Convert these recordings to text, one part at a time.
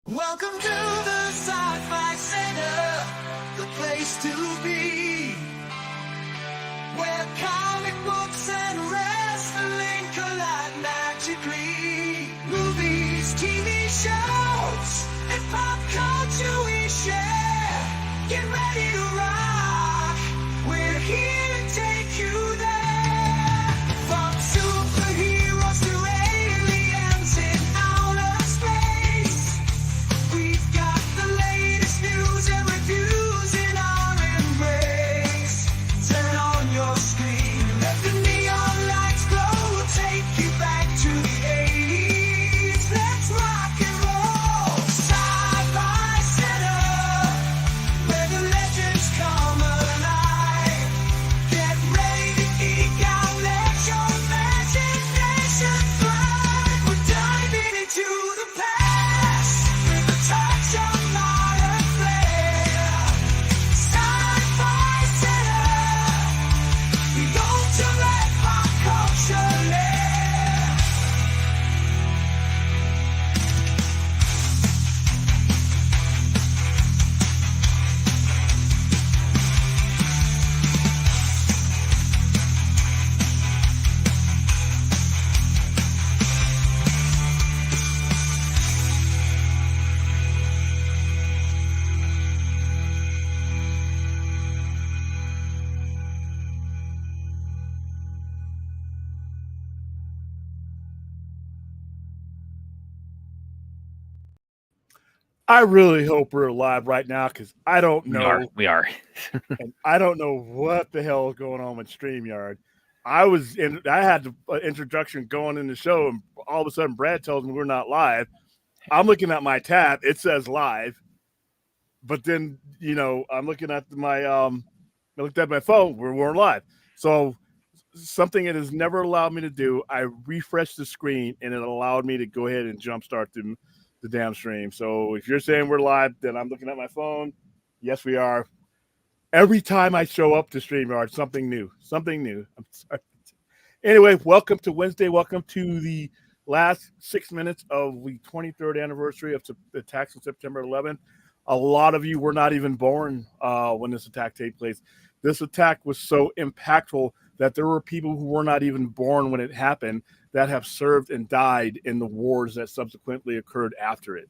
Welcome to the Sci-Fi Center, the place to be, where comic books and wrestling collide magically. Movies, TV shows, and pop culture we share. Get ready to rock, we're here to take you there. From superheroes to aliens in outer space, we've got the latest news and reviews in our embrace. Turn on your screen, let the neon lights glow, take you back to the 80s. Let's rock and roll. Sci-Fi Center, where the legends come alive. Get ready to geek out, let your imagination fly. We're diving into the past with a touch of modern flair. Sci-Fi Center, the ultimate pop culture lair. I really hope we're live right now because I don't know. We are. And I don't know what the hell is going on with StreamYard. I had the introduction going in the show, and all of a sudden Brad tells me we're not live. I'm looking at my tab; it says live, but then I'm looking at I looked at my phone. We weren't live. So something it has never allowed me to do. I refreshed the screen, and it allowed me to go ahead and jumpstart the damn stream. So if you're saying we're live, then I'm looking at my phone. Yes, we are. Every time I show up to StreamYard, something new. I'm sorry. Anyway, welcome to Wednesday. Welcome to the last 6 minutes of the 23rd anniversary of the attacks on September 11th. A lot of you were not even born when this attack took place. This attack was so impactful that there were people who were not even born when it happened that have served and died in the wars that subsequently occurred after it.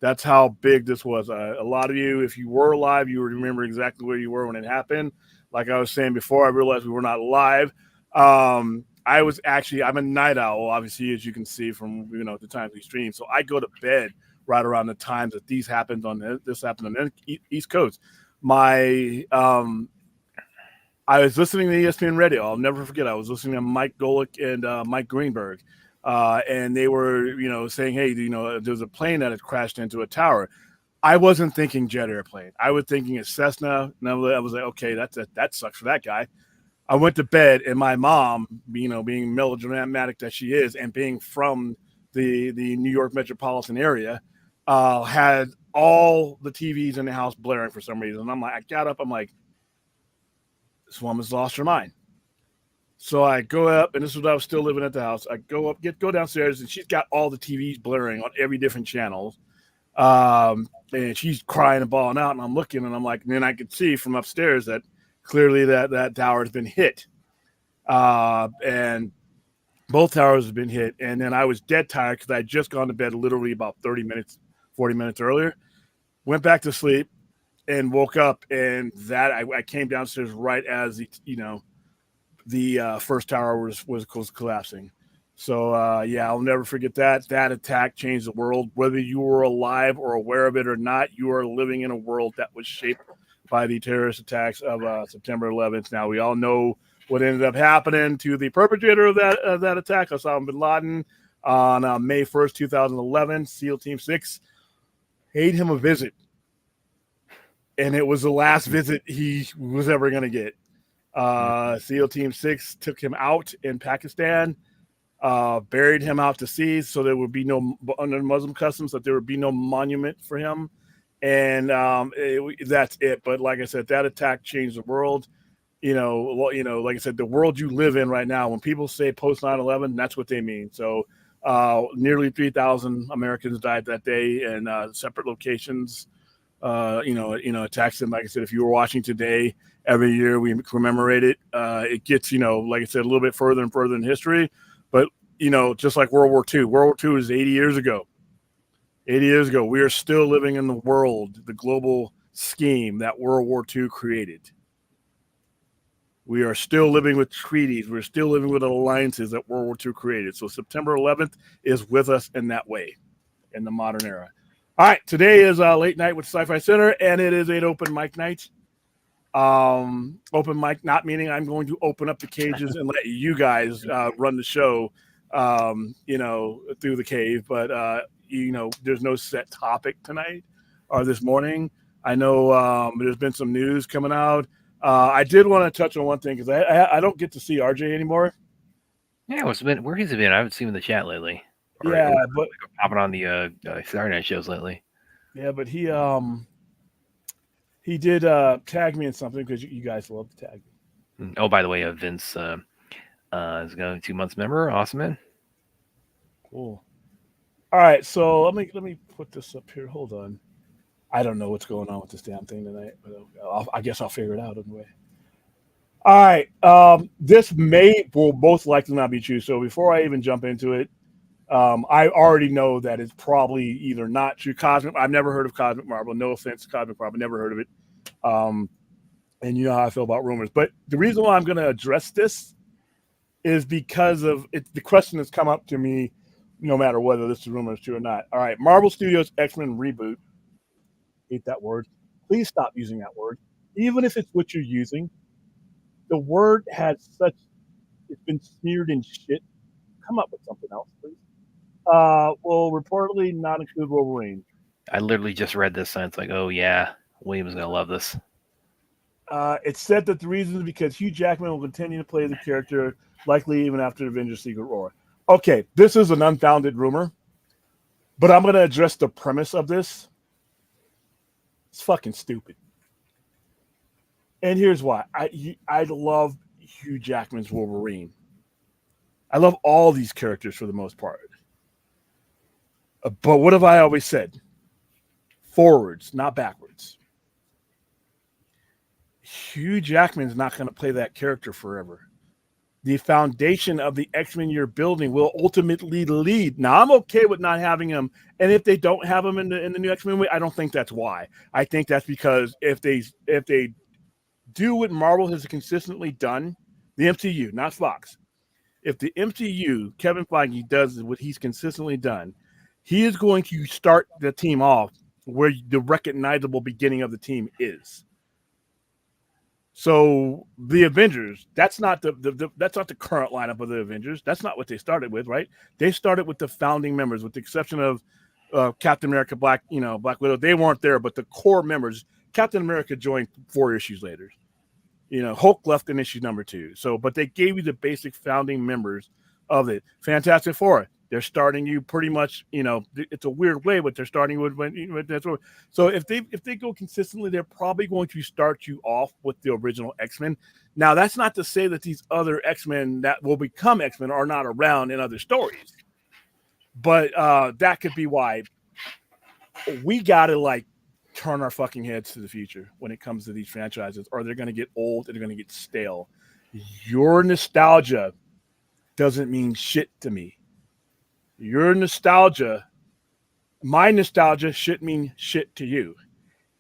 That's how big this was. A lot of you, if you were alive, you would remember exactly where you were when it happened. Like I was saying before, I realized we were not live. I'm a night owl, obviously, as you can see from the times we stream. So I go to bed right around the times that this happened on the East Coast. I was listening to ESPN Radio. I'll never forget. I was listening to Mike Golick and Mike Greenberg, and they were, saying, "Hey, there's a plane that had crashed into a tower." I wasn't thinking jet airplane. I was thinking a Cessna, and I was like, "Okay, that sucks for that guy." I went to bed, and my mom, being melodramatic that she is, and being from the New York metropolitan area, had all the TVs in the house blaring for some reason. And I got up. I'm like, this woman's lost her mind. So I go up, and this was when I was still living at the house. I go up, go downstairs, and she's got all the TVs blaring on every different channel. And she's crying and bawling out, and I'm looking, and I'm like, and then I could see from upstairs that clearly that tower has been hit. And both towers have been hit. And then I was dead tired because I had just gone to bed literally about 40 minutes earlier. Went back to sleep and woke up, and I came downstairs right as the first tower was collapsing. So I'll never forget that. That attack changed the world. Whether you were alive or aware of it or not, you are living in a world that was shaped by the terrorist attacks of September 11th. Now we all know what ended up happening to the perpetrator of that attack, Osama bin Laden, on May 1st, 2011. SEAL Team 6 paid him a visit, and it was the last visit he was ever going to get. SEAL Team 6 took him out in Pakistan, buried him out to sea, so there would be no, under Muslim customs, that there would be no monument for him. And that's it. But like I said, that attack changed the world. Like I said, the world you live in right now, when people say post 9/11, that's what they mean. So Nearly 3,000 Americans died that day in separate locations. Attacks. And like I said, if you were watching today, every year we commemorate it. It gets, like I said, a little bit further and further in history. But, just like World War II. World War II is 80 years ago. 80 years ago, we are still living in the world, the global scheme that World War II created. We are still living with treaties. We're still living with alliances that World War II created. So September 11th is with us in that way in the modern era. All right, today is late night with Sci-Fi Center, and it is an open mic night. Open mic, not meaning I'm going to open up the cages and let you guys run the show, through the cave. But, there's no set topic tonight or this morning. I know there's been some news coming out. I did want to touch on one thing because I don't get to see RJ anymore. Yeah, where has he been? I haven't seen him in the chat lately. Yeah, but popping on the Saturday night shows lately. Yeah, but he did tag me in something because you guys love to tag me. Oh, by the way, Vince is going 2 months member. Awesome, man. Cool. All right, so let me put this up here. Hold on. I don't know what's going on with this damn thing tonight, but I guess I'll figure it out anyway. All right, this will most likely not be true. So before I even jump into it, I already know that it's probably either not true. I've never heard of Cosmic Marvel. No offense to Cosmic Marvel, never heard of it. And you know how I feel about rumors. But the reason why I'm going to address this is because of the question that's come up to me, no matter whether this rumor is true or not. All right, Marvel Studios X-Men reboot. Hate that word. Please stop using that word. Even if it's what you're using, the word has it's been smeared in shit. Come up with something else, please. Will reportedly not include Wolverine. I literally just read this and it's like, oh yeah, William's gonna love this. It's said that the reason is because Hugh Jackman will continue to play the character, likely even after Avengers Secret War. Okay, this is an unfounded rumor, but I'm going to address the premise of this. It's fucking stupid. And here's why. I love Hugh Jackman's Wolverine. I love all these characters for the most part. But what have I always said? Forwards, not backwards. Hugh Jackman's not going to play that character forever. The foundation of the X-Men you're building will ultimately lead. Now, I'm okay with not having him, and if they don't have him in the new X-Men movie, I don't think that's why. I think that's because if they do what Marvel has consistently done, the MCU, not Fox, if the MCU, Kevin Feige, does what he's consistently done, he is going to start the team off where the recognizable beginning of the team is. So the Avengers, that's not that's not the current lineup of the Avengers. That's not what they started with, right? They started with the founding members, with the exception of Captain America, Black Widow. They weren't there, but the core members. Captain America joined 4 issues later. Hulk left in issue number 2. So, but they gave you the basic founding members of it. Fantastic Four. They're starting you pretty much, it's a weird way, but they're starting with that's what. So if they go consistently, they're probably going to start you off with the original X-Men. Now, that's not to say that these other X-Men that will become X-Men are not around in other stories, but that could be why we gotta turn our fucking heads to the future when it comes to these franchises, or they're gonna get old and they're gonna get stale. Your nostalgia doesn't mean shit to me. Your nostalgia, my nostalgia shouldn't mean shit to you.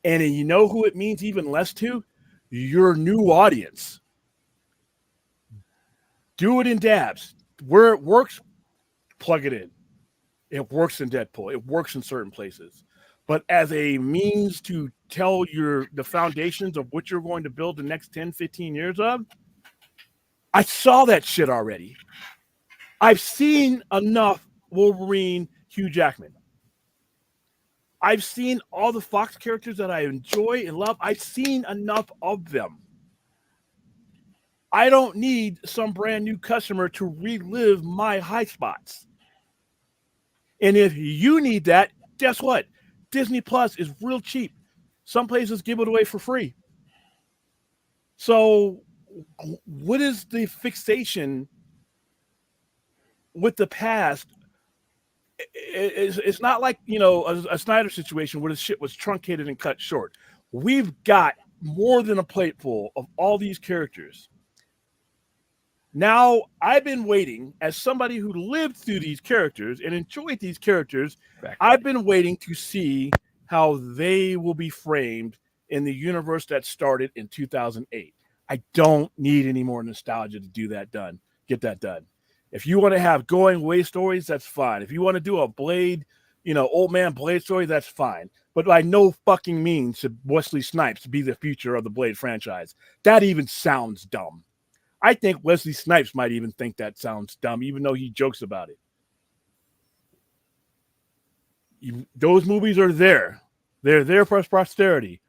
And you know who it means even less to? Your new audience. Do it in dabs. Where it works, plug it in. It works in Deadpool. It works in certain places. But as a means to tell the foundations of what you're going to build the next 10, 15 years of, I saw that shit already. I've seen enough Wolverine, Hugh Jackman. I've seen all the Fox characters that I enjoy and love. I've seen enough of them. I don't need some brand new customer to relive my high spots. And if you need that, guess what? Disney Plus is real cheap. Some places give it away for free. So what is the fixation with the past it's not like, you know, a Snyder situation where the shit was truncated and cut short. We've got more than a plate full of all these characters. Now, I've been waiting, as somebody who lived through these characters and enjoyed these characters, I've been waiting to see how they will be framed in the universe that started in 2008. I don't need any more nostalgia to get that done. If you want to have going away stories, that's fine. If you want to do a Blade, you know, old man Blade story, that's fine. But by no fucking means should Wesley Snipes be the future of the Blade franchise. That even sounds dumb. I think Wesley Snipes might even think that sounds dumb, even though he jokes about it. Those movies are there. They're there for posterity.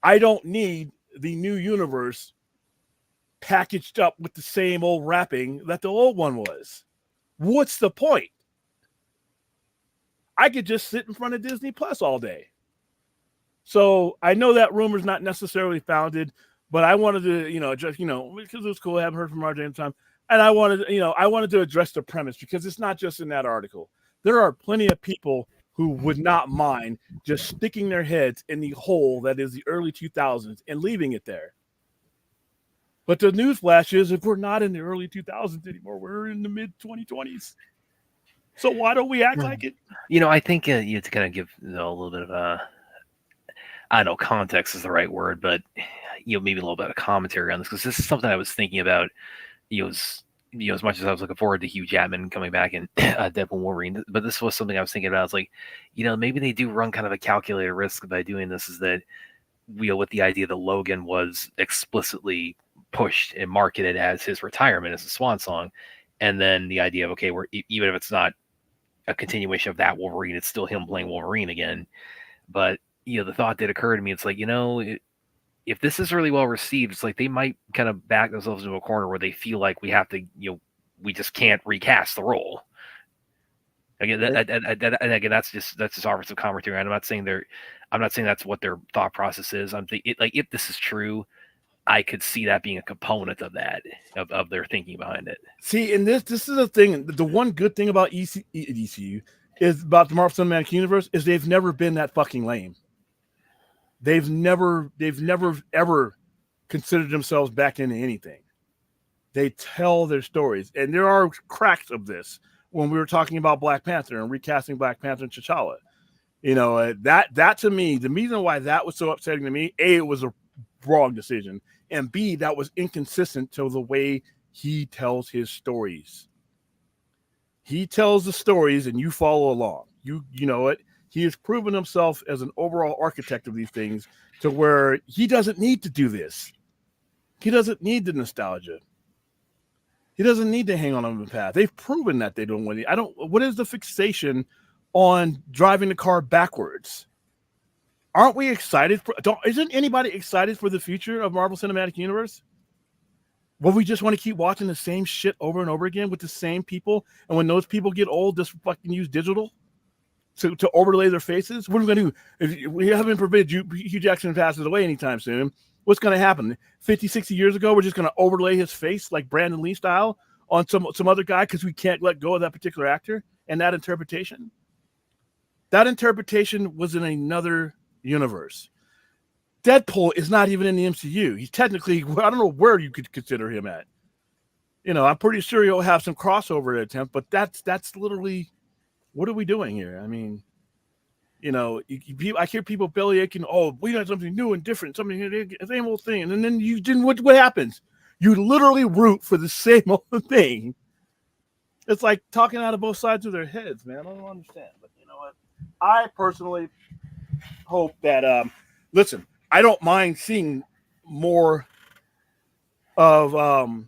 I don't need the new universe packaged up with the same old wrapping that the old one was. What's the point? I could just sit in front of Disney Plus all day. So I know that rumor's not necessarily founded, but I wanted to, you know, just, you know, because it was cool. I haven't heard from RJ in time. And I wanted to address the premise, because it's not just in that article. There are plenty of people who would not mind just sticking their heads in the hole that is the early 2000s and leaving it there. But the newsflash is, if we're not in the early 2000s anymore, we're in the mid 2020s. So why don't we act like it? You know, I think you have to kind of give, you know, a little bit of I don't know, context is the right word, but, you know, maybe a little bit of commentary on this, because this is something I was thinking about. You know, as much as I was looking forward to Hugh Jackman coming back in Deadpool Wolverine, but this was something I was thinking about. It's like, you know, maybe they do run kind of a calculated risk by doing this, is that, you know, with the idea that Logan was explicitly pushed and marketed as his retirement, as a swan song, and then the idea of, okay, even if it's not a continuation of that Wolverine, it's still him playing Wolverine again. But, you know, the thought did occur to me, it's like, you know, if this is really well received, it's like they might kind of back themselves into a corner where they feel like we have to, you know, we just can't recast the role. Again, and again, that's just offensive commentary. I'm not saying that's what their thought process is. I'm thinking, like, if this is true, I could see that being a component of that, of their thinking behind it. See, and this is the thing. The one good thing about ECU is about the Marvel Cinematic Universe is they've never been that fucking lame. They've never ever considered themselves back into anything. They tell their stories, and there are cracks of this when we were talking about Black Panther and recasting Black Panther and T'Challa. You know, that to me, the reason why that was so upsetting to me, A, it was a wrong decision, and B, that was inconsistent to the way he tells his stories. He tells the stories, and you follow along. You know it. He has proven himself as an overall architect of these things to where he doesn't need to do this. He doesn't need the nostalgia. He doesn't need to hang on the path. They've proven that they don't want it. What is the fixation on driving the car backwards? Aren't we excited isn't anybody excited for the future of Marvel Cinematic Universe? Will we just want to keep watching the same shit over and over again with the same people? And when those people get old, just fucking use digital to overlay their faces? What are we going to do? If we haven't prevented Hugh Jackson passes away anytime soon, what's going to happen? 50, 60 years ago, we're just going to overlay his face like Brandon Lee style on some other guy because we can't let go of that particular actor and that interpretation? That interpretation was in another universe. Deadpool is not even in the MCU. He's technically, I don't know where you could consider him at. You know, I'm pretty sure he'll have some crossover attempt, but that's literally, what are we doing here? I mean, you know, I hear people bellyaching, oh, we got something new and different, something, the same old thing. And then you didn't, what happens? You literally root for the same old thing. It's like talking out of both sides of their heads, man. I don't understand. But you know what? I personally hope that, listen, I don't mind seeing more of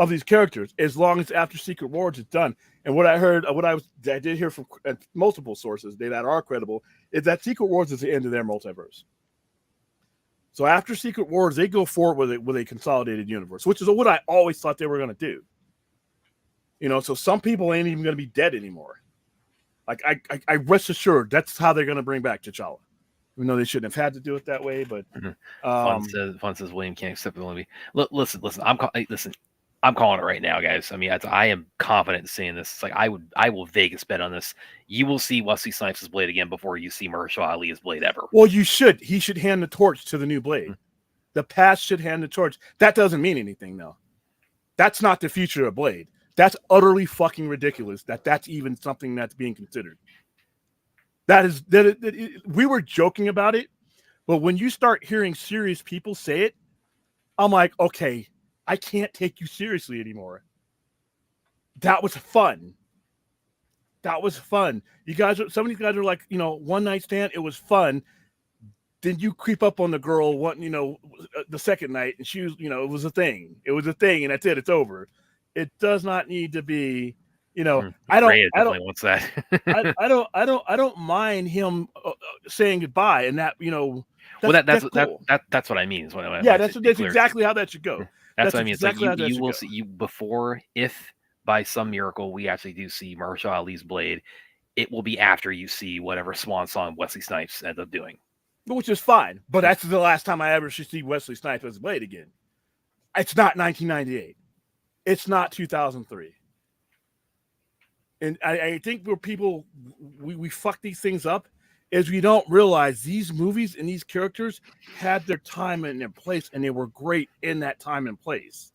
these characters as long as after Secret Wars is done. And what I did hear from multiple sources that are credible is that Secret Wars is the end of their multiverse. So after Secret Wars, they go forward with a consolidated universe, which is what I always thought they were going to do. You know, so some people ain't even going to be dead anymore. Like I rest assured that's how they're going to bring back T'Challa. Even though they shouldn't have had to do it that way, but Fun says William can't accept the movie. Listen. Listen. I'm calling it right now, guys. I mean, I am confident in seeing this. It's like I will Vegas bet on this. You will see Wesley Snipes' Blade again before you see Mahershala Ali's Blade ever. Well, you should. He should hand the torch to the new Blade. Mm-hmm. The past should hand the torch. That doesn't mean anything, though. That's not the future of Blade. That's utterly fucking ridiculous that that's even something that's being considered. We were joking about it, but when you start hearing serious people say it, I'm like, okay, I can't take you seriously anymore. That was fun. That was fun. You guys, some of these guys are like, one night stand. It was fun. Then you creep up on the girl, the second night, and she was, it was a thing. It was a thing, and that's it. It's over. It does not need to be, I don't wants that. I don't mind him saying goodbye, and that, that's cool. That's what I mean. Is what that's exactly how that should go. That's what I mean. Exactly, it's like you will see before, if by some miracle we actually do see Mahershala Ali's Blade, it will be after you see whatever swan song Wesley Snipes ends up doing. Which is fine, but that's the last time I ever should see Wesley Snipes as Blade again. It's not 1998. It's not 2003. And I think where people, we fuck these things up is we don't realize these movies and these characters had their time and their place, and they were great in that time and place.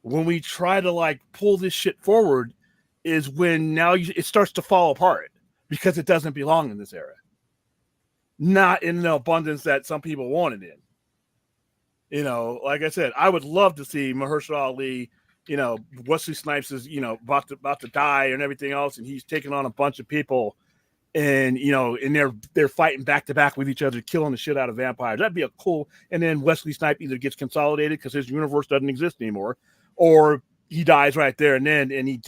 When we try to pull this shit forward is when now it starts to fall apart because it doesn't belong in this era. Not in the abundance that some people wanted in. Like I said, I would love to see Mahershala Ali, Wesley Snipes is, about to die and everything else, and he's taking on a bunch of people, and and they're fighting back to back with each other, killing the shit out of vampires. That'd be a cool. And then Wesley Snipes either gets consolidated because his universe doesn't exist anymore, or he dies right there and then, and he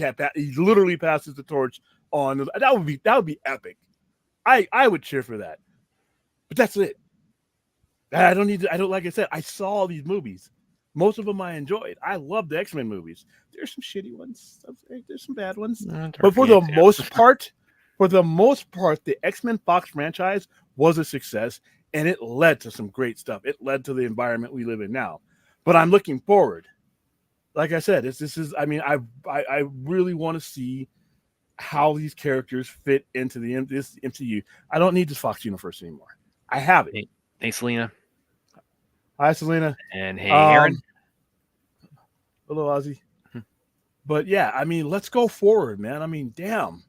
literally passes the torch on. That would be epic. I would cheer for that. But that's it. Like I said, I saw these movies. Most of them I enjoyed. I love the X-Men movies. There's some shitty ones. There's some bad ones. But for the most part, the X-Men Fox franchise was a success, and it led to some great stuff. It led to the environment we live in now. But I'm looking forward. Like I said, I really want to see how these characters fit into this MCU. I don't need this Fox universe anymore. I have it. Hey, Selena. Hi, Selena. And hey, Aaron. Hello, Ozzy. But yeah, let's go forward, man. Damn.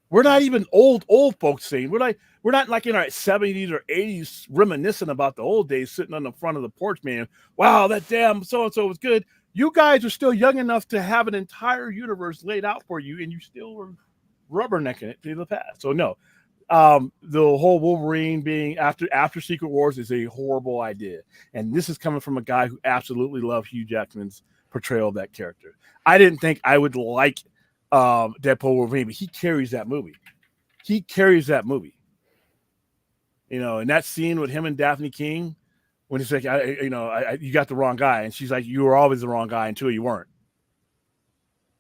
We're not even old folks saying. We're not like in our 70s or 80s reminiscing about the old days, sitting on the front of the porch, man. Wow, that damn so-and-so was good. You guys are still young enough to have an entire universe laid out for you, and you still were rubbernecking it to the past. So no. The whole Wolverine being after Secret Wars is a horrible idea. And this is coming from a guy who absolutely loved Hugh Jackman's portrayal of that character. I didn't think I would like Deadpool Wolverine, but he carries that movie. And that scene with him and Daphne King, when he's like, you got the wrong guy. And she's like, you were always the wrong guy until you weren't.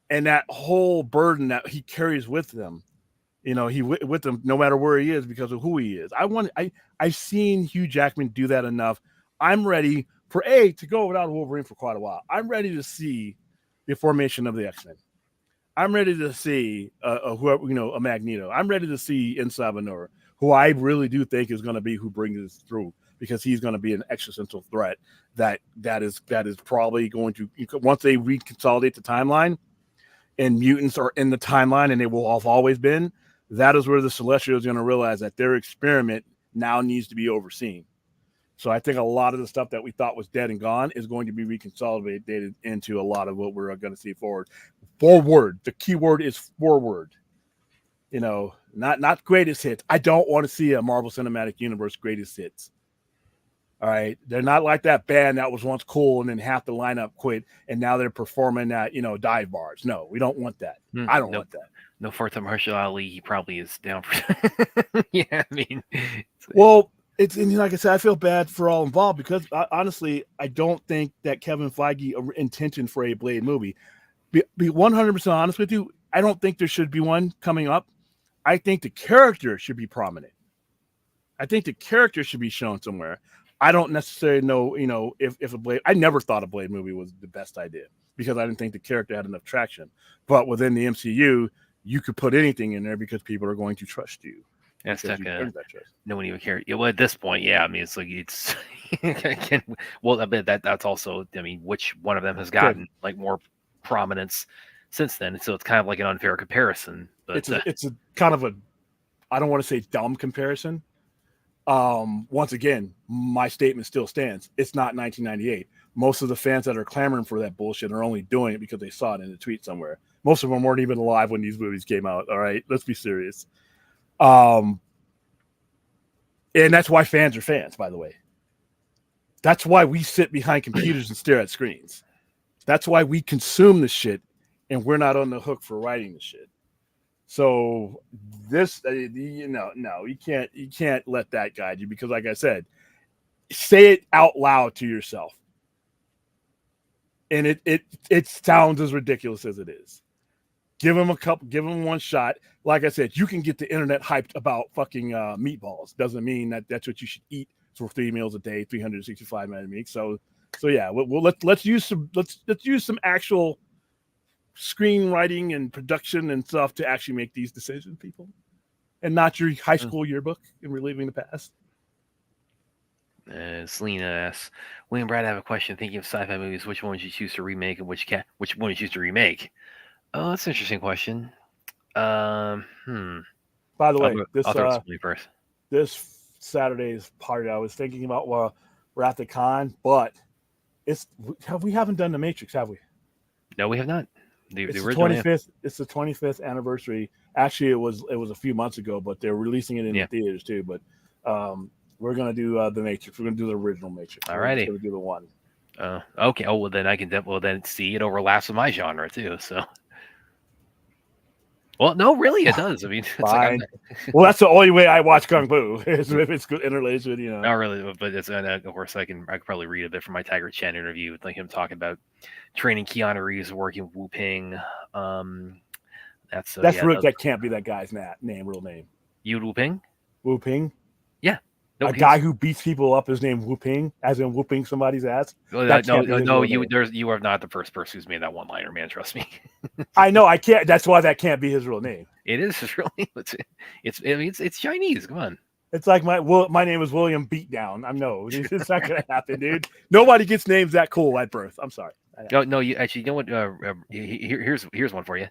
And that whole burden that he carries with them. He with them no matter where he is because of who he is. I've seen Hugh Jackman do that enough. I'm ready to go without Wolverine for quite a while. I'm ready to see the formation of the X-Men. I'm ready to see a Magneto. I'm ready to see Inside Venora, who I really do think is going to be who brings us through, because he's going to be an existential threat that is probably going to, once they reconsolidate the timeline and mutants are in the timeline and they will have always been. That is where the Celestial is going to realize that their experiment now needs to be overseen. So I think a lot of the stuff that we thought was dead and gone is going to be reconsolidated into a lot of what we're going to see forward. Forward. The key word is forward. Not greatest hits. I don't want to see a Marvel Cinematic Universe greatest hits. All right. They're not like that band that was once cool and then half the lineup quit and now they're performing at, dive bars. No, we don't want that. I don't want that. No, for Mahershala Ali, he probably is down for. Yeah, well, and like I said, I feel bad for all involved because honestly, I don't think that Kevin Feige intentioned for a Blade movie. Be 100% honest with you, I don't think there should be one coming up. I think the character should be prominent. I think the character should be shown somewhere. I don't necessarily know, if a Blade. I never thought a Blade movie was the best idea because I didn't think the character had enough traction. But within the MCU, you could put anything in there because people are going to trust you. That's because like you earned that trust. no one even cares. Yeah, well, at this point, yeah, I mean, it's like it's well, I bet that's also. I mean, which one of them has gotten like more prominence since then? So it's kind of like an unfair comparison. But It's a kind of a, I don't want to say dumb comparison. Once again, my statement still stands. It's not 1998. Most of the fans that are clamoring for that bullshit are only doing it because they saw it in a tweet somewhere. Most of them weren't even alive when these movies came out. All right, let's be serious. And that's why fans are fans, by the way. That's why we sit behind computers and stare at screens. That's why we consume the shit, and we're not on the hook for writing the shit. So this, no, you can't let that guide you because, like I said, say it out loud to yourself, and it sounds as ridiculous as it is. Give them one shot. Like I said, you can get the internet hyped about fucking meatballs. Doesn't mean that that's what you should eat for 3 meals a day, 365 nights a week. So yeah, let's use some actual screenwriting and production and stuff to actually make these decisions, people, and not your high school yearbook and reliving the past. Selena asks, William Brad, I have a question. Thinking of sci-fi movies, which one would you choose to remake and which one would you choose to remake? Oh, that's an interesting question. By the way, I'll first. This Saturday's party, I was thinking about, well, we're at the con, but we haven't done The Matrix, have we? No, we have not. It's the 25th. It's the 25th anniversary. Actually, it was a few months ago, but they're releasing it in the theaters too. But we're gonna do The Matrix. We're gonna do the original Matrix. Alrighty, we're gonna do the one. Okay. Oh well, then I can then see it overlaps with my genre too. So. Well, no, really, it does. I mean, it's fine. Well, that's the only way I watch Kung Fu is if it's interlaced with, Not really, but it's of course I could probably read a bit from my Tiger Chen interview with him talking about training Keanu Reeves working with Wu Ping. That can't be that guy's real name. Wu Ping. Wu Ping. Yeah. No, a guy who beats people up is named Wu Ping, as in whooping somebody's ass. No, you are not the first person who's made that one-liner, man. Trust me. I know. I can't. That's why that can't be his real name. It is his real name. It's Chinese. Come on. It's like my name is William Beatdown. It's not gonna happen, dude. Nobody gets names that cool at birth. I'm sorry. No. You actually, you know what? Here's one for you.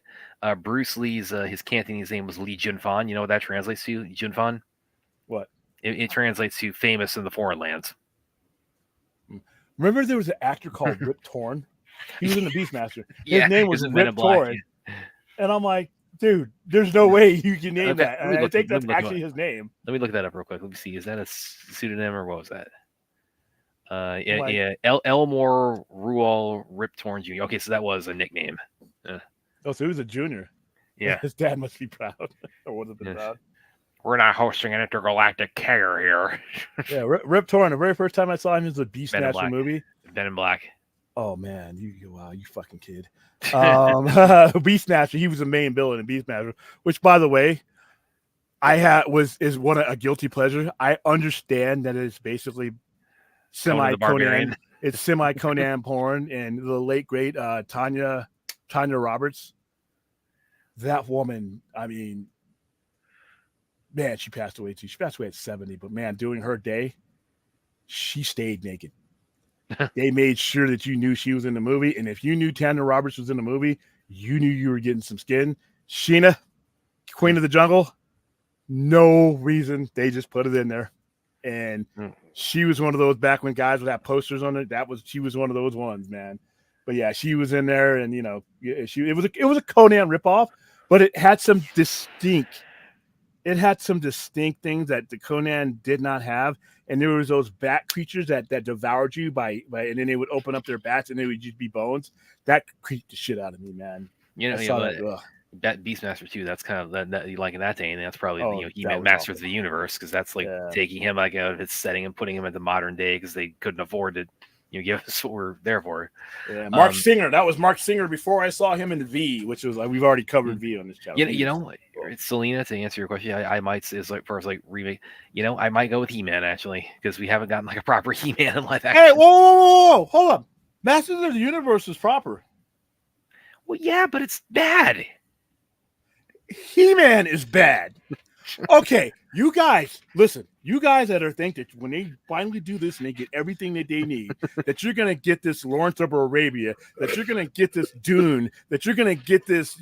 Bruce Lee's his Cantonese name was Lee Junfan. You know what that translates to? Junfan. What? It translates to famous in the foreign lands. Remember there was an actor called Rip Torn? He was in the Beastmaster. His name was Rip Torn. Yeah. And I'm like, dude, there's no way you can name that. And I think that's actually his name. Let me look that up real quick. Let me see. Is that a pseudonym or what was that? Elmore Ruel Rip Torn Jr. Okay, so that was a nickname. Oh, so he was a junior. Yeah. His dad must be proud. Or would have been proud. We're not hosting an intergalactic care here. Yeah, Rip Torn. The very first time I saw him was the Beastmaster movie. Ben in Black. Oh man, you fucking kid. Beastmaster. He was the main villain in Beastmaster, which, by the way, is a guilty pleasure. I understand that it's basically semi Conan. It's semi Conan porn, and the late great Tanya Roberts. That woman, I mean. Man, she passed away too. She passed away at 70, but man, during her day, she stayed naked. They made sure that you knew she was in the movie, and if you knew Tanya Roberts was in the movie, you knew you were getting some skin. Sheena, Queen of the Jungle, no reason. They just put it in there. And she was one of those back when guys would have posters on it. She was one of those ones, man. But yeah, she was in there, and it was a Conan ripoff, but it had some distinct things that the Conan did not have. And there was those bat creatures that devoured you by and then they would open up their bats and they would just be bones. That creeped the shit out of me, man. That Beastmaster too. That's kind of that like in that day, and that's probably He-Man Masters of the Universe, because that's like taking him like out of its setting and putting him into modern day because they couldn't afford to give us what we're there for. Yeah, Mark Singer. That was Mark Singer before I saw him in the V, which was we've already covered V on this channel. Selena, to answer your question, I might say is like first like remake. I might go with He-Man actually because we haven't gotten like a proper He-Man in live action. Hey, whoa, hold up! Masters of the Universe is proper. Well, yeah, but it's bad. He-Man is bad. Okay, you guys, listen. You guys that think that when they finally do this and they get everything that they need, that you're gonna get this Lawrence of Arabia, that you're gonna get this Dune, that you're gonna get this,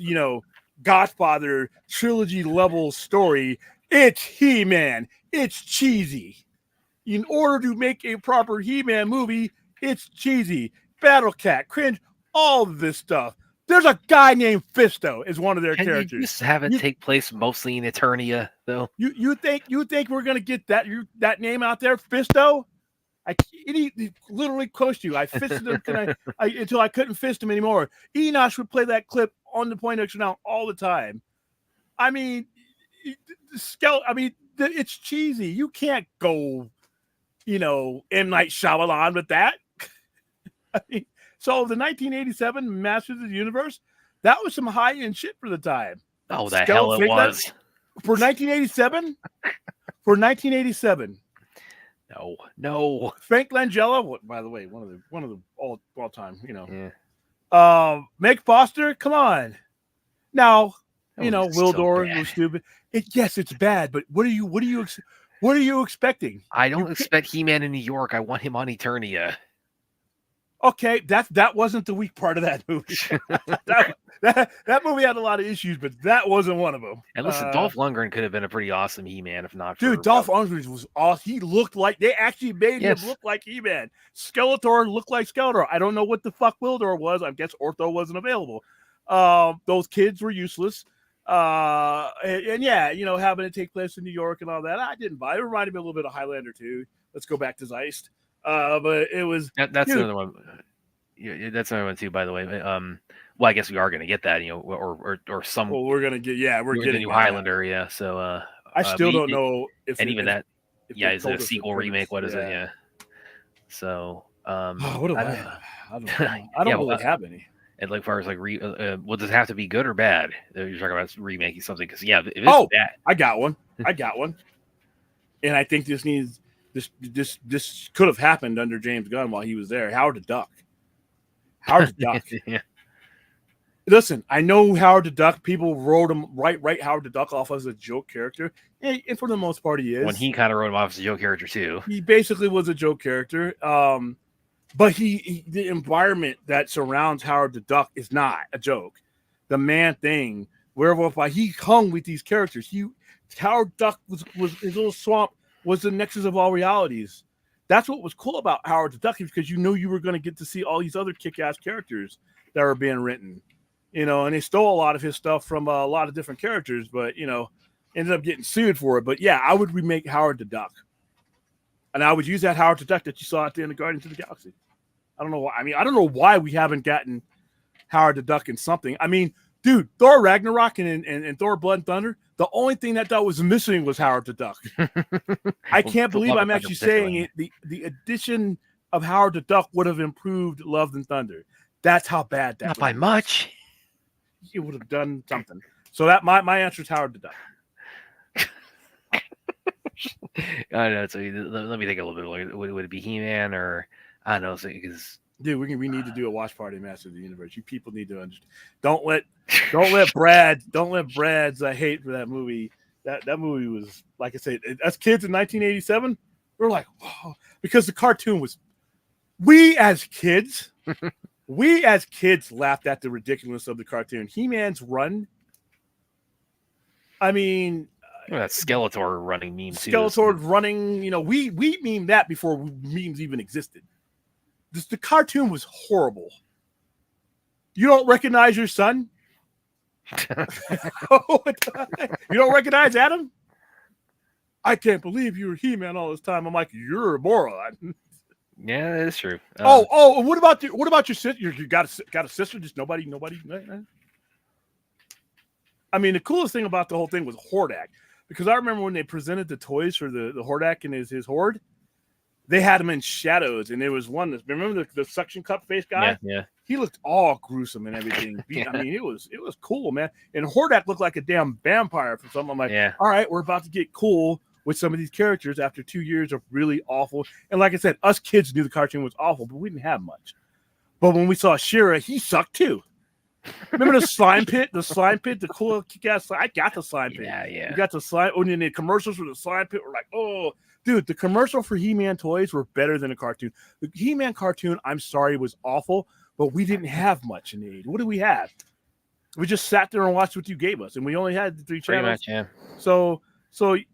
Godfather trilogy level story. It's He-Man. It's cheesy. In order to make a proper He-Man movie, it's cheesy. Battle Cat, cringe, all of this stuff. There's a guy named Fisto as one of their characters. You just have it take place mostly in Eternia, though. You think we're gonna get that name out there, Fisto? He literally close to you. I fisted him until I couldn't fist him anymore. Enosh would play that clip on the Point Extra now all the time. I mean, it's cheesy. You can't go, M. Night Shyamalan with that. I mean, so the 1987 Masters of the Universe, that was some high-end shit for the time. Oh, the hell it was. For 1987? For 1987. No. Frank Langella, by the way, one of the all time, Yeah. Meg Foster, come on. Now, Will so Dorr bad. was stupid. Yes, it's bad, but what are you expecting? I don't expect He-Man in New York. I want him on Eternia. Okay, that wasn't the weak part of that movie. that movie had a lot of issues, but that wasn't one of them. And listen, Dolph Lundgren could have been a pretty awesome He-Man if not for... Dude, Dolph Lundgren was awesome. He looked like... They actually made him look like He-Man. Skeletor looked like Skeletor. I don't know what the fuck Wildor was. I guess Ortho wasn't available. Those kids were useless. And yeah, having it take place in New York and all that, I didn't buy it. It reminded me a little bit of Highlander too. Let's go back to Zeist. But it was... That's another one. Yeah, that's another one too, by the way. Well, I guess we are going to get that, or some... Well, we're going to get... we're getting the new Highlander, yeah. So... I still don't know if... And even that... Yeah, is it a sequel, remake? What is it? Yeah. So... what do I don't know. I don't really have any. And like far as like does it have to be good or bad? You're talking about remaking something because if it's bad, I got one. And I think this needs this could have happened under James Gunn while he was there. Howard the Duck. Yeah. Listen, I know Howard the Duck. People wrote him right Howard the Duck off as a joke character, and for the most part, he is. When he kind of wrote him off as a joke character too. He basically was a joke character. But the environment that surrounds Howard the Duck is not a joke. The Man Thing, Werewolf by, he hung with these characters. Howard Duck was his little swamp was the nexus of all realities. That's what was cool about Howard the Duck, because you were going to get to see all these other kick-ass characters that were being written. And they stole a lot of his stuff from a lot of different characters, but ended up getting sued for it. But yeah, I would remake Howard the Duck. And I would use that Howard the Duck that you saw at the end of Guardians of the Galaxy. I don't know why. I don't know why we haven't gotten Howard the Duck in something. I mean, dude, Thor Ragnarok and Thor Blood and Thunder, the only thing that was missing was Howard the Duck. I can't believe I'm actually saying it. The addition of Howard the Duck would have improved Love and Thunder. That's how bad that Not by much. It would have done something. So that my answer is Howard the Duck. I know. So let me think a little bit. Would it be He-Man or I don't know? Because dude, we need to do a watch party, Master of the Universe. You people need to understand. Don't let Brad's hate for that movie. That movie was, like I said, as kids in 1987, we were like, whoa, because the cartoon was. We as kids laughed at the ridiculousness of the cartoon. He-Man's run. I mean. That Skeletor running meme too. Skeletor running, we memed that before memes even existed. The cartoon was horrible. You don't recognize your son? You don't recognize Adam? I can't believe you were He-Man all this time. I'm like, you're a moron. Yeah, that's true. What about your sister? You got a sister? Just nobody. I mean, the coolest thing about the whole thing was Hordak. Because I remember when they presented the toys for the Hordak and his horde, they had him in shadows, and there was one. Remember the suction cup face guy? Yeah. he looked all gruesome and everything. Yeah. I mean, it was cool, man. And Hordak looked like a damn vampire from something. I'm like, Yeah. all right, we're about to get cool with some of these characters after 2 years of really awful. And like I said, us kids knew the cartoon was awful, but we didn't have much. But when we saw She-Ra, he sucked too. Remember the slime pit? The cool kick-ass. I got the slime pit. Yeah. You got the slime. Oh, and the commercials for the slime pit were like, oh, dude, the commercial for He-Man toys were better than the cartoon. The He-Man cartoon, I'm sorry, was awful, but we didn't have much in the 80s. What do we have? We just sat there and watched what you gave us, and we only had the 3 Pretty channels. much, yeah. So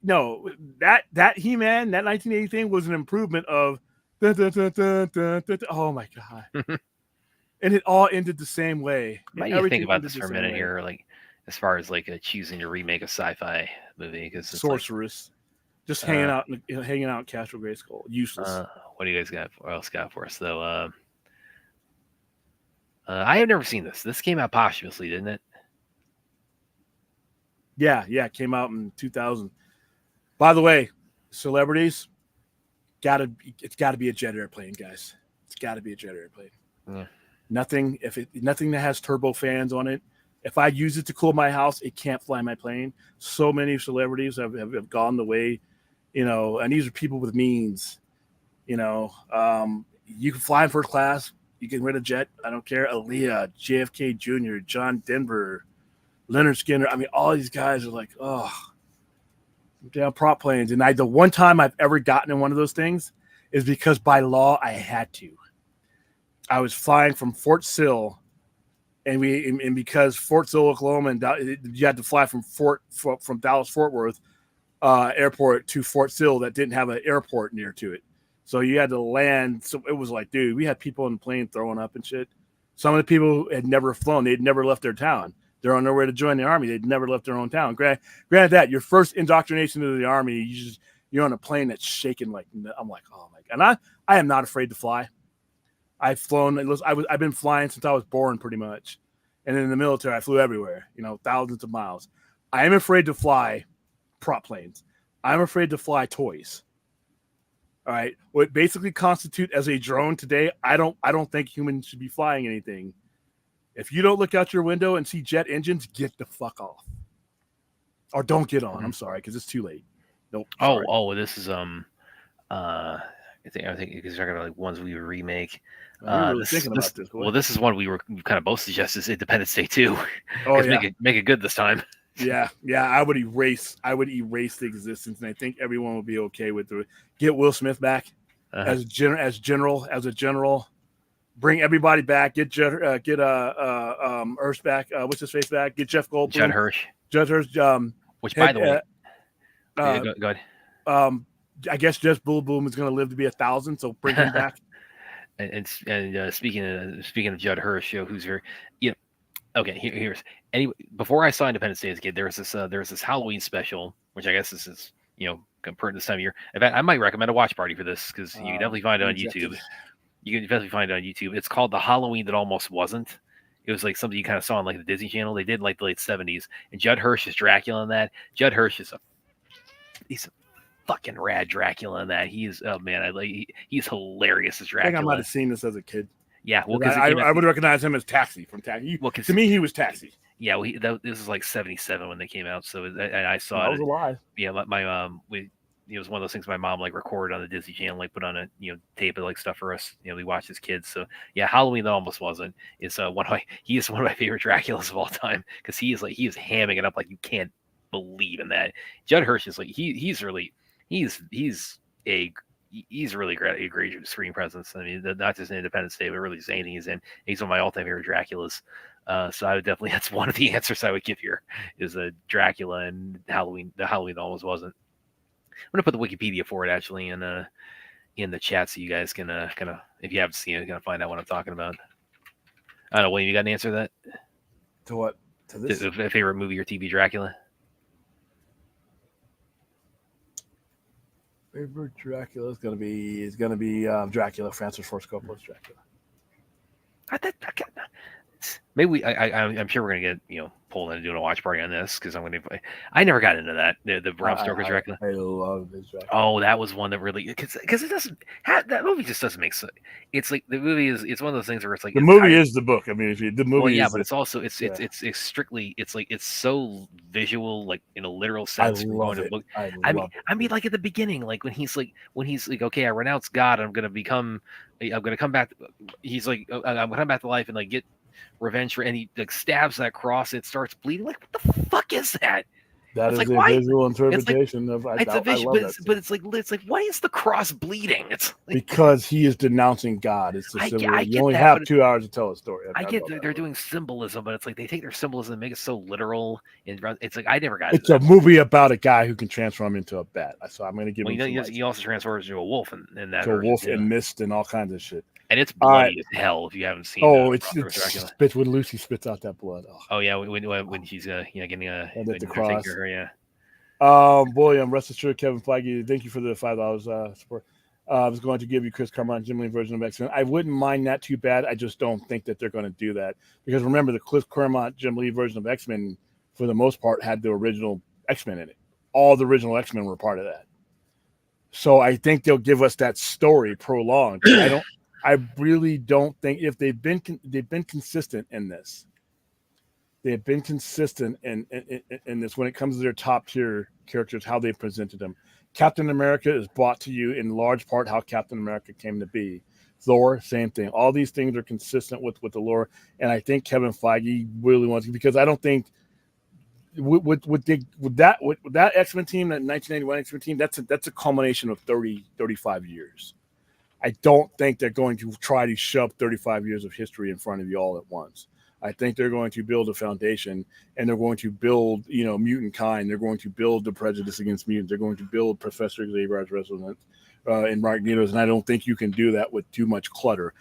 no, that He-Man, that 1980 thing was an improvement of oh my god. And it all ended the same way. Why do you think about this for a minute here, like as far as like choosing to remake a sci-fi movie? Because Sorceress, just hanging out in Castle Grayskull, useless. What do you guys got? What else got for us though? I have never seen this. This came out posthumously, didn't it? Yeah, it came out in 2000. By the way, celebrities, it's got to be a jet airplane, guys. It's got to be a jet airplane. Yeah. Nothing that has turbo fans on it. If I use it to cool my house, it can't fly my plane. So many celebrities have gone the way, and these are people with means. You can fly in first class. You can rent a jet. I don't care. Aaliyah, JFK Jr., John Denver, Leonard Skinner. I mean, all these guys are like, oh, damn prop planes. And the one time I've ever gotten in one of those things is because by law I had to. I was flying from Fort Sill, and because Fort Sill, Oklahoma, and you had to fly from Dallas Fort Worth airport to Fort Sill that didn't have an airport near to it, so you had to land. So it was like, dude, we had people on the plane throwing up and shit. Some of the people had never flown; they'd never left their town. They're on their way to join the army. They'd never left their own town. Granted that your first indoctrination into the army, you're on a plane that's shaking like. I'm like, oh my god! And I am not afraid to fly. I've flown. I've been flying since I was born, pretty much. And in the military, I flew everywhere. Thousands of miles. I am afraid to fly prop planes. I'm afraid to fly toys. All right. What basically constitute as a drone today, I don't think humans should be flying anything. If you don't look out your window and see jet engines, get the fuck off. Or don't get on. I'm sorry, because it's too late. Nope. Oh, this is I think because you're talking about like ones we would remake. This is one we kind of both suggested is Independence Day 2. Oh yeah. Make it good this time. Yeah. I would erase the existence, and I think everyone would be okay with it. Get Will Smith back as a general. Bring everybody back. Get Ernst back. What's his face back? Get Jeff Goldblum. Judd Hirsch. Which, by the way, go ahead. I guess Jeff Goldblum is going to live to be 1,000, so bring him back. And speaking of Judd Hirsch, who's very, okay. Here's before I saw Independence Day as a kid, there was this Halloween special, which I guess this is pertinent this time of year. In fact, I might recommend a watch party for this because you can definitely find it on YouTube. You can definitely find it on YouTube. It's called The Halloween That Almost Wasn't. It was like something you kind of saw on like the Disney Channel. They did in like the late 70s, and Judd Hirsch is Dracula in that. Judd Hirsch is he's a fucking rad Dracula in that. He's he's hilarious as Dracula. I think I might have seen this as a kid. Yeah, well, because I would recognize him as Taxi from Taxi. To me, he was Taxi. Yeah, this was like 77 when they came out, so I saw it. I was alive. Yeah, my it was one of those things my mom like recorded on the Disney Channel, like put on a tape of like stuff for us. We watched as kids. So yeah, Halloween That Almost Wasn't is he is one of my favorite Draculas of all time because he is hamming it up like you can't believe in that. Judd Hirsch is like he's really great, a great screen presence. I mean, not just in Independence Day, but really just anything he's in. He's one of my all-time favorite Draculas. So I would definitely, that's one of the answers I would give here is a Dracula and Halloween. The Halloween That Almost Wasn't. I'm gonna put the Wikipedia for it actually in the chat so you guys can kind of, if you haven't seen it, kind of find out what I'm talking about. I don't know, William, you got an answer to that? To what? To this? A favorite movie or TV Dracula? Favorite Dracula is gonna be Dracula. Francis Ford Coppola's Dracula. maybe I'm sure we're gonna get pulled into doing a watch party on this because I never got into that the Bram Stoker's Dracula. I love this Dracula. Oh, that was one that really because it doesn't that movie just doesn't make sense. It's like the movie it's one of those things where it's like The movie is the book. I mean, if you the movie, well, yeah, is but the, it's also it's strictly it's like it's so visual, like in a literal sense. I from love going to it. book. I I love mean, like at the beginning, like when he's like okay, I renounce God, I'm gonna come back. He's like, I'm gonna come back to life and like get revenge for, and he like stabs that cross, it starts bleeding. Like, what the fuck is that? That It's is like, a why? visual It's like interpretation of. I it's a visual, love that but it's like why is the cross bleeding? It's like, because he is denouncing God. It's the I symbol. You get only that, have but 2 hours to tell a story. I get love that that they're movie. doing symbolism, but it's like they take their symbolism and make it so literal. And it's like I never got It's into a that. movie about a guy who can transform into a bat. So I'm going to give Well, him some he also transforms into a wolf in that to a version wolf too. and mist and all kinds of shit. And it's bloody as hell if you haven't seen. It's Dracula. spits when Lucy spits out that blood. Oh yeah, when she's getting And at the when cross. taking her, yeah. Boy, I'm rest assured, Kevin Feige. Thank you for the $5 support. I was going to give you Chris Claremont Jim Lee version of X-Men. I wouldn't mind that too bad. I just don't think that they're going to do that because remember the Chris Claremont Jim Lee version of X-Men, for the most part, had the original X-Men in it. All the original X-Men were part of that. So I think they'll give us that story prolonged. I really don't think if they've been consistent in this. They have been consistent in this when it comes to their top tier characters, how they presented them. Captain America is brought to you in large part how Captain America came to be. Thor, same thing. All these things are consistent with the lore, and I think Kevin Feige really wants to, because I don't think with that X-Men team, that 1991 X-Men team, that's a culmination of 35 years. I don't think they're going to try to shove 35 years of history in front of you all at once. I think they're going to build a foundation, and they're going to build, mutant kind. They're going to build the prejudice against mutants. They're going to build Professor Xavier's resonance in Magneto's, and I don't think you can do that with too much clutter.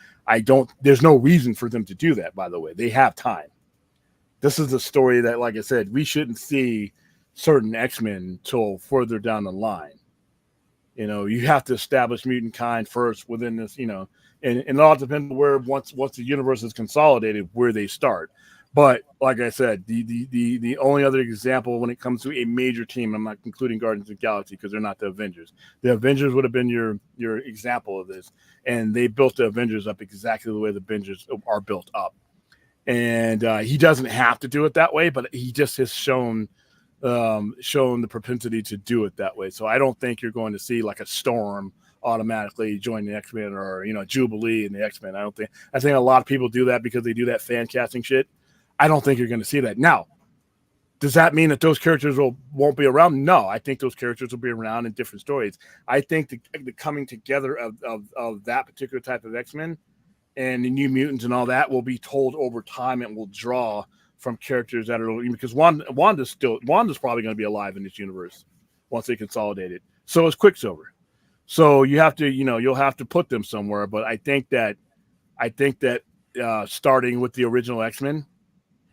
There's no reason for them to do that, by the way. They have time. This is a story that, like I said, we shouldn't see certain X-Men till further down the line. You have to establish mutant kind first within this, and it all depends on where once the universe is consolidated, where they start. But like I said, the only other example when it comes to a major team, I'm not including Guardians of the Galaxy because they're not the Avengers. The Avengers would have been your example of this, and they built the Avengers up exactly the way the Avengers are built up. And he doesn't have to do it that way, but he just has shown the propensity to do it that way. So I don't think you're going to see like a Storm automatically join the X-Men or Jubilee in the X-Men. I think a lot of people do that because they do that fan casting shit. I don't think you're going to see that. Now, does that mean that those characters won't be around? No, I think those characters will be around in different stories. I think the coming together of that particular type of X-Men and the New Mutants and all that will be told over time and will draw from characters that are, because Wanda's probably going to be alive in this universe once they consolidate it. So is Quicksilver. So you have to, you'll have to put them somewhere. But I think that starting with the original X-Men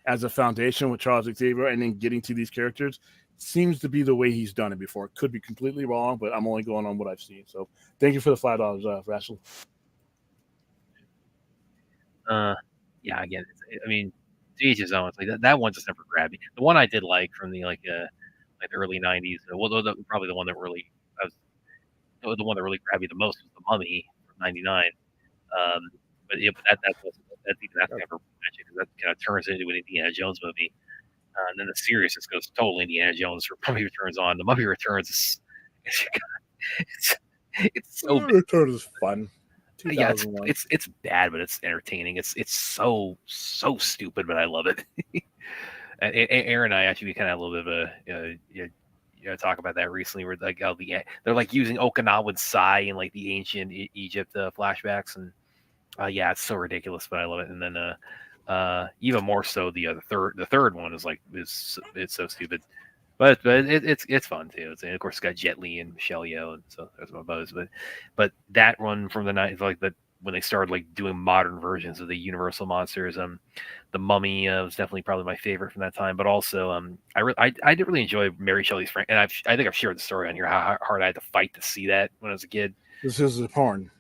as a foundation with Charles Xavier and then getting to these characters seems to be the way he's done it before. Could be completely wrong, but I'm only going on what I've seen. So thank you for the $5, Rachel. Yeah, again, I mean, to each his own. It's like that one just never grabbed me. The one I did like from the the early '90s, probably the one that really the one that really grabbed me the most was the Mummy from '99. But yeah, but that's never mentioned because that kind of turns into an Indiana Jones movie. And then the series just goes totally Indiana Jones. Mummy Returns on. The Mummy Returns it's so bad. Return is fun. Yeah, it's bad, but it's entertaining. It's so stupid, but I love it. And Aaron and I actually kind of had a little bit of a talk about that recently, where like they're like using Okinawan Sai in like the ancient Egypt flashbacks, and yeah, it's so ridiculous, but I love it. And then even more so, the third one is it's so stupid. But it's fun too. And of course, it's got Jet Li and Michelle Yeoh, and so there's my bows. But that one from the night, like when they started like doing modern versions of the Universal monsters, the Mummy was definitely probably my favorite from that time. But also, I did really enjoy Mary Shelley's Frank, and I think I've shared the story on here how hard I had to fight to see that when I was a kid. This is a porn.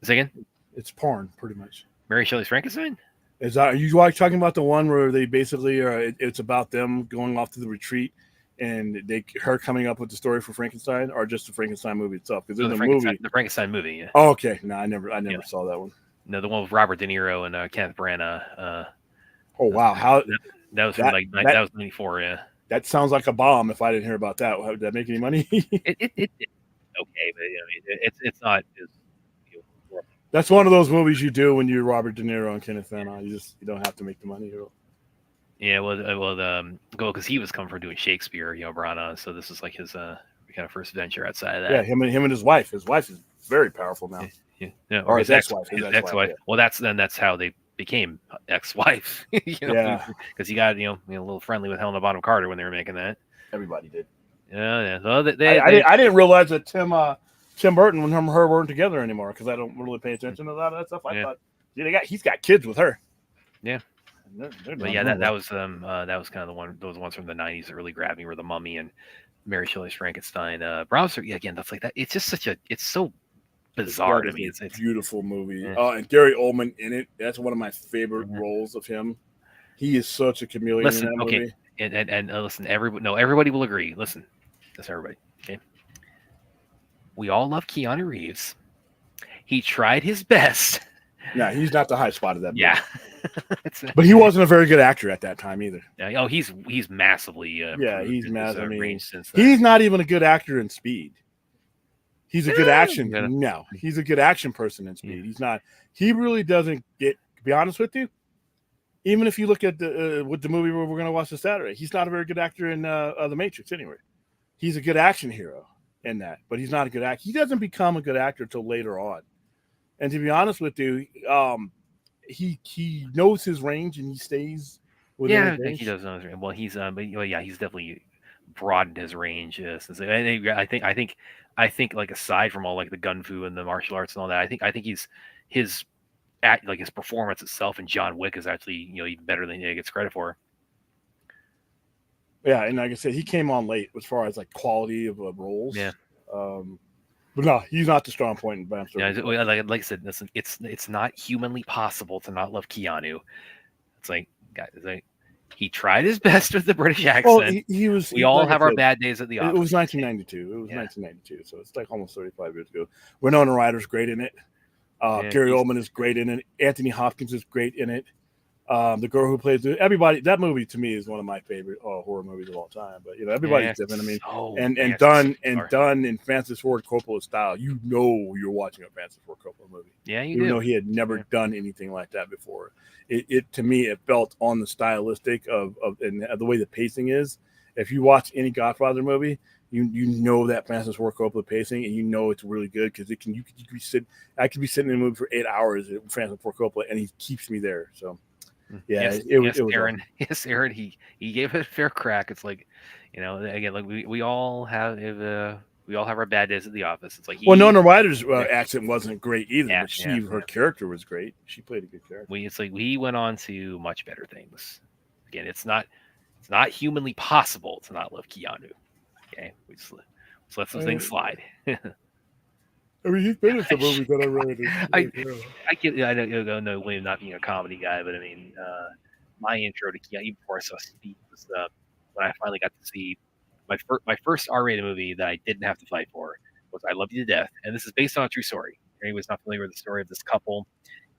Say again? It's porn, pretty much. Mary Shelley's Frankenstein. Is that, are you talking about the one where they basically are? It's about them going off to the retreat, and her coming up with the story for Frankenstein, or just the Frankenstein movie itself? Because So in the the Frankenstein, movie, the Frankenstein movie. Yeah. oh, okay, no, I never Yeah. saw that one. No, the one with Robert De Niro and Kenneth Branagh. Oh wow, how that was from like that was 94. Yeah. that sounds like a bomb. If I didn't hear about that, did that make any money? It's okay, but it's not as. That's one of those movies you do when you're Robert De Niro and Kenneth Branagh. You don't have to make the money. Yeah, because he was coming from doing Shakespeare, Branagh. So this is like his kind of first venture outside of that. Yeah, him and his wife. His wife is very powerful now. Yeah, or his ex-wife. His ex-wife. Yeah. Well, that's how they became ex-wife. Yeah, because he got a little friendly with Helena Bonham Carter when they were making that. Everybody did. Yeah. Well, I didn't realize that Tim Burton and her weren't together anymore because I don't really pay attention to a lot of that stuff. I thought he's got kids with her. Yeah. But yeah, that was kind of those ones from the 90s that really grabbed me were The Mummy and Mary Shelley's Frankenstein. Browser, again, that's like that. It's just it's so bizarre to me. It's a beautiful movie. Yeah. And Gary Oldman in it. That's one of my favorite roles of him. He is such a chameleon in that movie. And listen, everybody will agree. Listen, that's everybody. Okay. We all love Keanu Reeves. He tried his best. Yeah, he's not the high spot of that movie. Yeah. But he wasn't a very good actor at that time either. Yeah, he's massively he's massive. He's not even a good actor in Speed. He's a good action. No, he's a good action person in Speed. He's not. He really doesn't get. To be honest with you, even if you look at the movie we're going to watch this Saturday, he's not a very good actor in The Matrix anyway. He's a good action hero in that, but he's not a good actor. He doesn't become a good actor till later on. And to be honest with you, he knows his range and he stays within his range. I think he does know his range. Well, he's he's definitely broadened his range since. I think like aside from all like the gun fu and the martial arts and all that, I think his performance itself in John Wick is actually even better than he gets credit for. Yeah, and like I said, he came on late as far as like quality of roles. Yeah. But no, he's not the strong point in Bram Stoker. Yeah, like I said, listen, it's not humanly possible to not love Keanu. It's like, guys, he tried his best with the British accent. Well, we all have our bad days at the office. It was 1992. It was 1992, so it's like almost 35 years ago. Winona Ryder's great in it. Gary Oldman is great in it. Anthony Hopkins is great in it. The girl who plays everybody. That movie to me is one of my favorite horror movies of all time. But everybody's different. I mean, done in Francis Ford Coppola style. You're watching a Francis Ford Coppola movie. Yeah, even though he had never done anything like that before. It to me, it felt on the stylistic of and the way the pacing is. If you watch any Godfather movie, you know that Francis Ford Coppola pacing, and it's really good because I could be sitting in a movie for 8 hours at Francis Ford Coppola, and he keets me there. So. Yeah, it was Aaron. Yes, Aaron. He gave it a fair crack. It's like, again, like we all have our bad days at the office. It's like Winona Ryder's accent wasn't great either, but her character was great. She played a good character. It's like we went on to much better things. Again, it's not humanly possible to not love Keanu. Okay, let's let some things slide. I mean, he's been in some movies that I really I know William not being a comedy guy, but I mean, my intro to Keanu before I saw Speed was when I finally got to see my first R-rated movie that I didn't have to fight for was I Love You to Death, and this is based on a true story. Anyone's not familiar with the story of this couple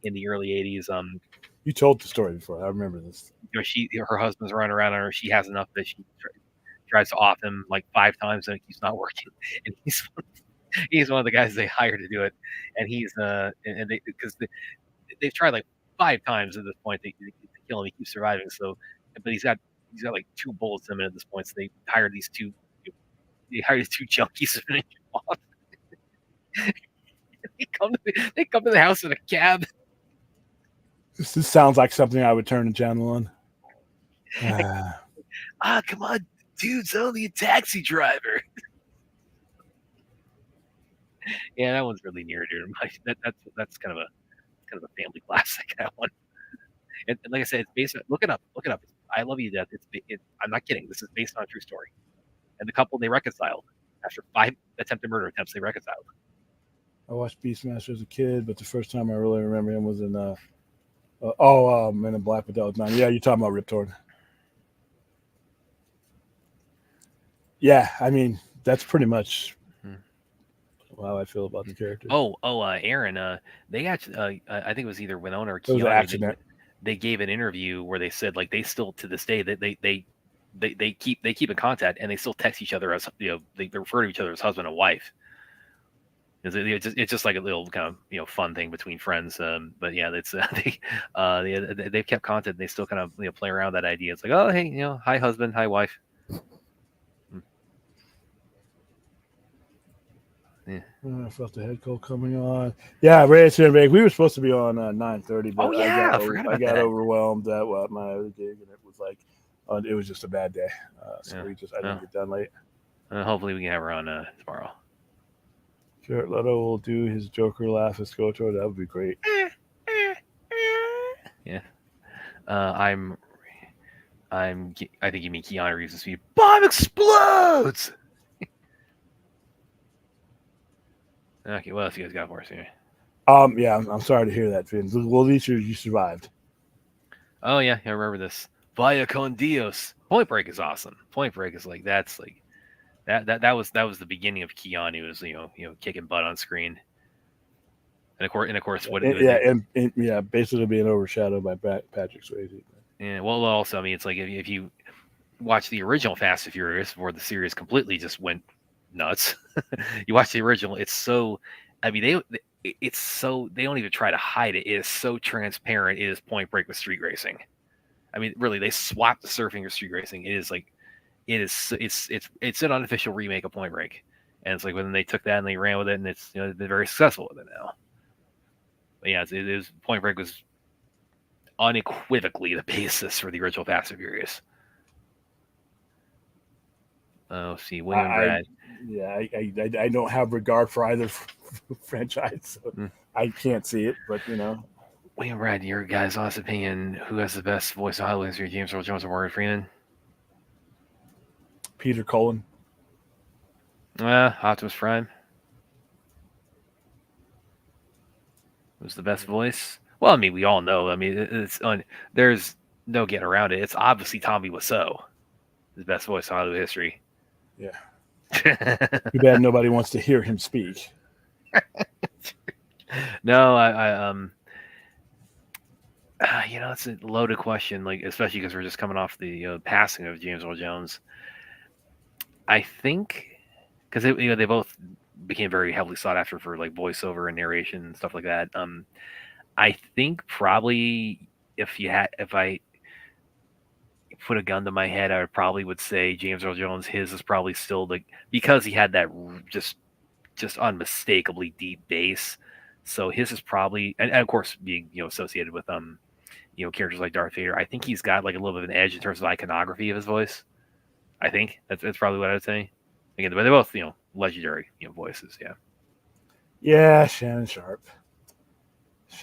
in the early '80s. You told the story before. I remember this. Her husband's running around on her. She has enough that she tries to off him like 5 times, and he's not working, and he's one of the guys they hire to do it, and he's because they've tried like 5 times at this point to kill him. He keeps surviving. So, but he's got like 2 bullets in him at this point. So they hired these 2 junkies to finish him off. they come to the house in a cab. This sounds like something I would turn the channel on. Come on, dude's only a taxi driver. Yeah, that one's really near to my. That's kind of a family classic. That one, and like I said, it's based on. Look it up. I Love You to Death. I'm not kidding. This is based on a true story. And the couple, they reconciled after 5 attempted murder attempts. They reconciled. I watched Beastmaster as a kid, but the first time I really remember him was in Men in Black, but that was 9. Yeah, you're talking about Rip Torn. Yeah, I mean that's pretty much Hmm. how I feel about the character. Aaron. They actually, I think it was either Winona or It was an Keanu. accident. They gave an interview where they said like they still to this day that they keep in contact and they still text each other as they refer to each other as husband and wife. It's just like a little kind of fun thing between friends. But yeah, it's they've kept contact. And they still kind of play around with that idea. It's like, oh hey, hi husband, hi wife. Yeah. I felt the head cold coming on. Yeah, Reyes here in Vegas. We were supposed to be on 9:30, but Oh yeah, I forgot about I got that. overwhelmed at my other gig, and it was like it was just a bad day. So Yeah. I didn't get done late. Hopefully we can have her on tomorrow. Jared Leto will do his Joker laugh at Scoto. That would be great. Yeah. I think you mean Keanu Reeves' speed. Bomb explodes. Okay, what else you guys got for us here? Yeah, I'm sorry to hear that, Vince. Well, at least you survived. Oh yeah, I remember this. Vaya con Dios. Point Break is awesome. Point Break is that was the beginning of Keanu was kicking butt on screen. And of course what and basically being overshadowed by Patrick Swayze. Yeah, well also I mean it's like if you watch the original Fast and Furious before the series completely just went nuts. You watch the original, it's so I mean it's so they don't even try to hide it. It is so transparent. It is Point Break with street racing. I mean, really, they swapped the surfing with street racing. It is like, it's an unofficial remake of Point Break, and it's like when they took that and they ran with it, and it's they're very successful with it now. But yeah, it is Point Break was unequivocally the basis for the original Fast and Furious. Oh, see, William Brad. Yeah, I don't have regard for either franchise, so I can't see it. But William Brad, your guys' honest opinion, who has the best voice of Hollywood history, James Earl Jones or Morgan Freeman? Peter Cullen. Optimus Prime. Who's the best voice? Well, I mean, we all know. I mean, there's no getting around it. It's obviously Tommy Wiseau, the best voice in Hollywood history. Yeah. Too bad nobody wants to hear him speak. No, it's a loaded question. Like, especially because we're just coming off the passing of James Earl Jones. I think because they both became very heavily sought after for like voiceover and narration and stuff like that. I think probably if I put a gun to my head, I probably would say James Earl Jones. His is probably still because he had that just unmistakably deep bass. So his is probably, and of course being associated with characters like Darth Vader. I think he's got like a little bit of an edge in terms of iconography of his voice. I think that's probably what I would say. Again, but they're both legendary voices. Yeah. Yeah, Shannon Sharp.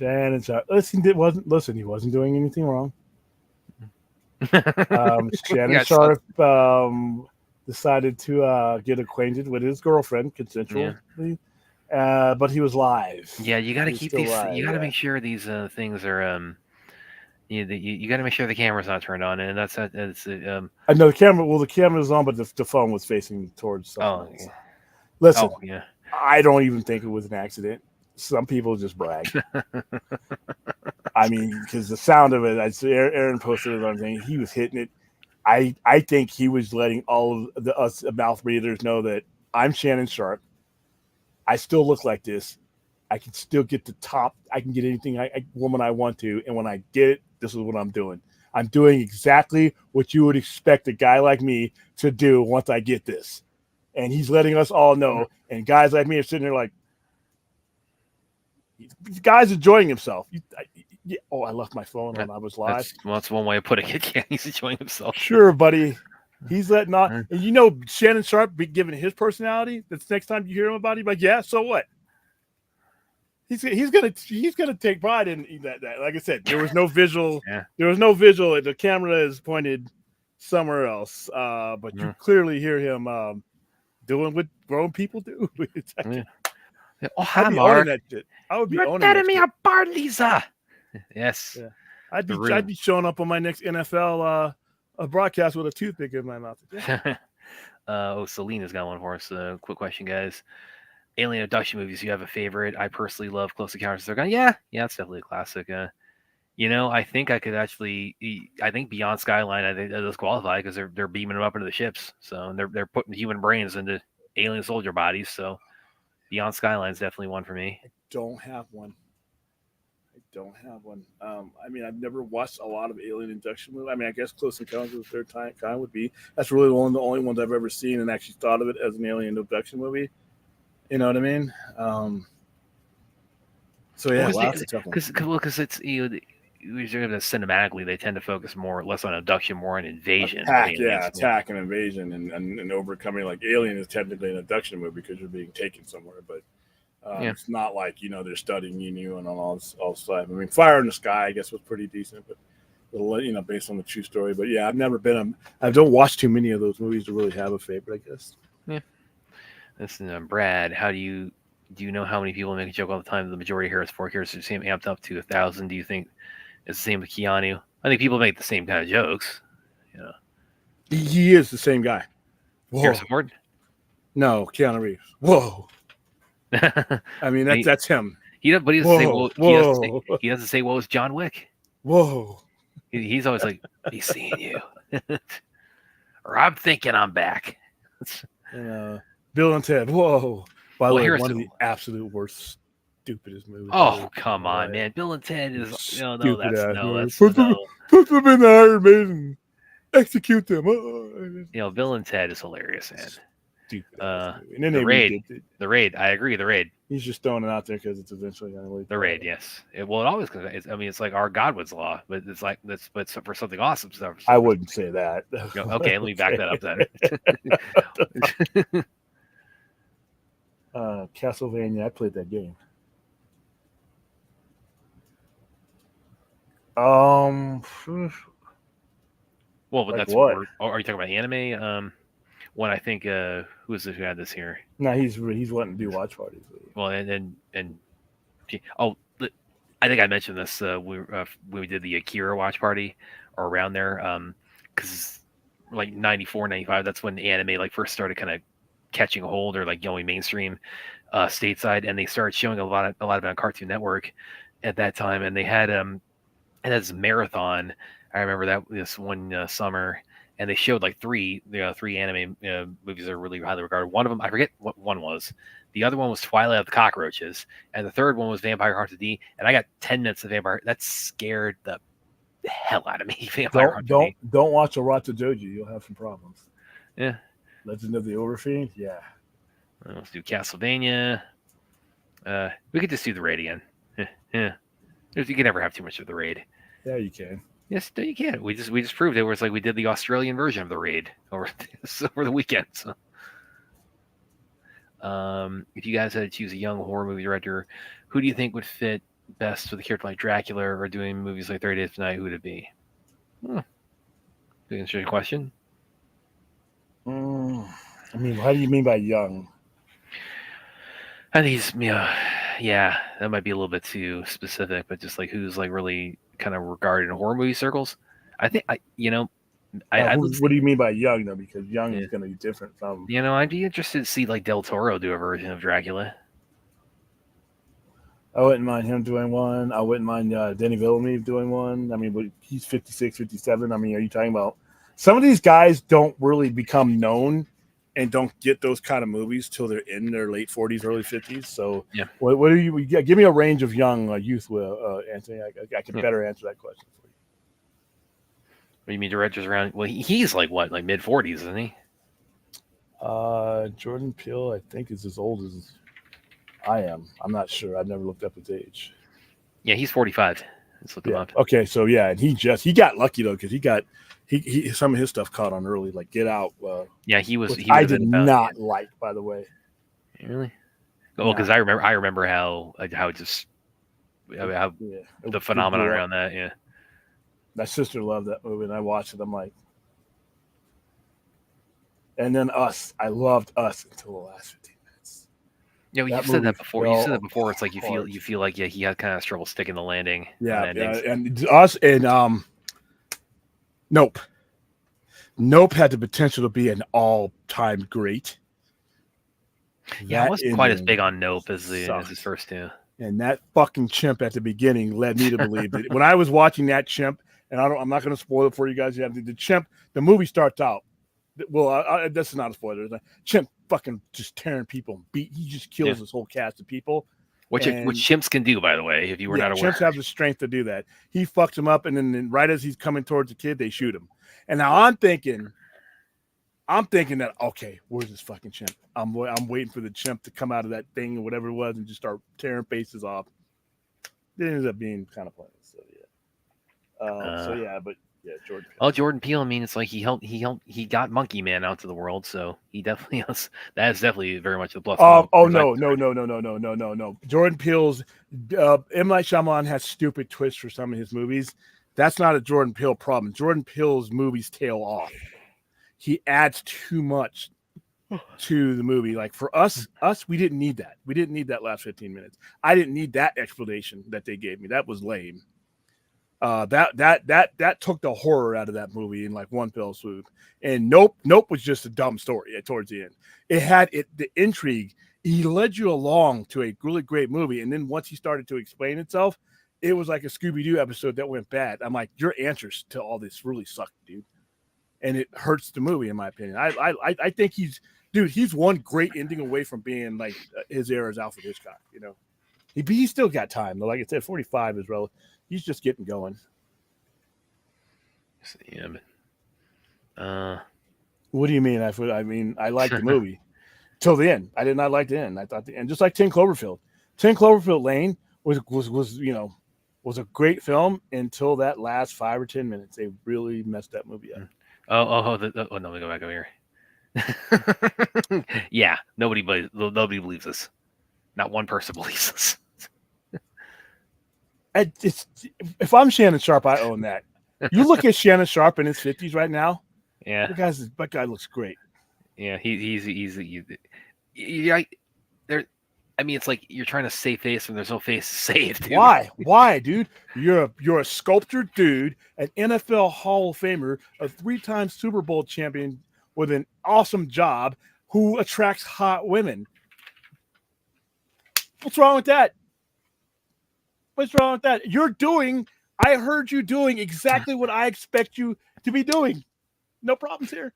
Listen, he wasn't doing anything wrong. Shannon Sharp decided to get acquainted with his girlfriend consensually, but he was live. Yeah, you got to keep these. Live, you got to make sure these things are. You got to make sure the camera's not turned on, and that's. I know the camera. Well, the camera's on, but the phone was facing towards something else. Yeah. Listen, I don't even think it was an accident. Some people just brag. I mean, because the sound of it, I see Aaron posted it on thing. He was hitting it. I think he was letting all of us mouth breathers know that I'm Shannon Sharp. I still look like this. I can still get the top. I can get anything woman I want to, and when I get it, this is what I'm doing. I'm doing exactly what you would expect a guy like me to do once I get this. And he's letting us all know. And guys like me are sitting there like, the guy's enjoying himself. I left my phone on. I was live. That's one way of putting it. Yeah, he's enjoying himself. Sure, buddy. He's letting off. And Shannon Sharp, given his personality, that's next time you hear him about it, like, yeah, so what? He's gonna take pride in that. Like I said, there was no visual. Yeah. There was no visual. The camera is pointed somewhere else. But you clearly hear him doing what grown people do. Oh, hi, Mark. That shit. I would be You're owning telling that me shit. apart, Lisa. Yes. Yeah. I'd The be room. showing up on my next NFL broadcast with a toothpick in my mouth. Yeah. Selena's got one for us. Quick question, guys. Alien abduction movies. You have a favorite? I personally love Close Encounters of the Third Kind. Yeah, it's definitely a classic. I think I could actually. I think Beyond Skyline. I think that does qualify because they're beaming them up into the ships. So they're putting human brains into alien soldier bodies. So Beyond Skyline is definitely one for me. Don't have one. I don't have one. I mean, I've never watched a lot of alien abduction movies. I mean, I guess Close Encounters of the Third Kind would be. That's really the only ones I've ever seen and actually thought of it as an alien abduction movie. You know what I mean? So yeah, wow, that's a tough one. Because it's cinematically, they tend to focus less on abduction, more on invasion. Attack and invasion and overcoming. Like Alien is technically an abduction movie because you're being taken somewhere, but it's not like they're studying you and all stuff. I mean, Fire in the Sky, I guess, was pretty decent, but based on the true story. But yeah, I've never been. I don't watch too many of those movies to really have a favorite, I guess. Yeah. Listen, Brad, do you know how many people make a joke all the time? The majority of Harris Ford characters seem amped up to 1,000. Do you think it's the same with Keanu? I think people make the same kind of jokes. He is the same guy. Whoa. Harrison Ford? No, Keanu Reeves. Whoa. I mean, that's him. He doesn't say, well, he doesn't say, well, it's John Wick. Whoa. He's always like, he's seeing you. Or I'm thinking I'm back. Bill and Ted. Whoa. By the way, one of the absolute worst, stupidest movies. Oh, come on, man. Bill and Ted is no. Put them in the Iron Maiden. Execute them. Bill and Ted is hilarious, man. Stupid. And then the raid. I agree. The raid. He's just throwing it out there because it's eventually going to leak. The raid, yes. It always. It's like our Godwin's law, but it's like that's but for something awesome stuff. I wouldn't say that. Okay, let me back that up then. Castlevania. I played that game. Well, but like that's what? Are you talking about anime? One, I think. Who is it who had this here? No, he's wanting to do watch parties. Well, and I think I mentioned this when we did the Akira watch party or around there, because like 94, 95, that's when the anime like first started kind of catching a hold or like going mainstream stateside, and they started showing a lot of it on Cartoon Network at that time, and they had this marathon. I remember this one summer, and they showed like three anime movies that are really highly regarded. One of them, I forget what one was. The other one was Twilight of the Cockroaches, and the third one was Vampire Hearts of D. And I got 10 minutes of Vampire. That scared the hell out of me. Don't watch Arata Joji. You'll have some problems. Yeah. Legend of the Overfiend. Yeah. Let's do Castlevania. We could just do the raid again. Yeah. You can never have too much of the raid. Yeah, you can. Yes, no, you can. We just proved it. Where it's like we did the Australian version of the raid over the weekend. So, if you guys had to choose a young horror movie director, who do you think would fit best with a character like Dracula or doing movies like 30 Days of Night? Who would it be? To answer your question. I mean, how do you mean by young? I think he's yeah, that might be a little bit too specific, but just like who's like really kind of regarded in horror movie circles. I think what do you mean by young though? Because young is going to be different from. I'd be interested to see like Del Toro do a version of Dracula. I wouldn't mind him doing one. I wouldn't mind Denis Villeneuve doing one. I mean, but he's 56, 57. I mean, are you talking about some of these guys don't really become known and don't get those kind of movies till they're in their late 40s, early 50s. So, yeah. What do you give me a range of young youth, Anthony? I can better answer that question for you. What do you mean directors around? Well, he's like what, like mid 40s, isn't he? Jordan Peele, I think, is as old as I am. I'm not sure. I've never looked up his age. Yeah, he's 45. Let's look him up. Okay, so yeah, and he got lucky though because he some of his stuff caught on early, like Get Out. Yeah, he was. I did not like, by the way. Really? Well, because I remember how the phenomenon around that. Yeah. My sister loved that movie, and I watched it. I'm like, and then Us. I loved Us until the last 15 minutes. You've That said movie that before. You said that fell before. It's like apart. you feel like he had kind of trouble sticking the landing on Yeah, endings. and us and Nope. Nope had the potential to be an all-time great. Yeah, I That wasn't quite as ending big on Nope as his sucked. first two. And that fucking chimp at the beginning led me to believe that when I was watching that chimp, and I'm not going to spoil it for you guys. Yeah, the chimp, the movie starts out. Well, this is not a spoiler. The chimp fucking just tearing people and he just kills this whole cast of people. Which chimps can do, by the way, if you were not aware. Chimps have the strength to do that. He fucks him up, and then right as he's coming towards the kid, they shoot him. And now I'm thinking that, okay, where's this fucking chimp? I'm waiting for the chimp to come out of that thing or whatever it was and just start tearing faces off. It ends up being kind of pointless. So yeah. But yeah, Jordan Peele. Oh, Jordan Peele. I mean, it's like he got Monkey Man out to the world, so he definitely has. That is definitely very much the plus. No. Jordan Peele's M. Night Shyamalan has stupid twists for some of his movies. That's not a Jordan Peele problem. Jordan Peele's movies tail off. He adds too much to the movie. Like for us, we didn't need that. We didn't need that last 15 minutes. I didn't need that explanation that they gave me. That was lame. That took the horror out of that movie in like one fell swoop. And Nope was just a dumb story towards the end. It had the intrigue. He led you along to a really great movie, and then once he started to explain itself, it was like a Scooby-Doo episode that went bad. I'm like, your answers to all this really suck, dude, and it hurts the movie in my opinion. I think he's one great ending away from being like his era's Alfred Hitchcock. You know, he still got time though. Like I said, 45 is relative. He's just getting going. Yeah, but what do you mean? I liked the movie till the end. I did not like the end. I thought the end, just like 10 Cloverfield. 10 Cloverfield Lane was a great film until that last 5 or 10 minutes. They really messed that movie up. No, let me go back over here. Yeah, nobody believes this. Not one person believes this. If I'm Shannon Sharp, I own that. You look at Shannon Sharp in his 50s right now. Yeah, that guy looks great. Yeah, he's there. I mean, it's like you're trying to save face when there's no face to save. Dude. Why, dude? You're a sculptured dude, an NFL Hall of Famer, a 3-time Super Bowl champion with an awesome job who attracts hot women. What's wrong with that? I heard you doing exactly what I expect you to be doing. No problems here.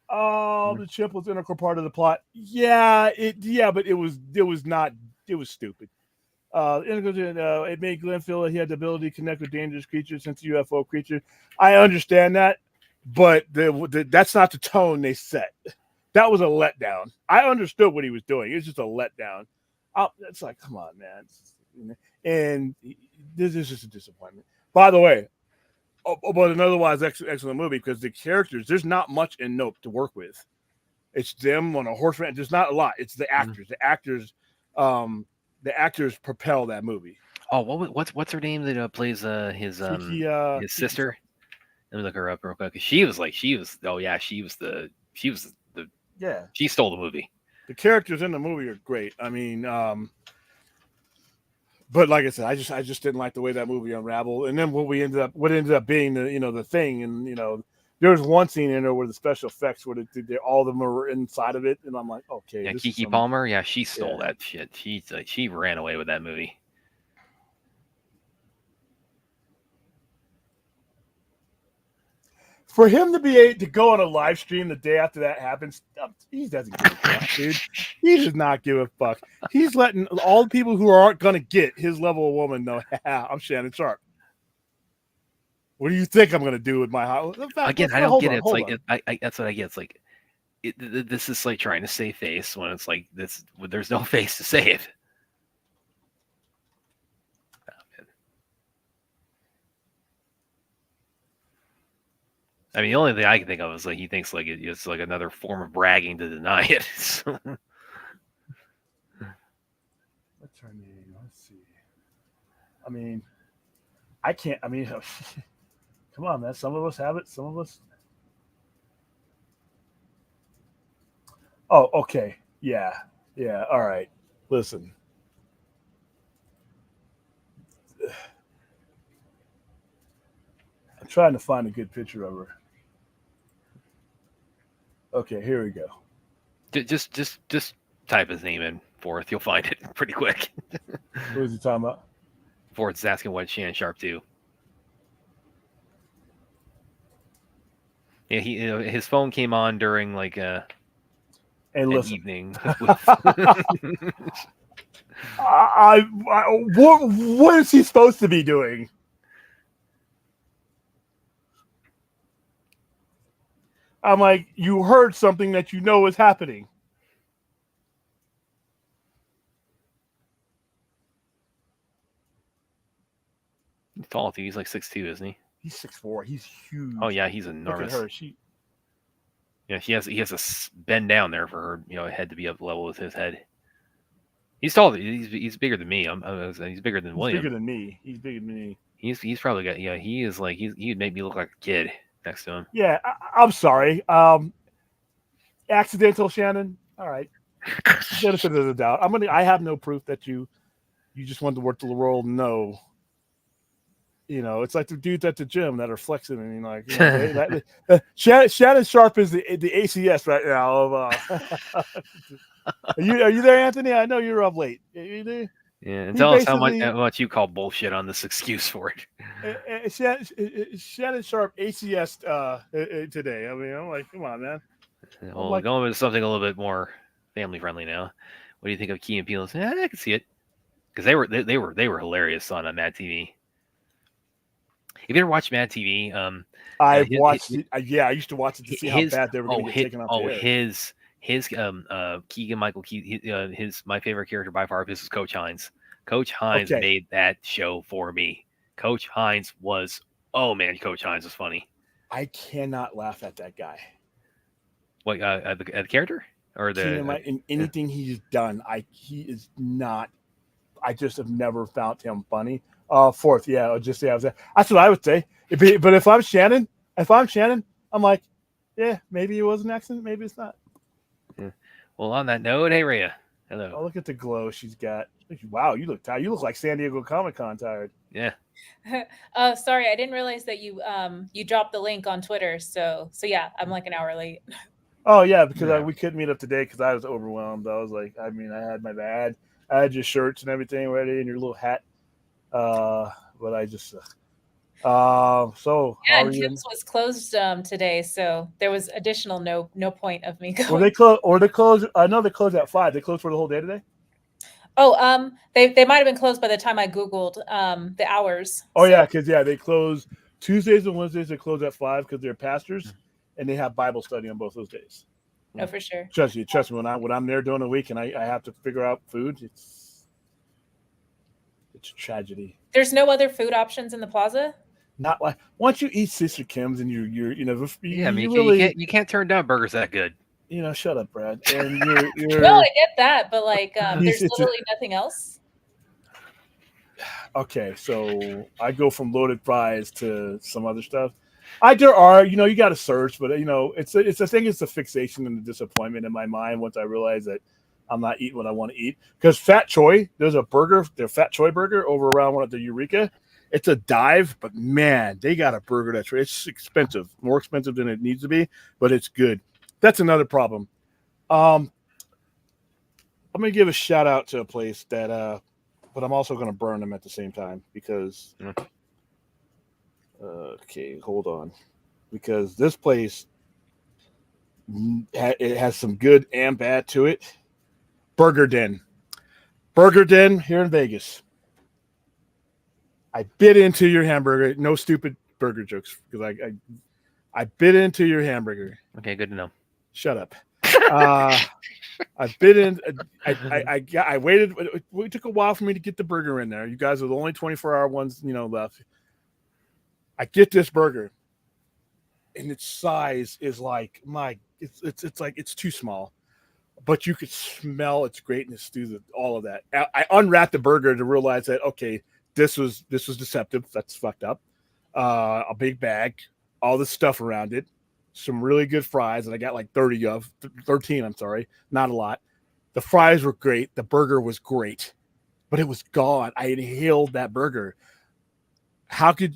Oh, the chimp was an integral part of the plot. But it was stupid. It made Glenn feel that he had the ability to connect with dangerous creatures since the UFO creature. I understand that, but that's not the tone they set. That was a letdown. I understood what he was doing. It was just a letdown. It's like, come on, man. And this is just a disappointment. By the way, but an otherwise excellent movie because the characters, there's not much in Nope to work with. It's them on a horse ride. There's not a lot. It's the actors. The actors propel that movie. Oh, what's her name that plays his sister? Let me look her up real quick. She was the she stole the movie. The characters in the movie are great. I mean, but like I said, I just didn't like the way that movie unraveled. And then what ended up being the thing, and there was one scene in there where the special effects all of them were inside of it, and I'm like, okay. Yeah, Keke Palmer, yeah, she stole that shit. She ran away with that movie. For him to be able to go on a live stream the day after that happens, he doesn't give a fuck, dude. He does not give a fuck. He's letting all the people who aren't going to get his level of woman know, I'm Shannon Sharp. What do you think I'm going to do with my house? Again, I don't get it. It's like that's what I get. It's like this is like trying to save face when it's like this. There's no face to save. I mean, the only thing I can think of is like he thinks like it's like another form of bragging to deny it. What's her name? Let's see. I mean, I can't. I mean, come on, man. Some of us have it. Some of us. Oh, okay. Yeah. All right. Listen. I'm trying to find a good picture of her. Okay, here we go. Just type his name in Forth. You'll find it pretty quick. What was he talking about? Forth's asking what Shannon Sharp do. Yeah, his phone came on during like Hey, an listen. evening. What is he supposed to be doing? I'm like, you heard something that you know is happening. He's tall too. He's like 6'2", isn't he? He's 6'4". He's huge. Oh yeah, he's Look at enormous. her. Yeah, he has to bend down there for her head to be up level with his head. He's tall. He's bigger than me. He's bigger than William. Bigger than me. He's bigger than me. He's probably got he is like he'd make me look like a kid next to him. Yeah, I'm sorry. Accidental Shannon. All right. Benefit of the doubt. I have no proof that you just want to work the world. No. It's like the dudes at the gym that are flexing and like Shannon Sharp is the ACS right now. Are you there, Anthony? I know you're up late. Are you there? Yeah, and tell us how much you call bullshit on this excuse for it. Shannon Sharp ACS today. I mean, I'm like, come on, man. Well, going with something a little bit more family friendly now. What do you think of Key and Peele? Yeah, I can see it because they were hilarious on Mad TV. Have you ever watched Mad TV? I've watched it. Yeah, I used to watch it to see how bad they were going to get taken off the air. His Keegan-Michael Key, his my favorite character by far. This is Coach Hines. Coach Hines made that show for me. Coach Hines was Coach Hines was funny. I cannot laugh at that guy. What at the character or in anything he's done? He is not. I just have never found him funny. Fourth, yeah, that's what I would say. But if I'm Shannon, I'm like, yeah, maybe it was an accident, maybe it's not. Yeah. Well, on that note, hey Rhea, hello. Oh, look at the glow she's got. Wow, you look tired. You look like San Diego Comic-Con tired. Yeah. Sorry, I didn't realize that you dropped the link on Twitter. So yeah, I'm like an hour late. Oh yeah, because we couldn't meet up today because I was overwhelmed. I was like, I had my bag, I had your shirts and everything ready and your little hat. But I just so yeah, and Kim's was closed today, so there was additional no point of me going. Or they closed. I know they closed at 5. They closed for the whole day today. Oh, they might have been closed by the time I googled the hours. Oh yeah, because they close Tuesdays and Wednesdays. They close at 5 because they're pastors and they have Bible study on both those days. No, for sure. Trust me. When I'm there during the week and I have to figure out food, it's a tragedy. There's no other food options in the plaza. Not like once you eat Sister Kim's and you're you can't turn down burgers that good. Shut up, Brad. And you're No, I get that, but like there's literally nothing else. Okay, so I go from loaded fries to some other stuff. There are, you got to search, but it's a thing. It's a fixation and a disappointment in my mind once I realize that I'm not eating what I want to eat. Because Fat Choi, there's a burger, their Fat Choi burger over around one at the Eureka. It's a dive, but man, they got a burger it's expensive, more expensive than it needs to be, but it's good. That's another problem. I'm gonna give a shout out to a place that, but I'm also gonna burn them at the same time because. Okay, hold on, because this place it has some good and bad to it. Burger Den here in Vegas. I bit into your hamburger. No stupid burger jokes because I bit into your hamburger. Okay, good to know. Shut up. I bit in. I waited. It took a while for me to get the burger in there. You guys are the only 24-hour ones left. I get this burger, and its size is like it's like it's too small, but you could smell its greatness through all of that. I unwrapped the burger to realize that okay, this was deceptive. That's fucked up. A big bag, all the stuff around it, some really good fries that I got like 13. I'm sorry, not a lot. The fries were great. The burger was great, but it was gone. I inhaled that burger. How could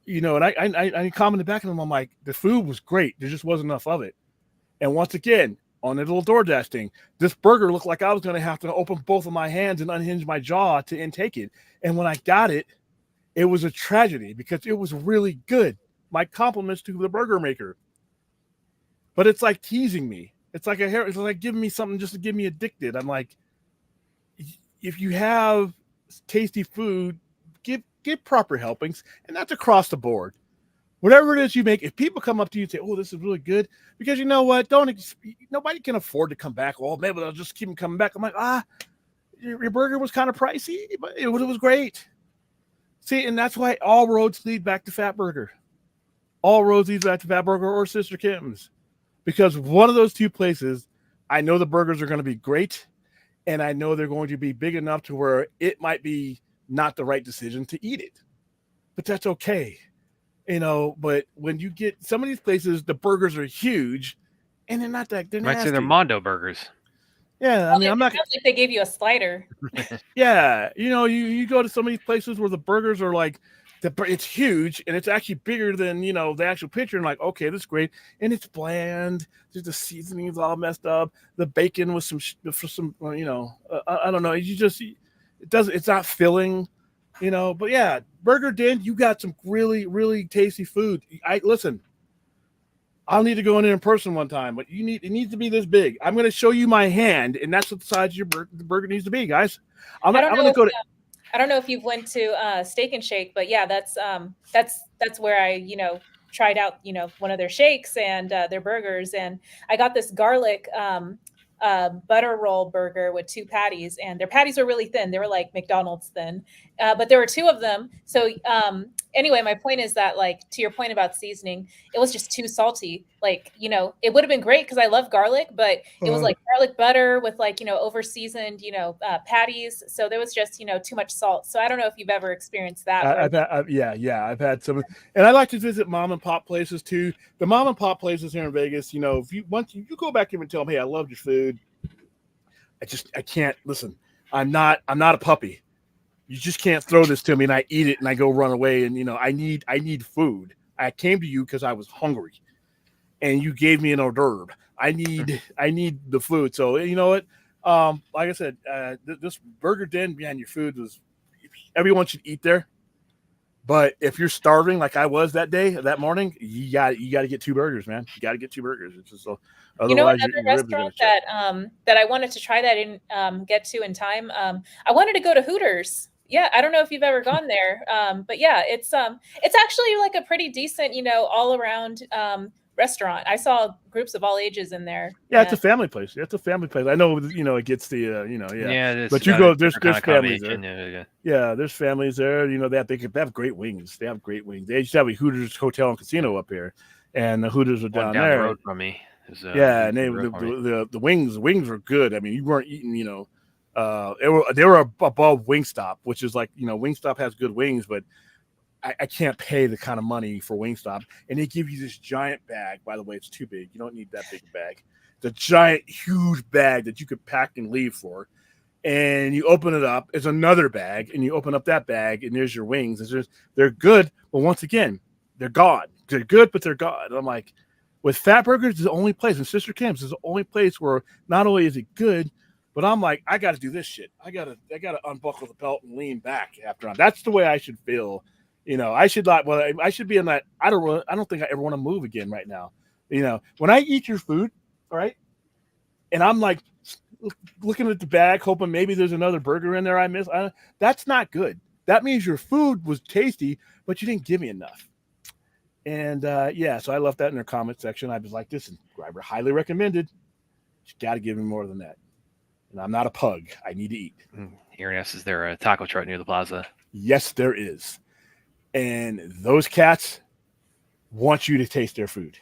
and I commented back on them. I'm like, the food was great. There just wasn't enough of it. And once again, on the little DoorDash thing, this burger looked like I was going to have to open both of my hands and unhinge my jaw to intake it. And when I got it, it was a tragedy because it was really good. My compliments to the burger maker. But it's like teasing me. It's like it's like giving me something just to get me addicted. I'm like, if you have tasty food, give proper helpings, and that's across the board. Whatever it is you make, if people come up to you and say, "Oh, this is really good," because you know what, nobody can afford to come back. Oh, maybe they'll just keep them coming back. I'm like, your burger was kind of pricey, but it was great. See, and that's why all roads lead back to Fat Burger. All roads lead back to Fat Burger or Sister Kim's, because one of those two places, I know the burgers are going to be great, and I know they're going to be big enough to where it might be not the right decision to eat it, but that's okay. But when you get some of these places, the burgers are huge and they're not that, they're Might nasty. say they're Mondo burgers. Yeah. I mean, it I'm not, sounds like they gave you a slider. yeah. You go to some of these places where the burgers are like, it's huge and it's actually bigger than, the actual picture. And like, okay, this is great. And it's bland. Just the seasoning is all messed up. The bacon was I don't know. It's not filling, but yeah, Burger Den, you got some really, really tasty food. Listen, I'll need to go in person one time, but it needs to be this big. I'm going to show you my hand, and that's what the size of the burger needs to be, guys. I'm going to go to. I don't know if you've went to Steak and Shake, but yeah, that's where I tried out one of their shakes and their burgers, and I got this garlic butter roll burger with 2 patties, and their patties were really thin. They were like McDonald's thin, but there were 2 of them. So anyway, my point is that, like, to your point about seasoning, it was just too salty. Like, it would have been great because I love garlic, but it was like garlic butter with over seasoned, patties. So there was just, too much salt. So I don't know if you've ever experienced that. I've had some, and I like to visit mom and pop places too. The mom and pop places here in Vegas, if you go back here and tell them, hey, I loved your food. I can't listen. I'm not a puppy. You just can't throw this to me and I eat it and I go run away. And, I need food. I came to you because I was hungry and you gave me an hors d'oeuvre. I need the food. So, you know what? Like I said, this Burger Den, man, your food everyone should eat there. But if you're starving like I was that morning, you got to get 2 burgers, man. You got to get 2 burgers. It's just another restaurant that I wanted to try that I didn't get to in time. I wanted to go to Hooters. Yeah, I don't know if you've ever gone there, but yeah, it's actually like a pretty decent, all around restaurant. I saw groups of all ages in there. Yeah, it's a family place. It's a family place. I know, it gets the, Yeah, but you go, there's families there. Yeah. Yeah, there's families there. They have great wings. They have great wings. They used to have a Hooters hotel and casino up here, and the Hooters are down there. The road from me. Yeah, and the wings were good. I mean, you weren't eating, they were above Wingstop, which is like, Wingstop has good wings, but I can't pay the kind of money for Wingstop. And they give you this giant bag. By the way, it's too big. You don't need that big bag. The giant, huge bag that you could pack and leave for. And you open it up, it's another bag, and you open up that bag, and there's your wings. They're good, but once again, they're gone. They're good, but they're gone. And I'm like, with Fat Burgers, it's the only place, and Sister Kim's is the only place where not only is it good, but I'm like, I got to do this shit. I got to unbuckle the belt and lean back after. That's the way I should feel. I should not. Well, I should be in that. I don't think I ever want to move again right now. When I eat your food, all right, and I'm like looking at the bag, hoping maybe there's another burger in there I miss. That's not good. That means your food was tasty, but you didn't give me enough. And so I left that in their comment section. I was like, listen, Greiber, highly recommended. You got to give me more than that. And I'm not a pug. I need to eat. Aaron asks, is there a taco truck near the plaza? Yes, there is. And those cats want you to taste their food.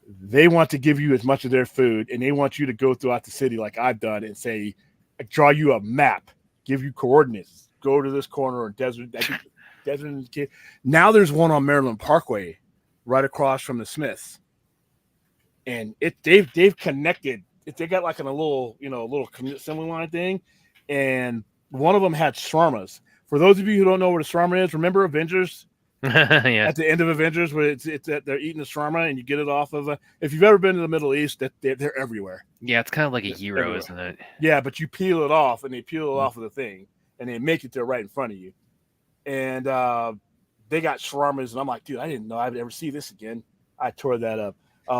They want to give you as much of their food, and they want you to go throughout the city like I've done and say, draw you a map, give you coordinates, go to this corner or desert. Now there's one on Maryland Parkway right across from the Smiths. And they've connected they got like in a little, assembly line thing, and one of them had shawarmas. For those of you who don't know what a shawarma is, remember Avengers? Yeah. At the end of Avengers, where it's that they're eating a shawarma and you get it off of if you've ever been to the Middle East, that they're everywhere. Yeah, it's kind of like a It's gyro, everywhere. isn't it? Yeah, but you peel it off and they peel it off of the thing and they make it there right in front of you. And they got shawarmas, and I'm like, dude, I didn't know I'd ever see this again. I tore that up.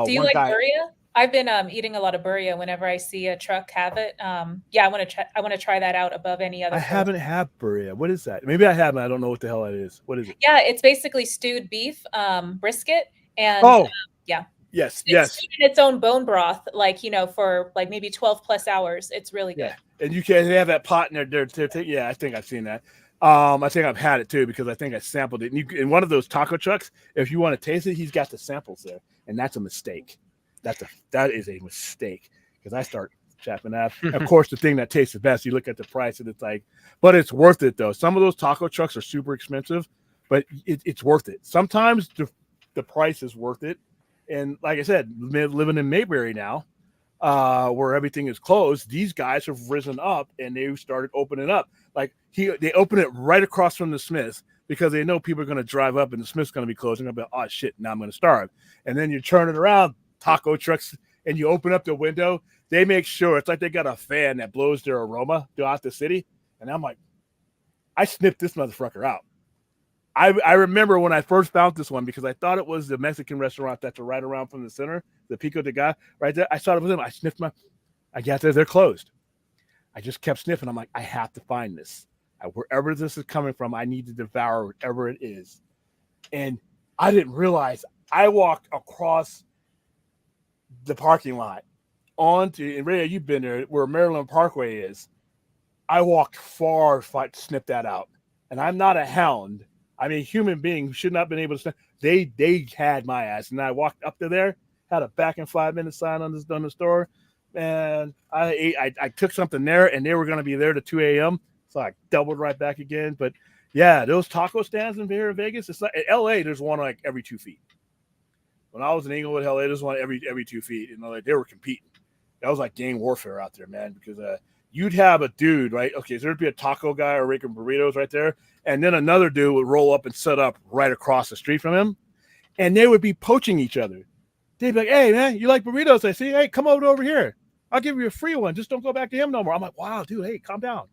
Do you one like guy, burrito? I've been eating a lot of burrito whenever I see a truck have it. Yeah, I want to try that out above any other. I haven't had burrito. What is that? Maybe I haven't. I don't know what the hell that is. What is it? Yeah, it's basically stewed beef, brisket, and yeah. Yes, It's stewed in its own bone broth, like for like maybe 12 plus hours. It's really good. Yeah, and they have that pot in there. Yeah, I think I've seen that. I think I've had it too because I think I sampled it. And in one of those taco trucks, if you want to taste it, he's got the samples there, and that's a mistake. That is a mistake because I start chapping that. Of course, the thing that tastes the best, you look at the price and it's like, but it's worth it though. Some of those taco trucks are super expensive, but it's worth it. Sometimes the price is worth it. And like I said, living in Mayberry now, where everything is closed, these guys have risen up and they started opening up. Like they open it right across from the Smiths because they know people are going to drive up and the Smith's going to be closing. I'll be like, oh shit, now I'm going to starve. And then you turn it around, taco trucks, and you open up the window. They make sure it's like they got a fan that blows their aroma throughout the city. And I'm like, I snipped this motherfucker out. I remember when I first found this one because I thought it was the Mexican restaurant that's right around from the center, the Pico de Gallo, right there. I saw it with them. I sniffed I got there. They're closed. I just kept sniffing. I'm like, I have to find this. Wherever this is coming from, I need to devour whatever it is. And I didn't realize I walked across the parking lot onto, and Ray, you've been there, where Maryland Parkway is. I walked far to snip that out. And I'm not a hound. I'm a human being who should not have been able to snip. They had my ass. And I walked up to there, had a back in 5 minute sign on the store. And I took something there, and they were going to be there to 2 a.m. So I doubled right back again. But yeah, those taco stands in here in Vegas, it's like in LA, there's one like every 2 feet. When I was in Inglewood, LA, there's one every 2 feet. Like they were competing. That was like gang warfare out there, man, because you'd have a dude, right? Okay, so there'd be a taco guy or making burritos right there. And then another dude would roll up and set up right across the street from him. And they would be poaching each other. They'd be like, hey, man, you like burritos? I see. Hey, come over here. I'll give you a free one. Just don't go back to him no more. I'm like, wow, dude, hey, calm down.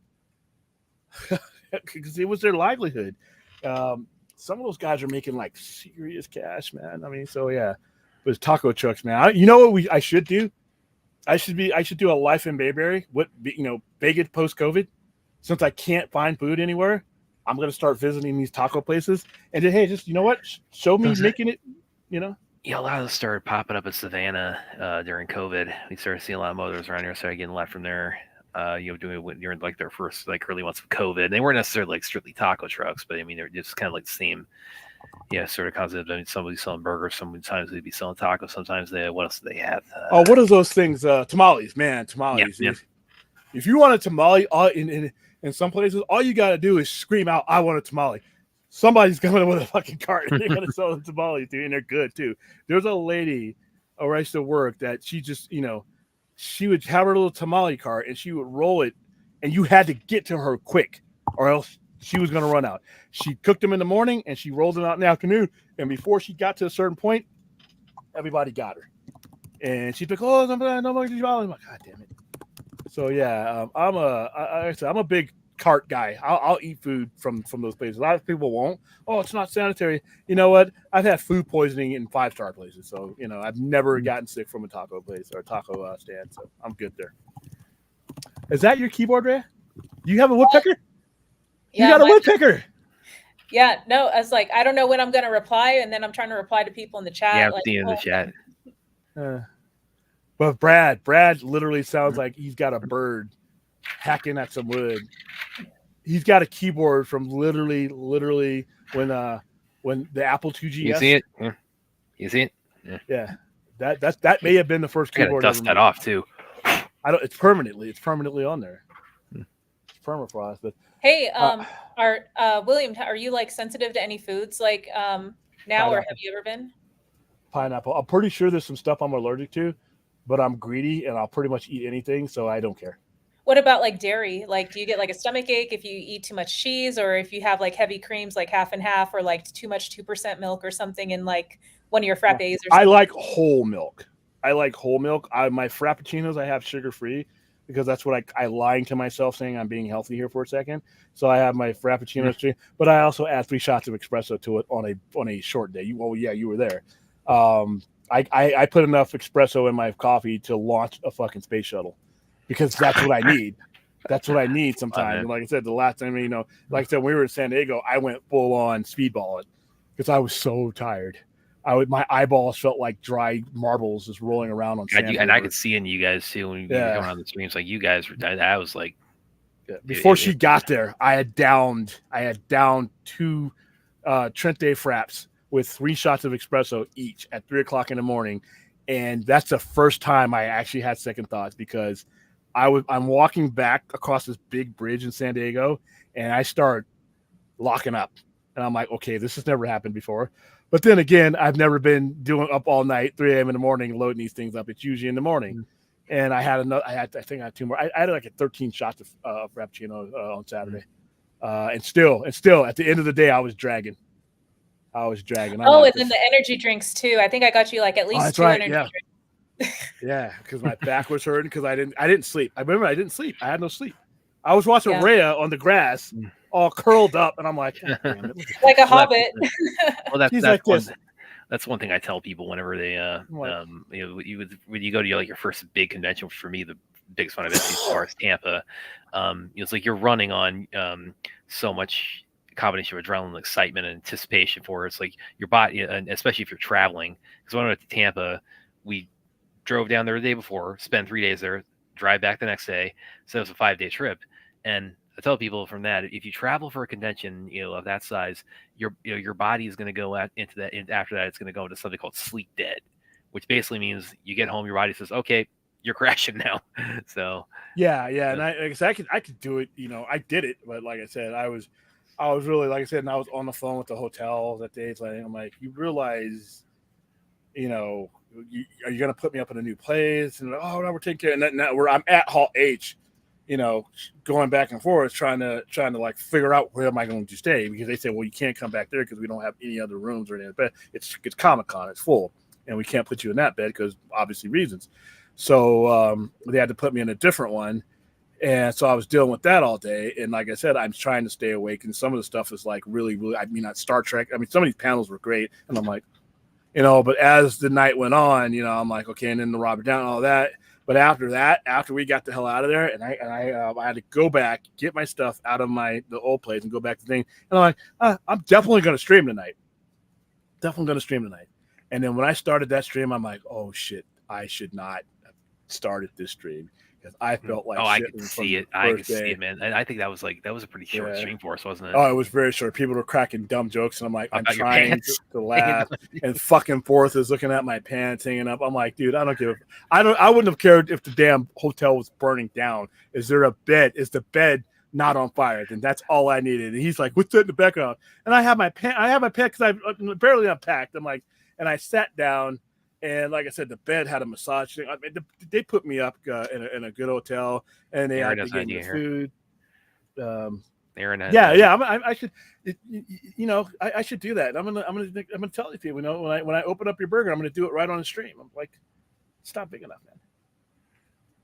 Because it was their livelihood. Some of those guys are making like serious cash, man. I mean, so yeah. But it's taco trucks, man. You know what I should do? I should do a life in Mayberry. Vegas post-COVID. Since I can't find food anywhere, I'm gonna start visiting these taco places and then, hey, just you know what? Show me making it. Yeah, a lot of them started popping up at Savannah during COVID. We started seeing a lot of motors around here, started getting left from there. Doing during like their first like early months of COVID. They weren't necessarily like strictly taco trucks, but I mean they're just kind of like the same, sort of concept. I mean, somebody's selling burgers, sometimes they'd be selling tacos, sometimes what else do they have? What are those things? Tamales, man, tamales. Yeah. If you want a tamale, in some places, all you got to do is scream out, "I want a tamale." Somebody's coming with a fucking cart and they're gonna sell the tamales, dude, and they're good too. There's a lady where I used to work that she just, she would have her little tamale cart and she would roll it, and you had to get to her quick, or else she was gonna run out. She cooked them in the morning and she rolled them out in the afternoon, and before she got to a certain point, everybody got her, and she'd be like, "Oh, no more tamales." I'm like, God damn it. So yeah, I'm a big cart guy. I'll eat food from those places. A lot of people won't. Oh, it's not sanitary. You know what? I've had food poisoning in 5-star places, so I've never gotten sick from a taco place or a taco stand, so I'm good there. Is that your keyboard, Ray? You have a woodpecker? Yeah, you got a woodpecker. Yeah, no, I was like, I don't know when I'm going to reply, and then I'm trying to reply to people in the chat. Yeah, like, the end of the chat. But Brad literally sounds like he's got a bird hacking at some wood. He's got a keyboard from literally when the Apple IIgs. You see it? Yeah. You see it? Yeah. That may have been the first keyboard. Dust that off too. It's permanently on there. It's permafrost. But hey, William, are you like sensitive to any foods like now, or have you ever been? Pineapple. I'm pretty sure there's some stuff I'm allergic to, but I'm greedy and I'll pretty much eat anything, so I don't care. What about like dairy? Like, do you get like a stomach ache if you eat too much cheese, or if you have like heavy creams, like half and half, or like too much 2% milk or something in like one of your frappes or I something? like whole milk. I like whole milk. My frappuccinos I have sugar free because that's what I lying to myself saying I'm being healthy here for a second. So I have my frappuccinos, but I also add 3 shots of espresso to it on a short day. You were there. I put enough espresso in my coffee to launch a fucking space shuttle because that's what I need. That's what I need sometimes. And like I said, the last time, like I said, when we were in San Diego, I went full on speedball it because I was so tired. My eyeballs felt like dry marbles just rolling around on sand. And I could see in you guys too when you were going on the streams, like you guys were. I was like, before she got there, I had downed 2 Trente fraps with 3 shots of espresso each at 3:00 in the morning, and that's the first time I actually had second thoughts because I'm walking back across this big bridge in San Diego, and I start locking up, and I'm like, okay, this has never happened before. But then again, I've never been doing up all night, 3 a.m. in the morning, loading these things up. It's usually in the morning. And I had another. I think I had 2 more. I had like a 13 shots of Frappuccino on Saturday, and still, at the end of the day, I was dragging. Oh, and then the energy drinks too. I think I got you like at least 2 energy drinks. Yeah, because my back was hurting because I didn't sleep. I remember I didn't sleep. I had no sleep. I was watching Rhea on the grass, all curled up, and I'm like, oh, damn it. Like a hobbit. That's one thing I tell people whenever they when you go to like your first big convention. For me, the biggest one I've been to so far is Tampa. It's like you're running on so much combination of adrenaline, excitement, and anticipation for it. It's like your body, and especially if you're traveling. Because when I went to Tampa, we drove down there the day before, spend 3 days there, drive back the next day. So it was a 5-day trip. And I tell people from that, if you travel for a convention, of that size, your body is going to go into that. And after that, it's going to go into something called sleep dead, which basically means you get home, your body says, "Okay, you're crashing now." So yeah. And I could do it. I did it, but like I said, I was really, like I said, and I was on the phone with the hotel that day. I'm like, you realize, are you going to put me up in a new place? And no, we're taking care. And now I'm at Hall H. Going back and forth, trying to like figure out where am I going to stay, because they say, well, you can't come back there because we don't have any other rooms or anything. But it's Comic-Con, it's full, and we can't put you in that bed because obviously reasons. So they had to put me in a different one, and so I was dealing with that all day. And like I said, I'm trying to stay awake, and some of the stuff is like really, really. Not Star Trek. Some of these panels were great, and I'm like, but as the night went on, I'm like, okay, and then the Robert Downey, all that. But after we got the hell out of there, and I had to go back, get my stuff out of the old place and go back to the thing. And I'm like, I'm definitely going to stream tonight. And then when I started that stream, I'm like, oh shit, I should not have started this stream because I felt like I could see it, man. And I think that was a pretty short stream for us, wasn't it? Oh, it was very short. People were cracking dumb jokes, and I'm like, I'm trying to laugh, and fucking Fourth is looking at my pants hanging up. I'm like, dude, I wouldn't have cared if the damn hotel was burning down. Is there a bed? Is the bed not on fire? Then that's all I needed. And he's like, what's that in the background? And I have my pants because I've barely unpacked. I'm like, and I sat down. And like I said, the bed had a massage thing. They put me up in a good hotel, and they had to give me food. Aaron, I should, I should do that. I'm gonna tell you, when I open up your burger, I'm gonna do it right on the stream. I'm like, it's not big enough, man.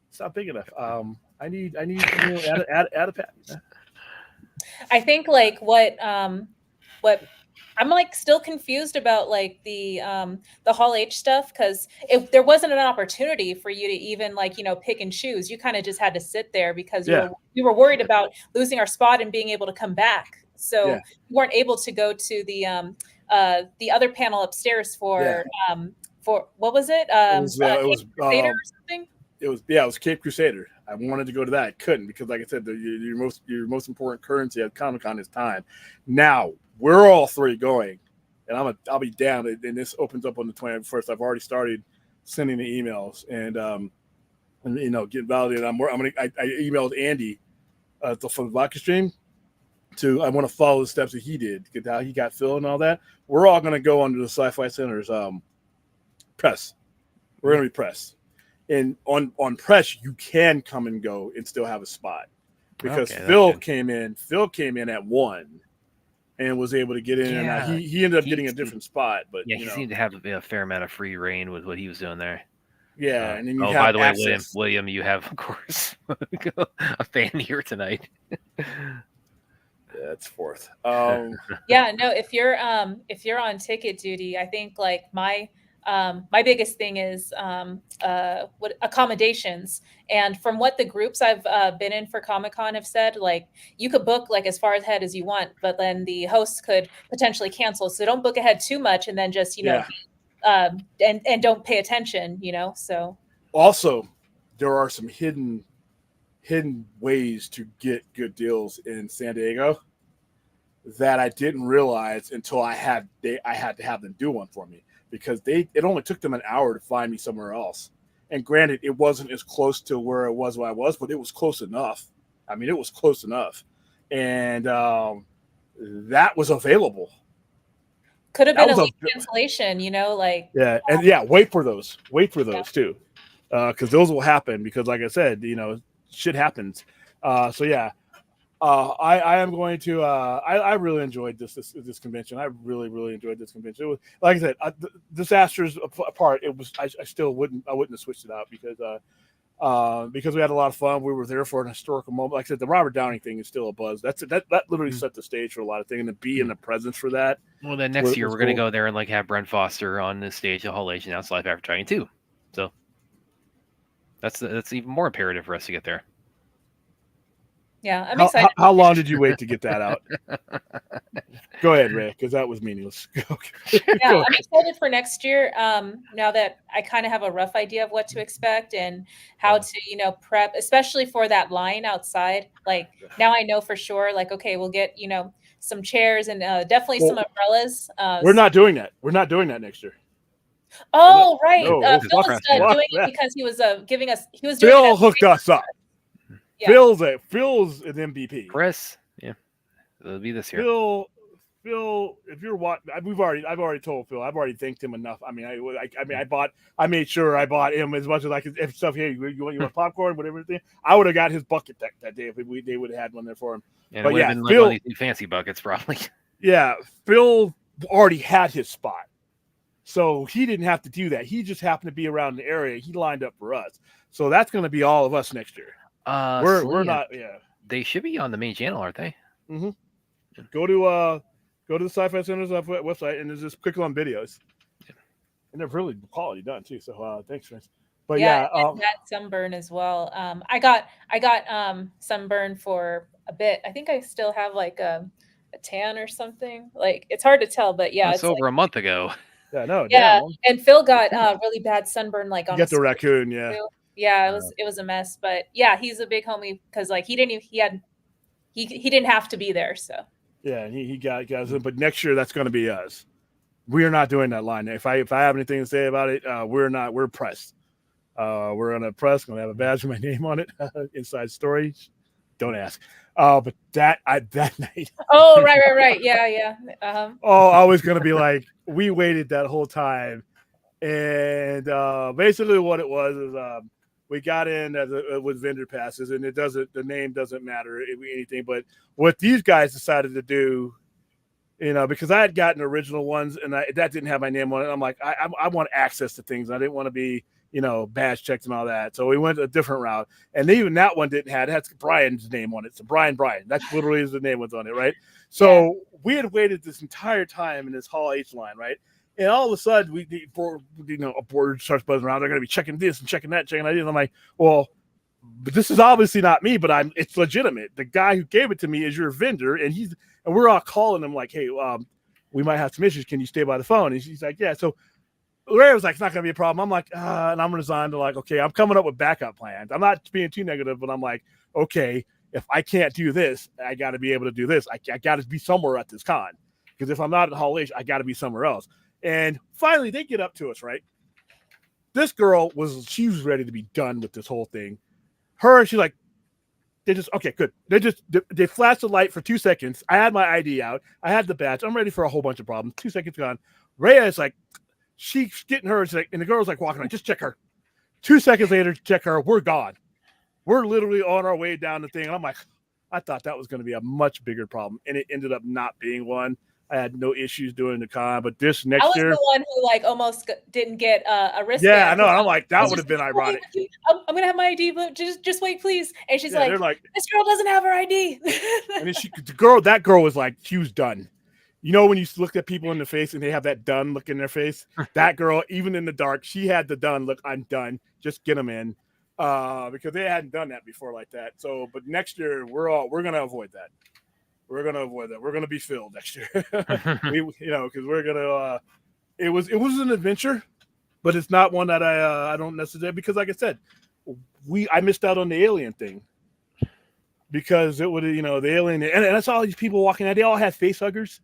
It's not big enough. I need add a patty. I think like what I'm like still confused about like the Hall H stuff, because if there wasn't an opportunity for you to even like pick and choose, you kind of just had to sit there because we were worried about losing our spot and being able to come back, so you weren't able to go to the other panel upstairs for what was it? It was Crusader or something. It was Cape Crusader. I wanted to go to that. I couldn't because, like I said, your most important currency at Comic-Con is time. Now we're all 3 going, and I'll be down. And this opens up on the 21st. I've already started sending the emails and getting validated. I emailed Andy for the vodka stream. I want to follow the steps that he did, get how he got filled and all that. We're all going to go under the Sci-Fi Center's press. We're going to be press. and on press you can come and go and still have a spot because Okay, that's Phil good. came in at 1 and was able to get in, and Yeah, he ended up he getting a seemed- different spot, but Yeah, he seemed to have a fair amount of free reign with what he was doing there. yeah, and then you Oh, have by the way, access. William, you have of course a fan here tonight. That's fourth. Yeah, no, if you're on ticket duty, I think like my biggest thing is what accommodations. And from what the groups I've been in for Comic-Con have said, like you could book like as far ahead as you want, but then the hosts could potentially cancel. So don't book ahead too much and then just, Yeah. and don't pay attention, so Also, there are some hidden ways to get good deals in San Diego that I didn't realize until I had to have them do one for me, because it only took them an hour to find me somewhere else. And granted, it wasn't as close to where I was, but it was close enough. I mean, it was close enough, and that was available. could have That been a was late cancellation, like Yeah, and yeah, wait for those too, because those will happen. Because like I said, shit happens. So yeah, I am going to. I really enjoyed this convention. I really enjoyed this convention. It was, like I said, disasters apart. It was. I still wouldn't have switched it out because we had a lot of fun. We were there for an historical moment. Like I said, the Robert Downey thing is still a buzz. That literally set the stage for a lot of things, and to be in the presence for that. Well, then next year was we're going to cool. go there and like have Brent Foster on the stage of Hall H announce live advertising too. So that's even more imperative for us to get there. yeah, I'm excited. How long did you wait to get that out? Go ahead, Ray, because that was meaningless. Yeah, I'm excited for next year. Now that I kind of have a rough idea of what to expect and how to, prep, especially for that line outside. Like now I know for sure, like, okay, we'll get, some chairs and definitely some umbrellas. We're not doing that. We're not doing that next year. Oh, right. No, Phil was doing yeah. it because he was giving us. He was Phil doing hooked us up. Yeah. Phil's an MVP. Chris, yeah, it'll be this year. Phil, if you're watching, I've already told Phil. I've already thanked him enough. I mean, I made sure I bought him as much as I could. If stuff, hey, you want popcorn, whatever thing, I would have got his bucket that day if they would have had one there for him. And but it would yeah, have been like Phil, one of these new fancy buckets, probably. Yeah, Phil already had his spot, so he didn't have to do that. He just happened to be around the area. He lined up for us, so that's going to be all of us next year. We're not. Yeah, they should be on the main channel, aren't they? Mm-hmm. Go to the Sci-Fi Center's website and just click on videos, and they're really quality done too. So thanks, friends. But yeah, and that sunburn as well. I got sunburn for a bit. I think I still have like a tan or something. Like it's hard to tell, but yeah, it's over a month ago. Yeah, no, yeah. damn. And Phil got really bad sunburn, like on Get the raccoon, yeah. too. Yeah, it was a mess, but yeah, he's a big homie because like he didn't have to be there, so. Yeah, and he got but next year that's going to be us. We are not doing that line. If I have anything to say about it, we're pressed. We're on a press. Going to have a badge with my name on it. Inside story. Don't ask. But that night. Oh, right. Yeah. Oh, I was going to be like, we waited that whole time, and basically what it was is we got in with vendor passes, and the name doesn't matter anything. But what these guys decided to do, because I had gotten original ones, and that didn't have my name on it. I'm like, I want access to things. I didn't want to be, badge checked and all that. So we went a different route, and even that one didn't have it. It has Brian's name on it. So Brian. That literally is the name was on it, right? So we had waited this entire time in this Hall H line, right? And all of a sudden, a board starts buzzing around. They're going to be checking this and checking that, checking that. And I'm like, well, but this is obviously not me, but it's legitimate. The guy who gave it to me is your vendor, and we're all calling him like, hey, we might have some issues. Can you stay by the phone? And he's like, yeah. So Larry was like, it's not going to be a problem. I'm like, and I'm resigned to like, okay, I'm coming up with backup plans. I'm not being too negative, but I'm like, okay, if I can't do this, I got to be able to do this. I got to be somewhere at this con, because if I'm not at Hall H, I got to be somewhere else. And finally, they get up to us, right? This girl she was ready to be done with this whole thing. She's like, okay, good. They flashed the light for 2 seconds. I had my ID out. I had the badge. I'm ready for a whole bunch of problems. 2 seconds gone. Rhea is like, she's getting her, and the girl's like walking on, just check her. 2 seconds later, check her. We're gone. We're literally on our way down the thing. And I'm like, I thought that was going to be a much bigger problem. And it ended up not being one. I had no issues doing the con, but this I next was year. the one who like almost didn't get a wristband. Yeah, I know. I'm like, I that was would have just been like, "Wait, ironic. I'm gonna have my ID, but just wait, please. And she's Yeah, like, they're like, this girl doesn't have her ID. and then that girl was like, she was done. You know, when you look at people in the face and they have that done look in their face, that girl, even in the dark, she had the done look. I'm done. Just get them in, because they hadn't done that before like that. So, but next year we're gonna avoid that. We're gonna avoid that. We're gonna be filled next year. Because we're gonna. It was an adventure, but it's not one that I don't necessarily, because like I said, I missed out on the alien thing. Because it would, the alien, and I saw all these people walking out. They all had face huggers.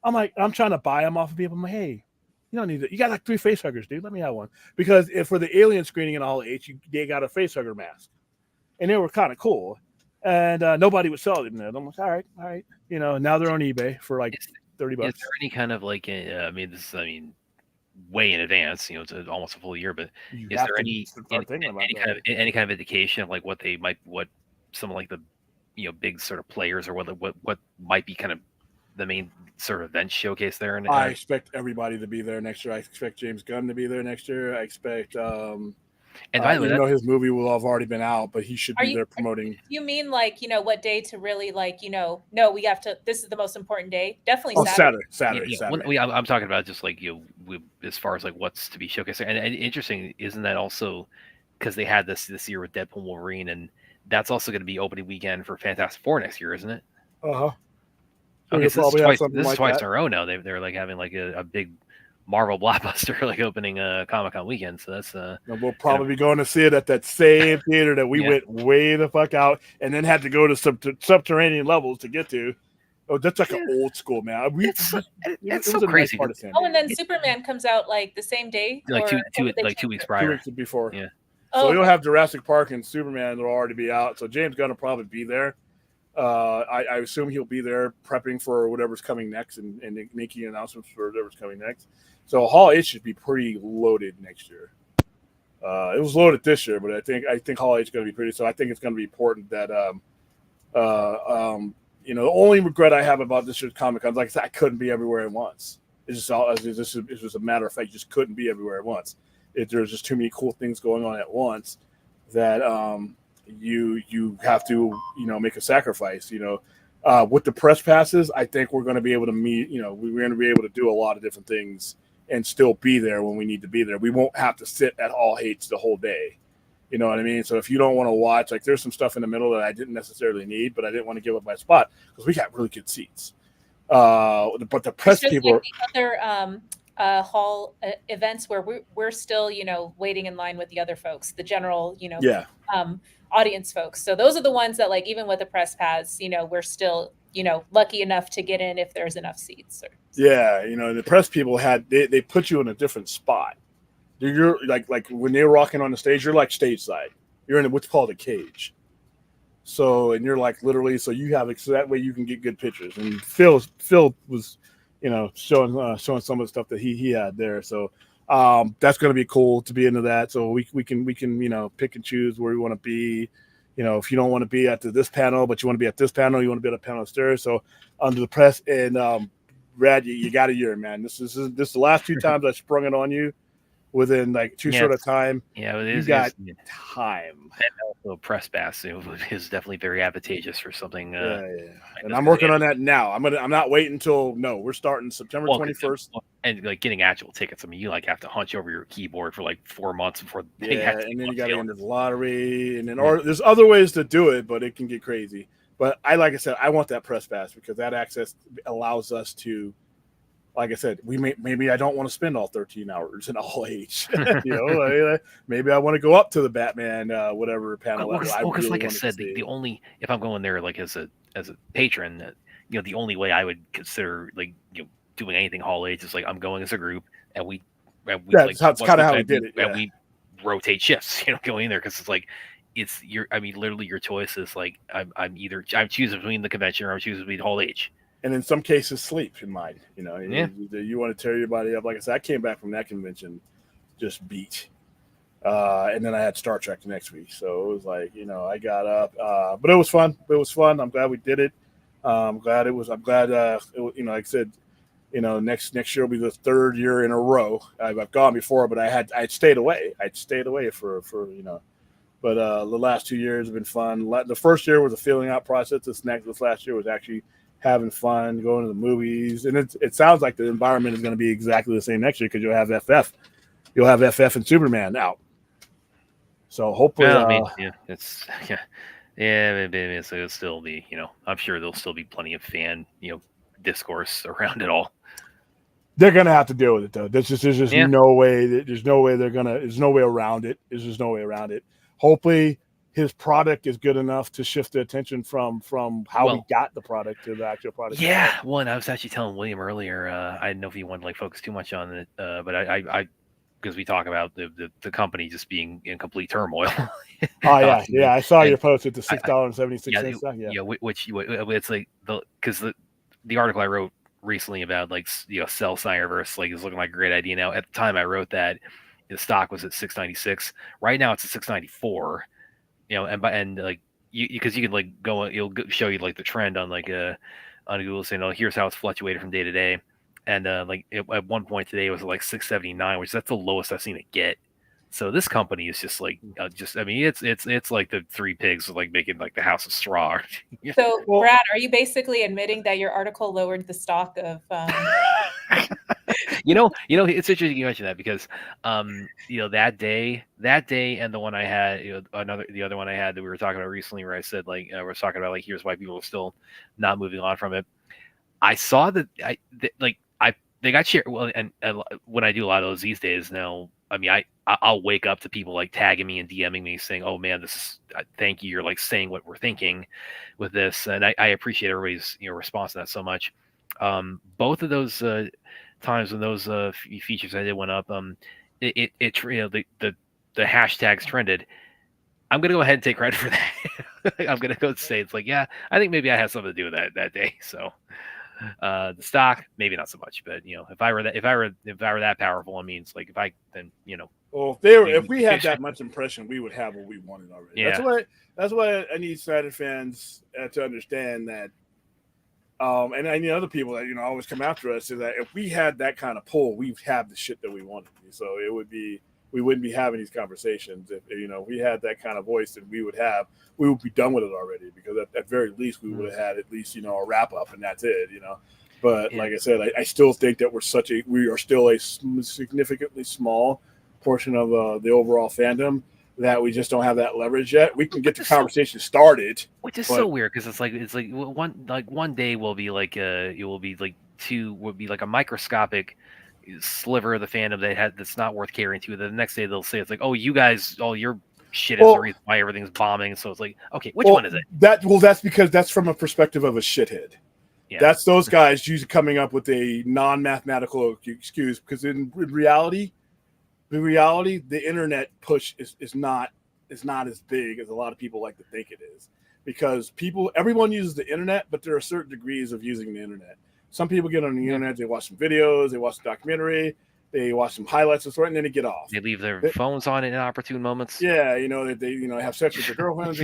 I'm like, I'm trying to buy them off of people. I'm like, hey, you don't need it. You got like 3 face huggers, dude. Let me have one. Because if for the alien screening in Hall H, they got a face hugger mask, and they were kind of cool. And nobody would sell them there. I'm like, all right. Now they're on eBay for like $30. Is there any kind of like, way in advance, it's almost a full year, but You is have there to any start thinking about that. any kind of indication of like what some of like the big sort of players, or what might be kind of the main sort of event showcase there? And I expect everybody to be there next year. I expect James Gunn to be there next year. I expect and by the way, even though his movie will have already been out, but he should be there promoting. You mean like, what day to really like, no, we have to, this is the most important day. Definitely Saturday. I'm talking about just like, as far as like what's to be showcased. And interesting, isn't that also because they had this year with Deadpool, Wolverine, and that's also going to be opening weekend for Fantastic Four next year, isn't it? Uh-huh. Okay, so this is twice in a row now. They're like having like a big Marvel blockbuster like opening Comic-Con weekend. So that's we'll probably be going to see it at that same theater that we went way the fuck out and then had to go to subterranean levels to get to. Oh, that's like an old school, man. It's so crazy. And then Superman comes out like the same day, like 2 weeks prior. 2 weeks before. Yeah. So you'll have Jurassic Park and Superman will already be out. So James Gunn will probably be there. I assume he'll be there prepping for whatever's coming next and making announcements for whatever's coming next. So Hall H should be pretty loaded next year. It was loaded this year, but I think Hall H is going to be pretty. So I think it's going to be important that the only regret I have about this year's Comic-Con, like I said, I couldn't be everywhere at once. It's just a matter of fact, just couldn't be everywhere at once. There's just too many cool things going on at once that you have to make a sacrifice. With the press passes, I think we're going to be able to meet. We're going to be able to do a lot of different things and still be there when we need to be there. We won't have to sit at Hall H the whole day. You know what I mean? So if you don't want to watch, like there's some stuff in the middle that I didn't necessarily need, but I didn't want to give up my spot because we got really good seats. But the press people, like the other hall events where we're still, waiting in line with the other folks, the general, audience folks. So those are the ones that like, even with the press pass, we're still, lucky enough to get in if there's enough seats. The press people they put you in a different spot. You're like when they're rocking on the stage, you're like stage side. You're in what's called a cage. So, and you're like literally, so you have so that way you can get good pictures. And Phil was, showing some of the stuff that he had there. So that's going to be cool to be into that. So we can pick and choose where we want to be. If you don't want to be at this panel, but you want to be at this panel, you want to be at a panel upstairs. So under the press and Brad, you got a year, man. This is the last 2 times I sprung it on you within like too short of time. Yeah, you got time. And also press pass is definitely very advantageous for something. And I'm working on that now. I'm not waiting until we're starting September 21st. And like getting actual tickets. I mean, you like have to hunch over your keyboard for like 4 months before. And then you got to enter the lottery, and then or there's other ways to do it, but it can get crazy. But like I said, I want that press pass because that access allows us to. Like I said, maybe I don't want to spend all 13 hours in Hall H. Maybe I want to go up to the Batman whatever panel. Because like I said, the only if I'm going there like as a patron, the only way I would consider like doing anything Hall H is like I'm going as a group and we that's kind of how we did it. And we rotate shifts, going in there because it's like literally your choice is like I'm choosing between the convention or I'm choosing between Hall H. And in some cases, sleep in mind. You want to tear your body up. Like I said, I came back from that convention just beat. And then I had Star Trek the next week. So it was like, I got up, but it was fun. It was fun. I'm glad we did it. I'm glad, like I said, next year will be the third year in a row. I've gone before, but I'd stayed away. For but the last 2 years have been fun. The first year was a feeling out process. This last year was actually having fun, going to the movies, and it sounds like the environment is going to be exactly the same next year because you'll have FF and Superman out. So hopefully, Well, I mean, maybe so it'll still be, I'm sure there'll still be plenty of fan, discourse around it all. they're gonna have to deal with it though. There's just no way. There's no way There's no way around it. There's just no way around it. Hopefully, his product is good enough to shift the attention from how we got the product to the actual product. Yeah, well, and I was actually telling William earlier. I didn't know if he wanted to focus too much on it, but I because we talk about the company just being in complete turmoil. Oh yeah. I saw your post at the $6.76. Which it's like because the article I wrote recently about sell Snyderverse is looking like a great idea now. At the time I wrote that, the stock was at 696. Right now it's at 694. And because you can go, it'll show you the trend on on Google saying, oh, here's how it's fluctuated from day to day. And at one point today it was 679, which that's the lowest I've seen it get. So this company is just it's like the three pigs making the house of straw. So Brad, are you basically admitting that your article lowered the stock of? It's interesting you mentioned that because that day and the one I had, the other one I had that we were talking about recently where I said we're talking about here's why people are still not moving on from it. I saw that they got shared. Well, and when I do a lot of those these days now, I mean, I'll wake up to people tagging me and DMing me saying, "Oh man, this is thank you. You're saying what we're thinking with this," and I appreciate everybody's response to that so much. Both of those times when those features I did went up, the hashtags trended. I'm gonna go ahead and take credit for that. I'm gonna go say it's I think maybe I had something to do with that day. So. The stock maybe not so much, but if I were that powerful, I mean, it's if I then well, if we had that much impression, we would have what we wanted already. Yeah. That's what I need Snyder fans to understand that. And I need other people that always come after us is that if we had that kind of pull, we'd have the shit that we wanted. So we wouldn't be having these conversations if we had that kind of voice, and we would be done with it already, because at very least we would have had at least a wrap up, and that's it. But like I said, I still think that we are still a significantly small portion of the overall fandom, that we just don't have that leverage yet. We can get the conversation started, which is so weird because it's one day will be it will be a microscopic sliver of the fandom that's not worth caring to. The next day they'll say it's oh, you guys, all your shit is the reason why everything's bombing. So it's okay, which one is it? That's because that's from a perspective of a shithead. Yeah. That's those guys usually coming up with a non-mathematical excuse, because in reality, the internet push is not as big as a lot of people like to think it is, because everyone uses the internet, but there are certain degrees of using the internet. Some people get on the internet, they watch some videos, they watch a documentary, they watch some highlights and and then they get off. They leave their phones on in opportune moments. Yeah, they have sex with their girlfriends,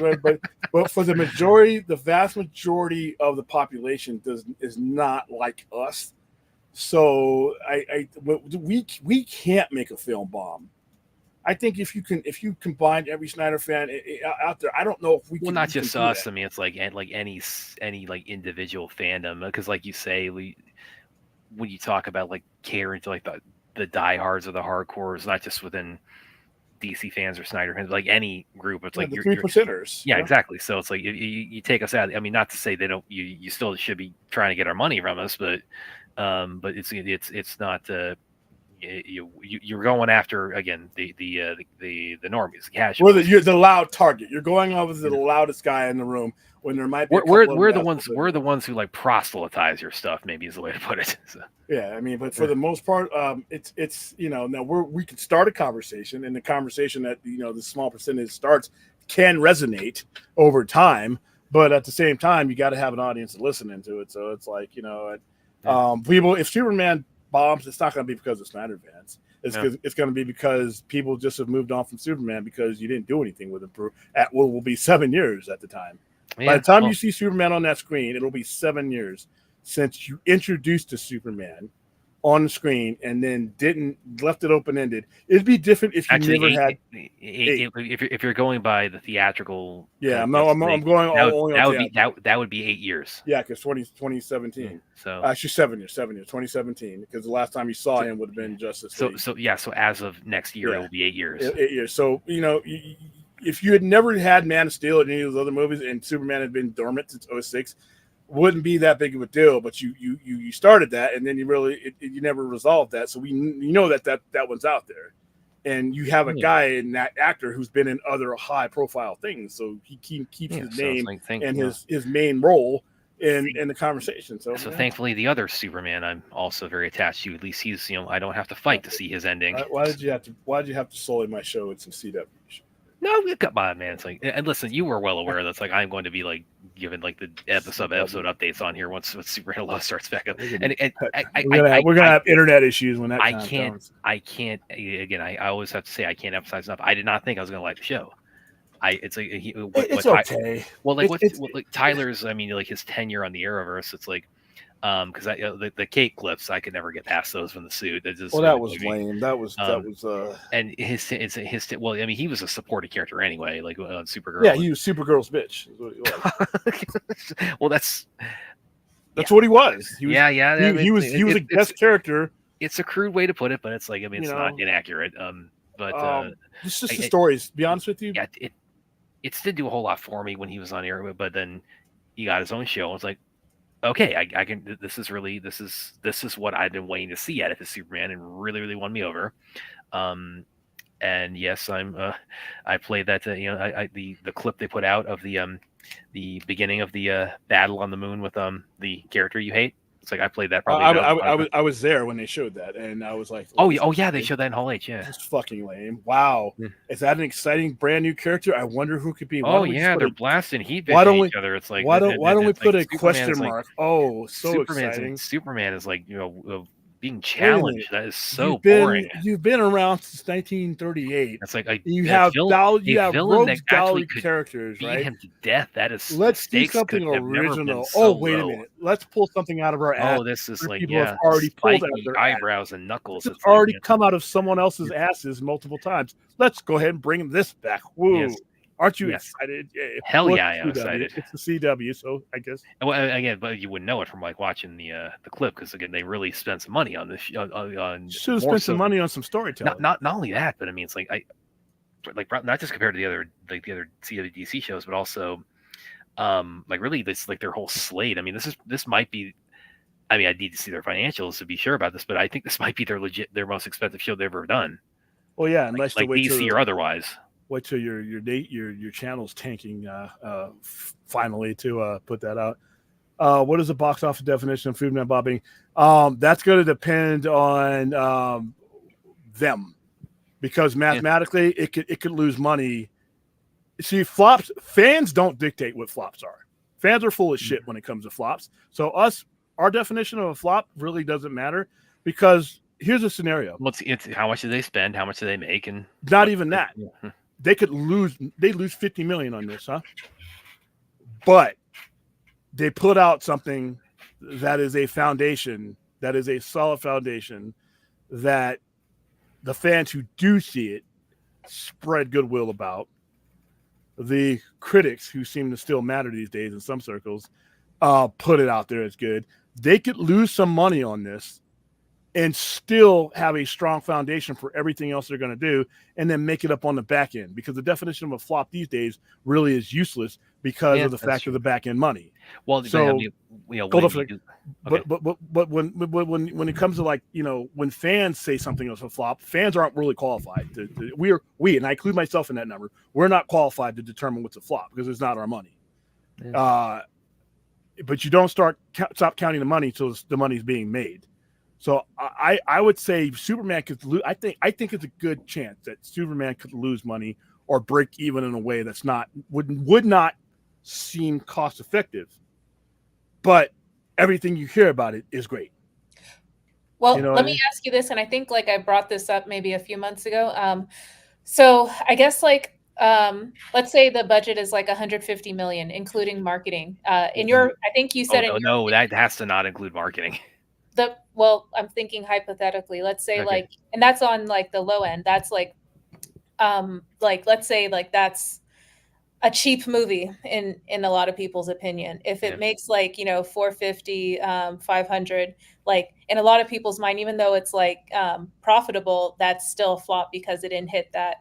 but for the vast majority of the population is not like us. So we can't make a film bomb. I think if you combine every Snyder fan out there, I don't know if we can. Well, not just us. I mean, it's any individual fandom, because you say, when you talk about caring to the diehards or the hardcores, not just within DC fans or Snyder fans, any group, it's the 3%ers. Yeah, exactly. So it's you take us out. I mean, not to say they don't. You still should be trying to get our money from us, but it's not. You're going after, again, the normies, the casuals. You're the loud target. You're going over the loudest guy in the room when there might be. We're the ones who proselytize your stuff. Maybe is the way to put it. So. Yeah, I mean, but for the most part, it's now we can start a conversation, and the conversation that the small percentage starts can resonate over time, but at the same time, you got to have an audience listening to it. So it's people, if Superman bombs, it's not going to be because of Snyder fans. It's Yeah. it's going to be because people just have moved on from Superman because you didn't do anything with him for at what will be 7 years at the time. By Yeah, the time well, you see Superman on that screen, it'll be 7 years since you introduced the Superman on the screen and then didn't left it open ended. It'd be different if you actually, never had. if you're going by the theatrical, Yeah, I'm, you know, I'm slate, going that would, only that on would be theatrical. that would be 8 years. Yeah, because 2017. So Actually, 7 years, 2017. Because the last time you saw him would have been Justice League. so as of next year, Yeah. it will be 8 years. 8 years. So if you had never had Man of Steel or any of those other movies, and Superman had been dormant since 06, wouldn't be that big of a deal. But you started that, and then you never resolved that. So we know that one's out there, and you have a guy in that actor who's been in other high profile things, so he keeps his name and his main role in the conversation. So thankfully, the other Superman I'm also very attached to. At least he's, I don't have to fight to see his ending. Why did you have to sully my show with some CW? No, come on, man. It's like, and listen, you were well aware that's like I'm going to be like giving like the episode updates on here once Superman Lost starts back up. And we're gonna have internet issues when that comes. I can't. Again, I always have to say I can't emphasize enough. I did not think I was going to like the show. It's like it's okay. Like Tyler's. I mean, like his tenure on the Arrowverse. It's like. Because the Kate clips, I could never get past those from the suit. That was lame. That was and his well, I mean, he was a supporting character anyway, like on Supergirl. Yeah, he was Supergirl's bitch. Is what he was. Well, that's what he was. He was a guest character. It's a crude way to put it, but it's like, I mean, it's not inaccurate. It's just the stories. To be honest with you, yeah, it didn't do a whole lot for me when he was on air, but then he got his own show. It's like, okay, I can. This is what I've been waiting to see out of his Superman, and really won me over. And yes, I played that. The clip they put out of the beginning of the battle on the moon with the character you hate. It's like I played that. Probably I was there when they showed that, and I was like, oh yeah, they showed that in Hall H. Yeah, it's fucking lame. Wow, is that an exciting brand new character? I wonder who could be. They're blasting heat vision each other. It's like why don't we put a question mark? Oh, so exciting! Superman is like being challenged. That is so boring. You've been around since 1938. It's like you have rogues gallery characters, beat right? him to death. That is. Let's do something original. Oh, wait a minute. Let's pull something out of our ass. Oh, this is like people have already pulled out of their eyebrows and knuckles. It's already come out of someone else's asses multiple times. Let's go ahead and bring this back. Woo. Yes. Aren't you excited? Hell yeah, I'm excited. It's the CW, so I guess. Well, again, but you wouldn't know it from like watching the clip because again, they really spent some money on this. Should have spent some money on some storytelling. Not only that, but I mean, it's like not just compared to the other CW DC shows, but also like really this like their whole slate. I mean, this might be. I mean, I need to see their financials to be sure about this, but I think this might be their most expensive show they've ever done. Well, yeah, unless like DC or otherwise. Wait till your channel's tanking finally to put that out. What is the box office definition of Superman bobbing? That's going to depend on them, because mathematically it could lose money. See, fans don't dictate what flops are. Fans are full of shit when it comes to flops. So our definition of a flop really doesn't matter, because here's a scenario. It's how much do they spend? How much do they make? And not even that. Yeah. They lose $50 million on this, huh? But they put out something that is a foundation, that is a solid foundation, that the fans who do see it spread goodwill about. The critics, who seem to still matter these days in some circles, put it out there as good. They could lose some money on this and still have a strong foundation for everything else they're going to do, and then make it up on the back end, because the definition of a flop these days really is useless because of the fact of the back end money. Well, so but when it comes to like, when fans say something is a flop, fans aren't really qualified we and I include myself in that number. We're not qualified to determine what's a flop because it's not our money. Yeah. But you don't stop counting the money until the money's being made. So I would say Superman could lose. I think it's a good chance that Superman could lose money or break even in a way that's would not seem cost effective. But everything you hear about it is great. Well, You know what let I me mean? ask you this, and I think like I brought this up maybe a few months ago. So I guess like let's say the budget is like 150 million, including marketing. In Mhm. your, I think you Oh said in no, your no, that has to not include marketing. the well, I'm thinking hypothetically. Let's say Okay. like, and that's on like the low end. That's like let's say like that's a cheap movie in a lot of people's opinion. If Yeah. it makes like, 450, 500, like in a lot of people's mind, even though it's like profitable, that's still a flop because it didn't hit that,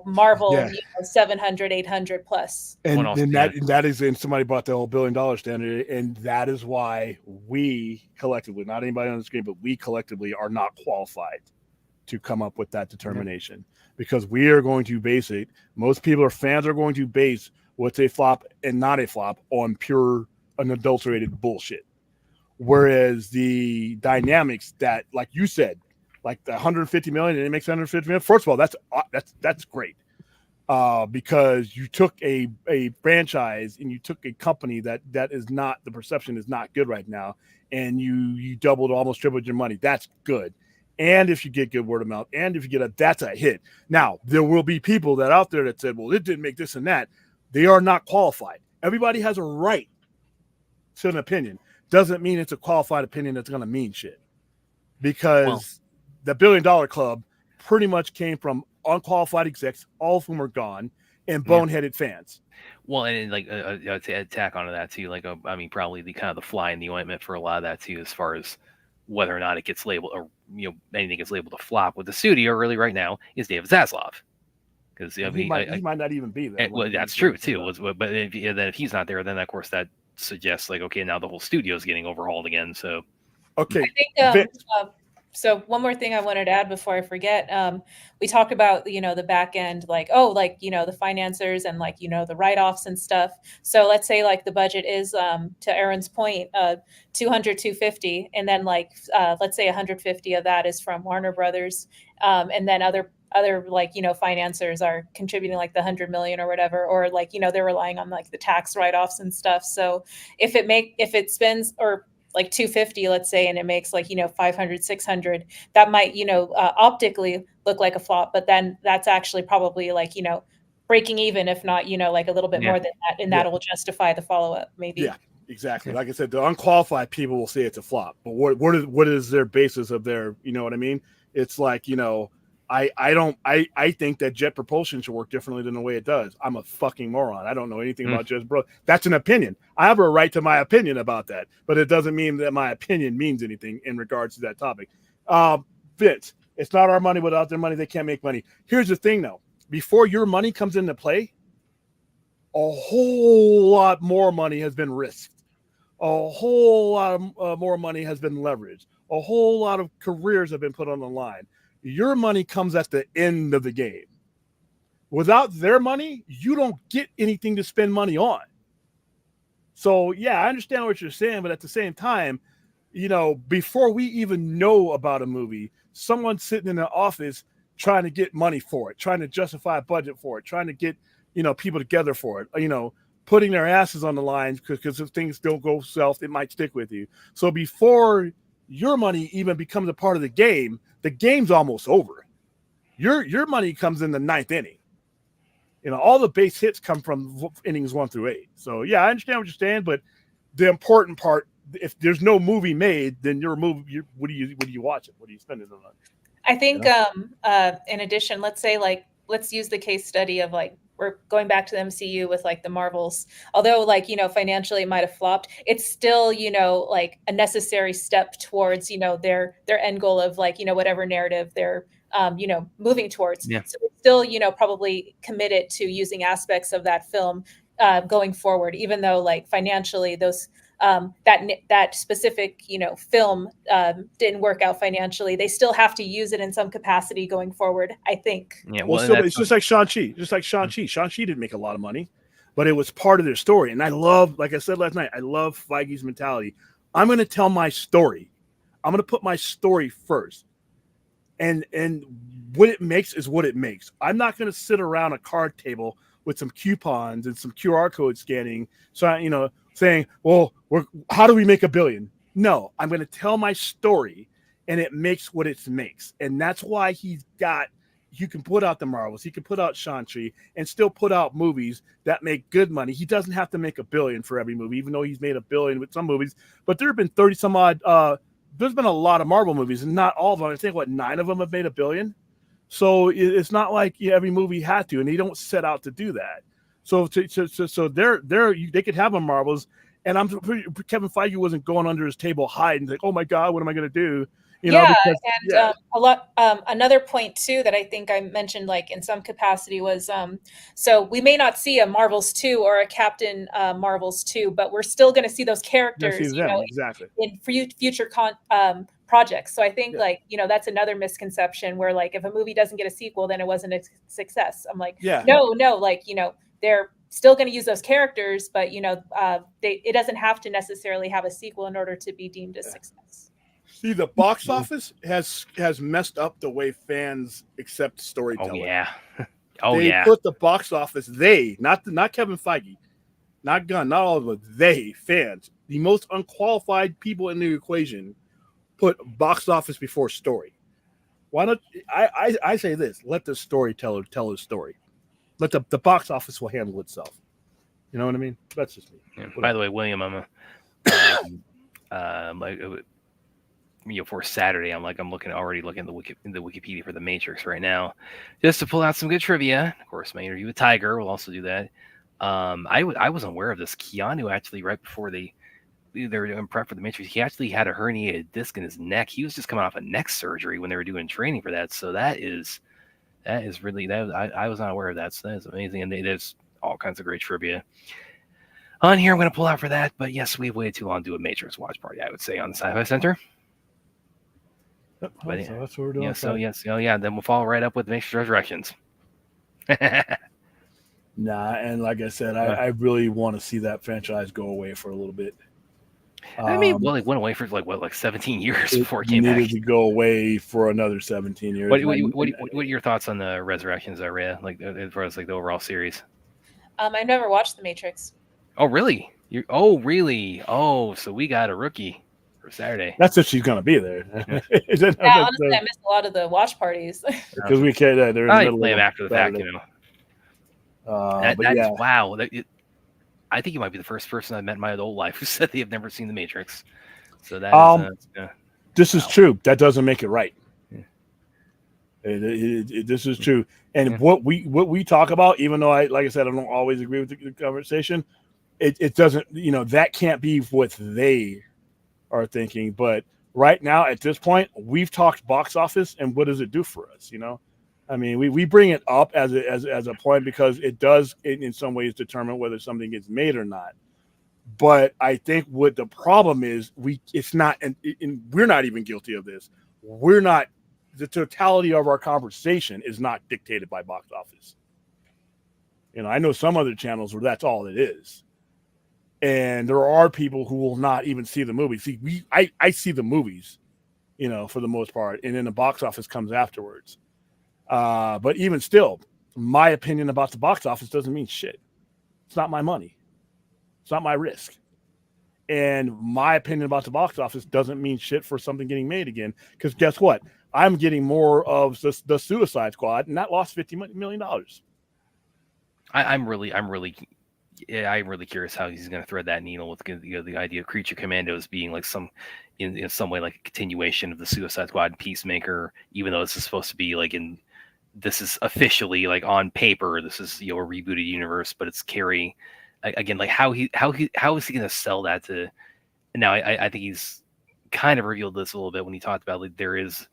Marvel, Yeah. 700, 800 plus. One And also, then yeah, that is, and somebody brought the whole $1 billion standard, and that is why we collectively, not anybody on the screen, but we collectively are not qualified to come up with that determination, because we are going to base it. Most people or fans are going to base what's a flop and not a flop on pure unadulterated bullshit. Whereas the dynamics that, like you said, like the 150 million and it makes 150 million. First of all, that's great. Because you took a franchise and you took a company that is not, the perception is not good right now, and you doubled, almost tripled your money. That's good. And if you get good word of mouth, and if you get that's a hit. Now there will be people that out there that said, well, it didn't make this and that. They are not qualified. Everybody has a right to an opinion. Doesn't mean it's a qualified opinion that's going to mean shit, because the $1 billion club pretty much came from unqualified execs, all of whom are gone, and boneheaded fans. Well, and like to tack onto that too, like I mean, probably the kind of the fly in the ointment for a lot of that too, as far as whether or not it gets labeled, or anything gets labeled a flop with the studio really right now, is David Zaslav, because I He mean, might not even be there. well, that's true too. But if he's not there, then of course that suggests like, okay, now the whole studio is getting overhauled again. So Okay, I think Vince, so one more thing I wanted to add before I forget. We talked about, the back end, like, oh, like, the financiers and like, the write-offs and stuff. So let's say like the budget is, to Aaron's point, 200, 250, and then like, let's say 150 of that is from Warner Brothers. And then other like, financiers are contributing like the 100 million or whatever, or like, they're relying on like the tax write-offs and stuff. So if it spends, or like 250, let's say, and it makes like 500, 600, that might optically look like a flop, but then that's actually probably like breaking even, if not like a little bit Yeah. more than that, and Yeah. that'll justify the follow-up maybe. Yeah, exactly. Like I said, the unqualified people will say it's a flop, but what is their basis of their, you know what I mean? It's like, I think that jet propulsion should work differently than the way it does. I'm a fucking moron. I don't know anything about jet, bro. That's an opinion. I have a right to my opinion about that, but it doesn't mean that my opinion means anything in regards to that topic. Vince, it's not our money. Without their money, they can't make money. Here's the thing, though. Before your money comes into play, a whole lot more money has been risked. A whole lot of, more money has been leveraged. A whole lot of careers have been put on the line. Your money comes at the end of the game. Without their money, you don't get anything to spend money on. So, yeah, I understand what you're saying, but at the same time, before we even know about a movie, someone's sitting in the office trying to get money for it, trying to justify a budget for it, trying to get, people together for it, putting their asses on the line, because if things don't go south, it might stick with you. So before your money even becomes a part of the game's almost over. Your money comes in the ninth inning. All the base hits come from innings 1 through 8. So yeah, I understand what you're saying, but the important part, if there's no movie made, then your movie, what do you watch it? What do you spend it on? I think in addition, let's say like, let's use the case study of like, we're going back to the MCU with like the Marvels. Although like, financially it might have flopped, it's still, like a necessary step towards, their end goal of like, whatever narrative they're, moving towards. Yeah. So it's still, probably committed to using aspects of that film going forward, even though like financially those that specific film didn't work out financially. They still have to use it in some capacity going forward, I think. yeah, Well, still, it's just like Shang-Chi. Shang-Chi didn't make a lot of money, but it was part of their story. And I love, like I said last night, I love Feige's mentality. I'm going to tell my story. I'm going to put my story first. And what it makes is what it makes. I'm not going to sit around a card table with some coupons and some QR code scanning, saying, well, how do we make $1 billion? No, I'm going to tell my story. and it makes what it makes. And that's why you can put out the Marvels, he can put out Shang-Chi and still put out movies that make good money. He doesn't have to make $1 billion for every movie, even though he's made $1 billion with some movies. But there have been 30 some odd, there's been a lot of Marvel movies, and not all of them. I think 9 of them have made $1 billion. So it's not like every movie had to, and they don't set out to do that. So they could have a Marvels, and I'm pretty, Kevin Feige wasn't going under his table hiding like, oh my God, what am I going to do? Another point too that I think I mentioned, like in some capacity, was so we may not see a Marvels 2 or a Captain Marvels 2, but we're still going to see those characters, exactly, in future projects. So I think that's another misconception where like if a movie doesn't get a sequel, then it wasn't a success. I'm like, no, like they're still going to use those characters, but it doesn't have to necessarily have a sequel in order to be deemed a success. See, the box office has messed up the way fans accept storytelling. They put the box office, not Kevin Feige, not Gunn, not all of them, fans, the most unqualified people in the equation, put box office before story. Why not? I say this: let the storyteller tell his story. Let the box office will handle itself. You know what I mean? That's just me. Yeah. By the way, William, I'm for Saturday, I'm already looking at the Wikipedia for The Matrix right now, just to pull out some good trivia. Of course, my interview with Tiger will also do that. I wasn't aware of this. Keanu actually, right before they were doing prep for The Matrix, he actually had a herniated disc in his neck. He was just coming off a neck surgery when they were doing training for that. So that is really I was not aware of that. So that is amazing, and there's all kinds of great trivia on here. I'm going to pull out for that, but yes, we've waited too long to do a Matrix watch party, I would say, on the Sci-Fi Center. Yep, so that's what we're doing. Then we'll follow right up with Matrix Resurrections. And like I said, I really want to see that franchise go away for a little bit. It went away for 17 years before it came back. It needed to go away for another 17 years. What are your thoughts on the Resurrections, Rhea? Like as far as the overall series? I've never watched The Matrix. Oh really? Really? Oh, so we got a rookie for Saturday. That's if she's gonna be there. Honestly, I missed a lot of the watch parties because we can't. They're in the middle play them after the fact, Wow. I think you might be the first person I've met in my adult life who said they have never seen The Matrix. So that this is true. That doesn't make it right. Yeah. This is true. And what we talk about, even though like I said, I don't always agree with the conversation. It doesn't. That can't be what they are thinking. But right now, at this point, we've talked box office, and what does it do for us? I mean, we bring it up as a point because it does in some ways determine whether something gets made or not. But I think what the problem is, it's not, and we're not even guilty of this. We're not. The totality of our conversation is not dictated by box office. I know some other channels where that's all it is, and there are people who will not even see the movie. See, I see the movies, for the most part, and then the box office comes afterwards. But even still, my opinion about the box office doesn't mean shit. It's not my money. It's not my risk. And my opinion about the box office doesn't mean shit for something getting made again. Because guess what? I'm getting more of the Suicide Squad, and that lost $50 million. I'm really curious how he's going to thread that needle with the idea of Creature Commandos being like in some way like a continuation of the Suicide Squad Peacemaker, even though this is supposed to be this is officially like on paper, this is a rebooted universe, but it's Carrie again. Like how is he going to sell that to? Now I think he's kind of revealed this a little bit when he talked about there is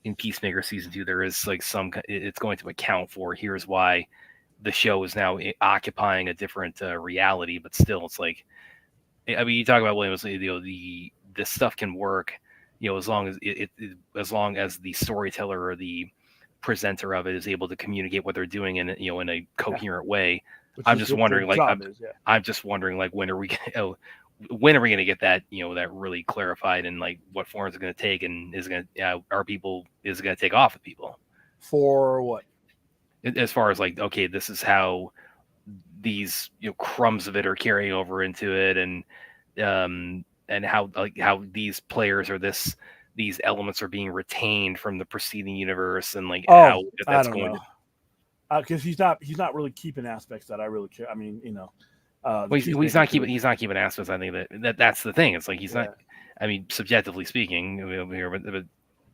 in Peacemaker season 2 there is it's going to account for here's why the show is now occupying a different reality, but still it's like, I mean, you talk about Williams, this stuff can work, as long as the storyteller or the presenter of it is able to communicate what they're doing in a coherent way. I'm just wondering when are we going to get that that really clarified, and like what form is it going to take, and is it going to take off of people for what? As far as like, okay, this is how these crumbs of it are carrying over into it, and how these players are this these elements are being retained from the preceding universe, and like Oh, how I that's don't going know. to. Because he's not really keeping aspects that I really care. I mean, the Well, he's Peacemaker not keeping dude- he's not keeping aspects. I think that's the thing. It's like he's Yeah. not. I mean, subjectively speaking, but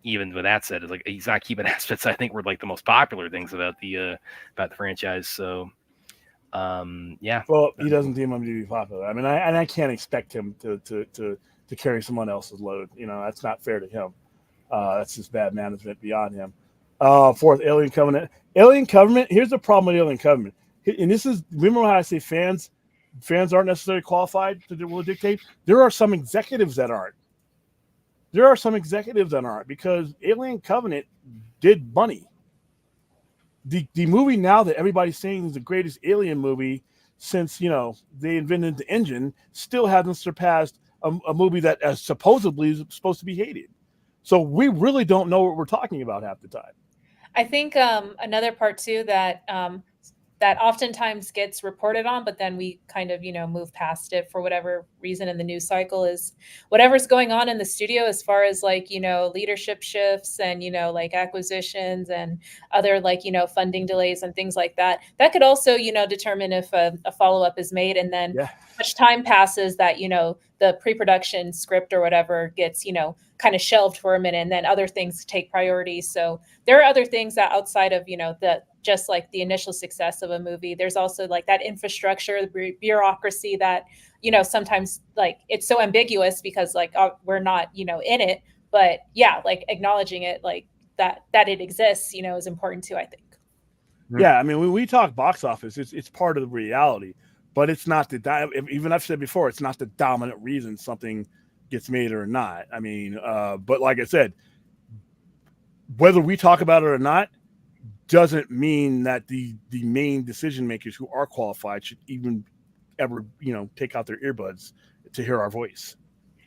even with that said, it's like he's not keeping aspects I think were like the most popular things about the franchise. So, yeah. Well, he doesn't deem him to be popular. I mean, I can't expect him to carry someone else's load. That's not fair to him. That's just bad management beyond him. Fourth, Alien Covenant. Alien Covenant. Here's the problem with Alien Covenant, and this is, remember how I say fans aren't necessarily qualified to dictate. There are some executives that aren't. Because Alien Covenant did money. The movie now that everybody's saying is the greatest Alien movie since they invented the engine still hasn't surpassed a movie that supposedly is supposed to be hated. So we really don't know what we're talking about half the time. I think another part too that that oftentimes gets reported on, but then we kind of move past it for whatever reason in the news cycle, is whatever's going on in the studio as far as like leadership shifts and like acquisitions and other like funding delays and things like that. That could also determine if a follow-up is made, and then Yeah. much time passes that the pre-production script or whatever gets kind of shelved for a minute, and then other things take priority. So there are other things that outside of the just like the initial success of a movie, there's also like that infrastructure, the bureaucracy that sometimes like it's so ambiguous because like we're not in it, but yeah, like acknowledging it, like that it exists is important too, I think. Yeah, I mean, when we talk box office, it's part of the reality, but it's not even I've said before, it's not the dominant reason something gets made or not. I mean, but like I said, whether we talk about it or not doesn't mean that the main decision makers who are qualified should even ever take out their earbuds to hear our voice.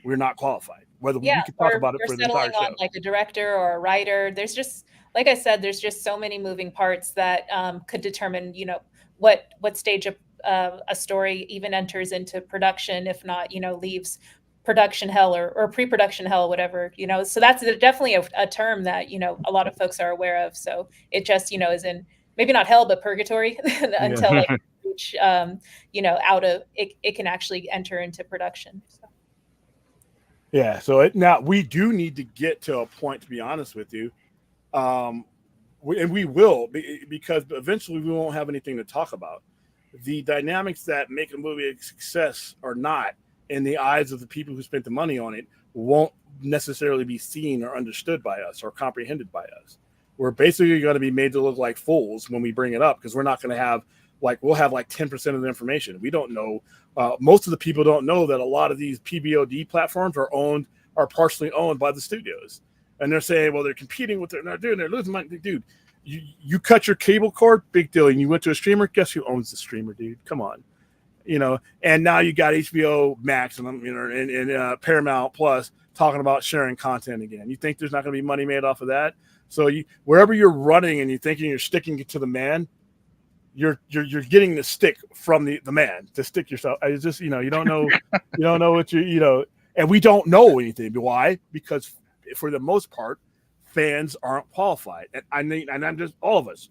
We're not qualified. Whether we can talk about it for the entire show. On like a director or a writer. There's just, like I said, there's just so many moving parts that could determine what stage of a story even enters into production, if not leaves production hell or pre-production hell, whatever, so that's definitely a term that a lot of folks are aware of. So it just is in maybe not hell but purgatory until like reach out of it can actually enter into production. So. Yeah, so now we do need to get to a point, to be honest with you, and we will, because eventually we won't have anything to talk about. The dynamics that make a movie a success or not in the eyes of the people who spent the money on it won't necessarily be seen or understood by us or comprehended by us. We're basically going to be made to look like fools when we bring it up, because we're not going to have we'll have like 10% of the information. We don't know. Most of the people don't know that a lot of these PVOD platforms are partially owned by the studios. And they're saying, well, they're competing with they're losing money. Dude, you cut your cable cord, big deal. And you went to a streamer. Guess who owns the streamer, dude? Come on. And now you got HBO Max and Paramount Plus talking about sharing content again. You think there's not going to be money made off of that? So wherever you're running and you're thinking you're sticking to the man, you're getting the stick from the man to stick yourself. It's just you don't know what and we don't know anything. Why? Because for the most part, fans aren't qualified, and I'm just all of us.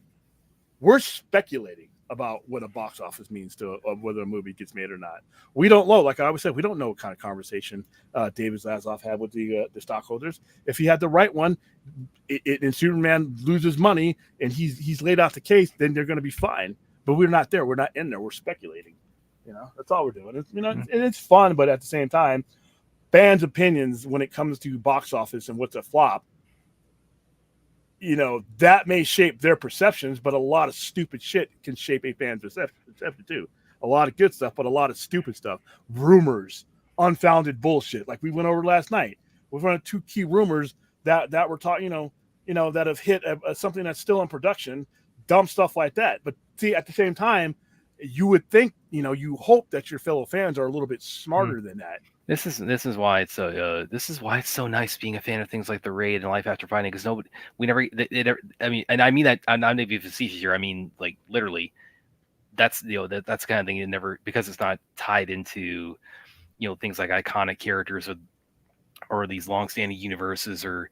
We're speculating about what a box office means to whether a movie gets made or not. We don't know. Like I always said, we don't know what kind of conversation David Zaslav had with the stockholders. If he had the right one, and Superman loses money and he's laid out the case, then they're going to be fine. But we're not there. We're not in there. We're speculating. That's all we're doing. And it's fun, but at the same time, fans' opinions when it comes to box office and what's a flop, that may shape their perceptions, but a lot of stupid shit can shape a fan's perception too. A lot of good stuff, but a lot of stupid stuff. Rumors, unfounded bullshit. Like we went over last night. We've run 2 key rumors that were talking, that have hit something that's still in production, dumb stuff like that. But see, at the same time, you would think, you hope that your fellow fans are a little bit smarter than that. This is why it's so nice being a fan of things like The Raid and Life After Finding, because I mean that I'm not being facetious here. I mean, like literally, that's that's the kind of thing you never, because it's not tied into things like iconic characters or these long-standing universes or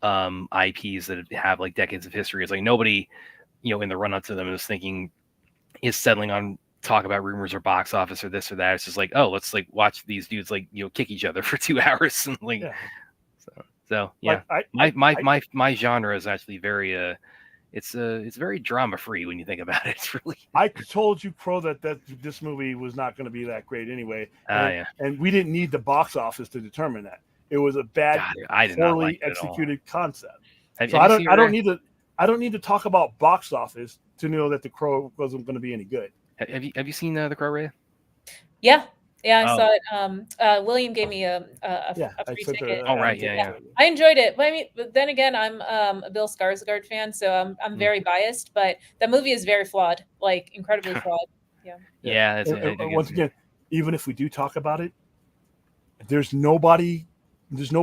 IPs that have like decades of history. It's like nobody, in the run-up to them is settling on talk about rumors or box office or this or that. It's just like, oh, let's like watch these dudes like kick each other for 2 hours and like. Yeah. So yeah, Like, my genre is actually very it's very drama free when you think about it. It's really. I told you, Crow, that this movie was not going to be that great anyway. Yeah. And we didn't need the box office to determine that. It was a bad, God, I did not poorly like it at all. executed concept. Have So you I seen don't it, I don't need to talk about box office to know that The Crow wasn't going to be any good. Have you seen The Crow, Ray? Yeah, I Oh. saw it. William gave me a I free sent ticket. Oh, right, yeah. I enjoyed it, but I mean, but then again, I'm a Bill Skarsgård fan, so I'm very biased. But that movie is very flawed, like incredibly flawed. Yeah. Once again, even if we do talk about it, there's no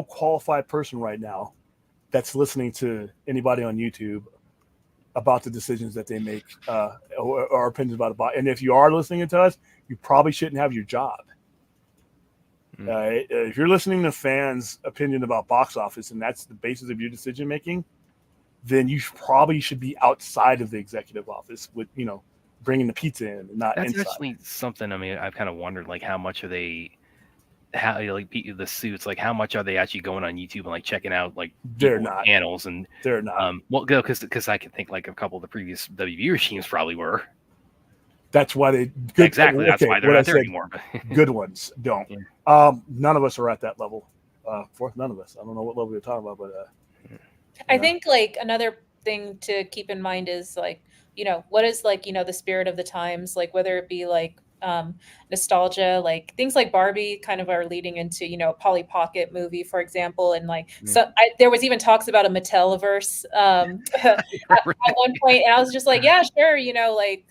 qualified person right now that's listening to anybody on YouTube about the decisions that they make or opinions about. And if you are listening to us, you probably shouldn't have your job. If you're listening to fans' opinion about box office and that's the basis of your decision making, then you probably should be outside of the executive office with bringing the pizza in, and not That's inside. actually something. I mean, I've kind of wondered, like, how much are they? How like the suits? Like, how much are they actually going on YouTube and like checking out like They're people with not. channels and They're not. well, go because I can think like a couple of the previous WB regimes probably were. That's why they Exactly. That's why they're not there anymore. Good ones don't. Yeah. None of us are at that level. None of us. I don't know what level you're talking about, but I think like another thing to keep in mind is like, what is like, the spirit of the times, like whether it be like nostalgia, like things like Barbie kind of are leading into, a Polly Pocket movie, for example. And like, so there was even talks about a Mattelverse at one point. And I was just like, yeah, sure. Like,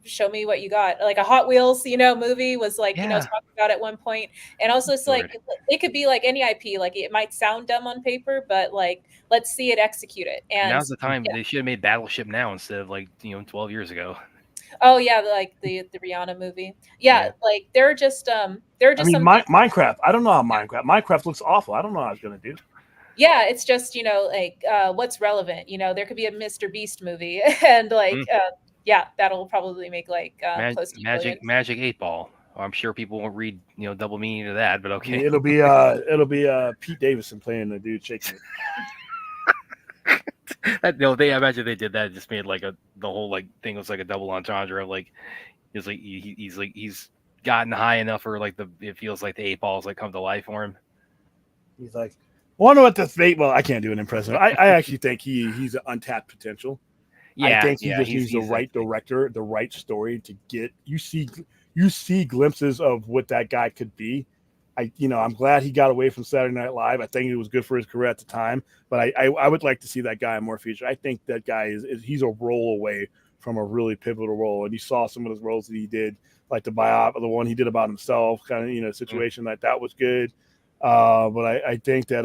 show me what you got. Like a Hot Wheels, movie was like, talked about at one point. And also it's like, it could be like any IP, like it might sound dumb on paper, but like, let's see it execute it. And now's the time. They should have made Battleship now instead of like 12 years ago. Oh yeah, like the Rihanna movie. Yeah, like they're just Minecraft. I don't know how Minecraft looks awful. I don't know how it's gonna do. Yeah, it's just like what's relevant. There could be a Mr. Beast movie, and like that'll probably make like close to Magic 8 Ball. I'm sure people won't read double meaning to that, but okay. It'll be Pete Davidson playing the dude shaking it. I imagine they did that. Just made like the whole like thing was like a double entendre of like he's gotten high enough for like it feels like the 8 balls like come to life for him. He's like, wonder what this fate. Well, I can't do an impression. I actually think he's an untapped potential. I think he just needs the right director, the right story to get. You see glimpses of what that guy could be. I'm glad he got away from Saturday Night Live. I think it was good for his career at the time, but I would like to see that guy in more features. I think that guy he's a role away from a really pivotal role. And you saw some of those roles that he did, like the one he did about himself, kind of situation like that was good. But I think that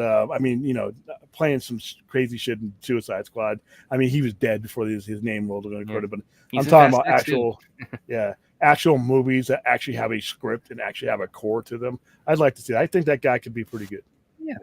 playing some crazy shit in Suicide Squad. I mean, he was dead before his name rolled on the credit, but I'm talking about actual movies that actually have a script and actually have a core to them. I'd like to see that. I think that guy could be pretty good. Yeah.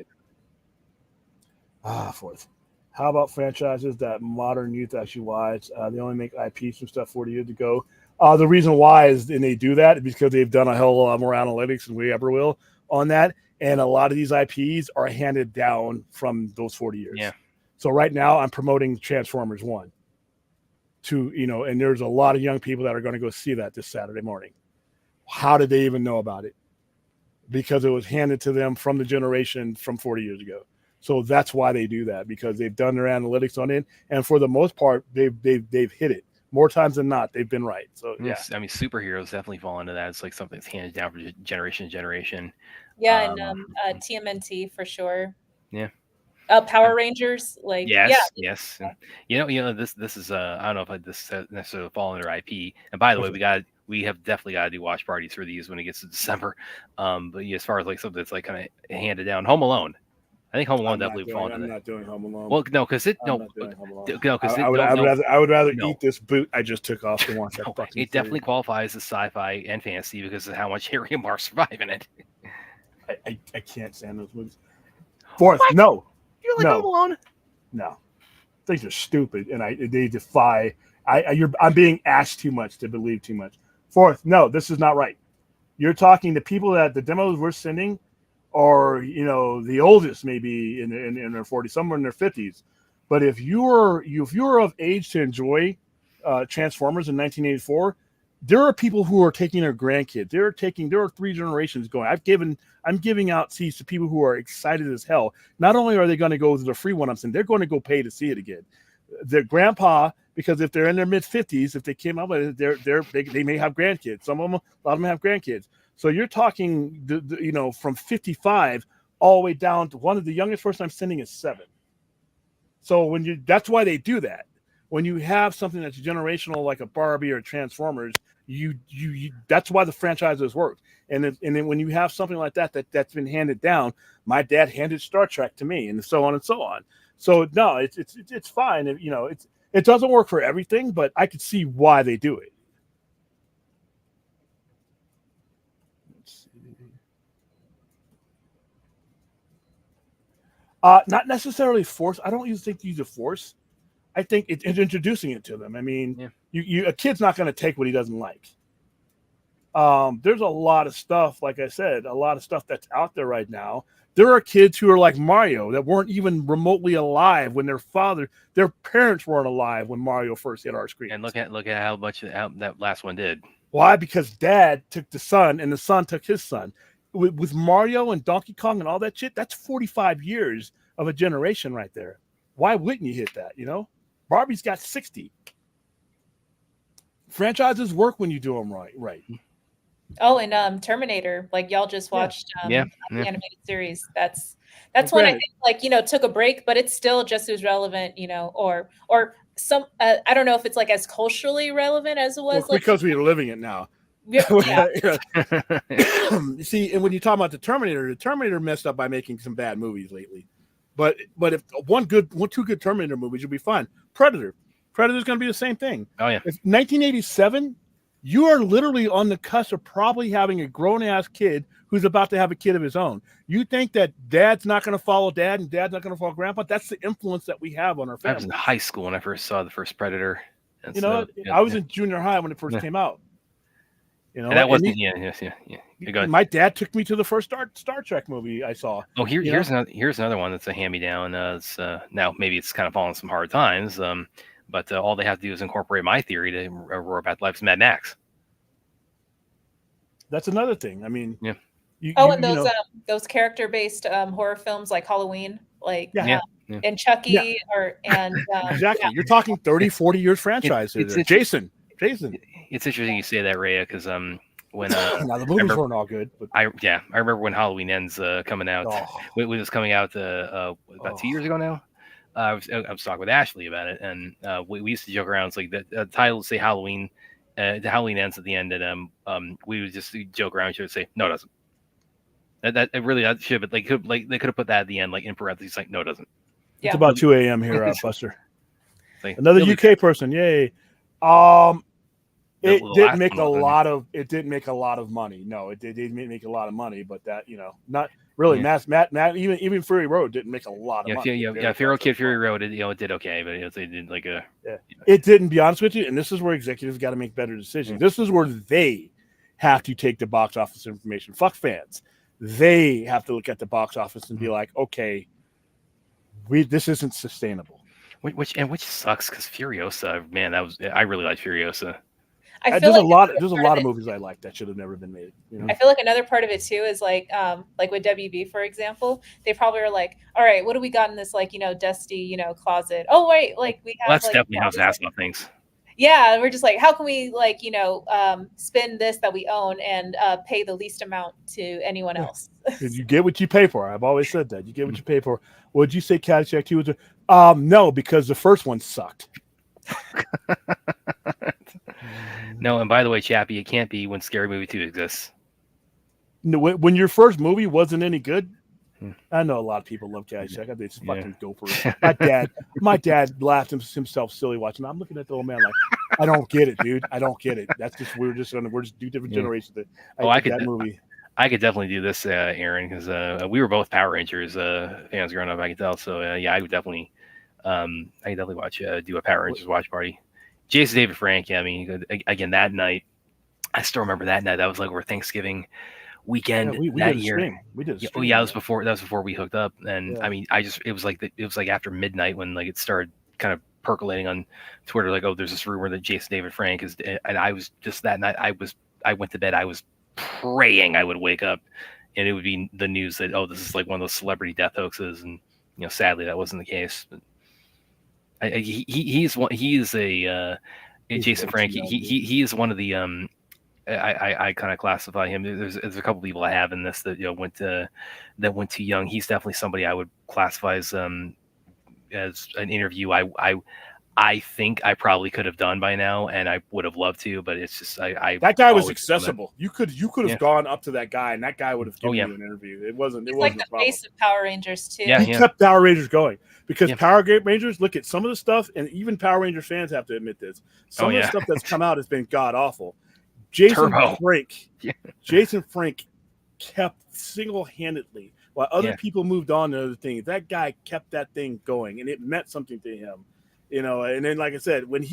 Fourth. How about franchises that modern youth actually watch? They only make IPs from stuff 40 years ago. The reason why is, and they do that because they've done a hell of a lot more analytics than we ever will on that. And a lot of these IPs are handed down from those 40 years. Yeah. So right now I'm promoting Transformers 1. And there's a lot of young people that are going to go see that this Saturday morning. How did they even know about it? Because it was handed to them from the generation from 40 years ago. So that's why they do that, because they've done their analytics on it, and for the most part, they've hit it more times than not. They've been right. So yeah, I mean, superheroes definitely fall into that. It's like something that's handed down from generation to generation. Yeah, and TMNT for sure. Yeah. Power Rangers, like yes. And, this is I don't know if this necessarily fall under IP. And by the way, we have definitely got to do watch parties for these when it gets to December. But as far as like something that's like kind of handed down, Home Alone. I think Home Alone definitely fall into that. I'm not doing Home Alone. Well, no, because I would rather eat this boot I just took off the one. It definitely qualifies as sci-fi and fantasy because of how much Harry and Mark survive in it. I can't stand those movies. Fourth, What? no, You like No. Home Alone? no, things are stupid, and they defy. I'm being asked too much to believe too much. Fourth, no, this is not right. You're talking to people that the demos we're sending, or the oldest maybe in their 40s, somewhere in their 50s. But if you're of age to enjoy Transformers in 1984, there are people who are taking their grandkids. There are 3 generations going. I'm giving out seats to people who are excited as hell. Not only are they going to go to the free one I'm saying, they're going to go pay to see it again. Their grandpa, because if they're in their mid 50s, if they came up with it, they may have grandkids. Some of them, a lot of them have grandkids. So you're talking, from 55 all the way down to one of the youngest person I'm sending is 7. So that's why they do that. When you have something that's generational, like a Barbie or Transformers, you that's why the franchises work. And then when you have something like that's been handed down, my dad handed Star Trek to me, and so on and so on. So no, it's fine. It doesn't work for everything, but I could see why they do it. Not necessarily force. I don't think use a force. I think it's introducing it to them. I mean, a kid's not going to take what he doesn't like. There's a lot of stuff, like I said, a lot of stuff that's out there right now. There are kids who are like Mario that weren't even remotely alive when their parents weren't alive when Mario first hit our screen. And look at how much that last one did. Why? Because dad took the son and the son took his son. With Mario and Donkey Kong and all that shit, that's 45 years of a generation right there. Why wouldn't you hit that? Barbie's got 60. Franchises work when you do them right. Oh, and Terminator, like y'all just watched the animated series. That's one I think took a break, but it's still just as relevant, or some I don't know if it's like as culturally relevant as it was because we're living it now. Yeah. See, and when you talk about the Terminator messed up by making some bad movies lately. But if two good Terminator movies, you'll be fine. Predator's going to be the same thing. Oh yeah. If 1987, you are literally on the cusp of probably having a grown-ass kid who's about to have a kid of his own. You think that dad's not going to follow dad and dad's not going to follow grandpa? That's the influence that we have on our family. I was in high school when I first saw the first Predator. I was in junior high when it first came out. And that wasn't My dad took me to the first Star Trek movie I saw. Oh, here's another one that's a hand-me-down. Now maybe it's kind of fallen some hard times. But all they have to do is incorporate my theory to roar about life's Mad Max. That's another thing. I mean, those character-based horror films like Halloween, and Chucky, exactly. Yeah. You're talking 30, 40 years franchise. Jason. It's interesting you say that, Rhea, because when now the movies weren't all good. But I remember when Halloween Ends coming out. It was coming out about 2 years ago now. I was talking with Ashley about it, and we used to joke around. It's like the title would say Halloween, the Halloween Ends at the end, and we would just joke around. She would say, "No, it doesn't." That should, but they could have put that at the end, like in parentheses, like, "No, it doesn't." It's about 2 a.m. here, Buster. Like, another UK person, yay! It didn't make a lot of money. No, it didn't make a lot of money, but that not really. Matt, even Fury Road didn't make a lot of money. Fury Road, it did okay, but they did like a. Yeah. It didn't. Be honest with you, and this is where executives got to make better decisions. This is where they have to take the box office information. Fuck fans. They have to look at the box office and be like, okay, this isn't sustainable. Which sucks because Furiosa, man, I really like Furiosa. There's a lot of movies I like that should have never been made. I feel like another part of it too is like with WB, for example, they probably are like, all right, what do we got in this dusty closet? Oh wait, we have. Well, that's definitely how to ask about things. Yeah, we're just like, how can we spend this that we own and pay the least amount to anyone else? You get what you pay for. I've always said that. You get what you pay for. Would you say Caddyshack 2 was no, because the first one sucked. No, and by the way, Chappie, it can't be when Scary Movie 2 exists. No, when your first movie wasn't any good. I know a lot of people love Caddyshack. They just fucking go for it. My dad laughed himself silly watching. I'm looking at the old man like, I don't get it, dude. I don't get it. That's just we're just two different generations. That movie. I could definitely do this, Aaron, because we were both Power Rangers fans growing up. I could tell. So yeah, I could definitely watch do a Power Rangers watch party. Jason David Frank. Yeah, I mean, again that night, I still remember that night. That was like over Thanksgiving weekend we that did a year. stream. We did a Yeah, stream. that was before we hooked up. And Yeah. I mean, it was like after midnight when like it started kind of percolating on Twitter, like, oh, there's this rumor that Jason David Frank is, and I was just that night. I went to bed. I was praying I would wake up, and it would be the news that, oh, this is like one of those celebrity death hoaxes, and sadly that wasn't the case. But he is a Jason Frank. He is one of the I kind of classify him. There's a couple people I have in this that went too young. He's definitely somebody I would classify as an interview. I think I probably could have done by now, and I would have loved to, but it's just that guy was accessible. You could have gone up to that guy, and that guy would have given you an interview. It wasn't. It's like the face of Power Rangers too. Yeah, he kept Power Rangers going because Power Rangers. Look at some of the stuff, and even Power Rangers fans have to admit this. Some of the stuff that's come out has been god awful. Jason Frank kept single-handedly while other people moved on to other things. That guy kept that thing going, and it meant something to him. And then, like I said, when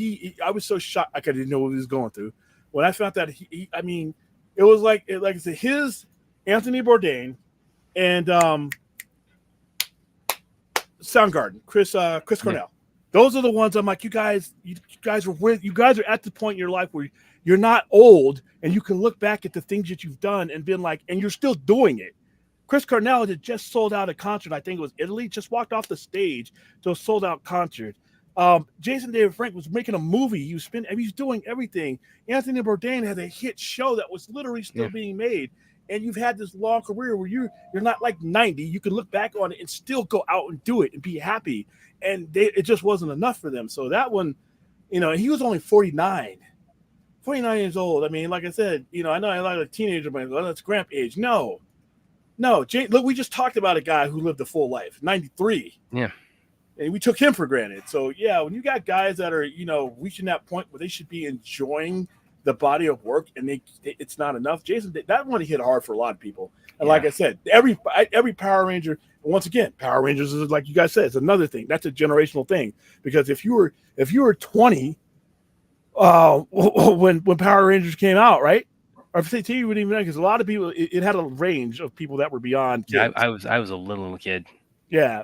I was so shocked, I didn't know what he was going through. When I found that I mean, it was like I said, his Anthony Bourdain and Soundgarden, Chris Cornell. Those are the ones I'm like, you guys are at the point in your life where you're not old and you can look back at the things that you've done and been like, and you're still doing it. Chris Cornell had just sold out a concert. I think it was Italy, just walked off the stage to a sold out concert. Jason David Frank was making a movie. He was doing everything. Anthony Bourdain had a hit show that was literally still being made. And you've had this long career where you're not like 90. You can look back on it and still go out and do it and be happy. And it just wasn't enough for them. So that one, he was only 49 years old. I mean, like I said, I know a lot of teenagers might go, that's Gramp age. No, look, we just talked about a guy who lived a full life, 93. Yeah. And we took him for granted. So, yeah, when you got guys that are, reaching that point where they should be enjoying the body of work and it's not enough. Jason, that one hit hard for a lot of people. And like I said, every Power Ranger, once again, Power Rangers is like you guys said, it's another thing. That's a generational thing. Because if you were 20 when Power Rangers came out, right? Or if say you would even know, because a lot of people, it had a range of people that were beyond kids. Yeah, I was a little kid. Yeah,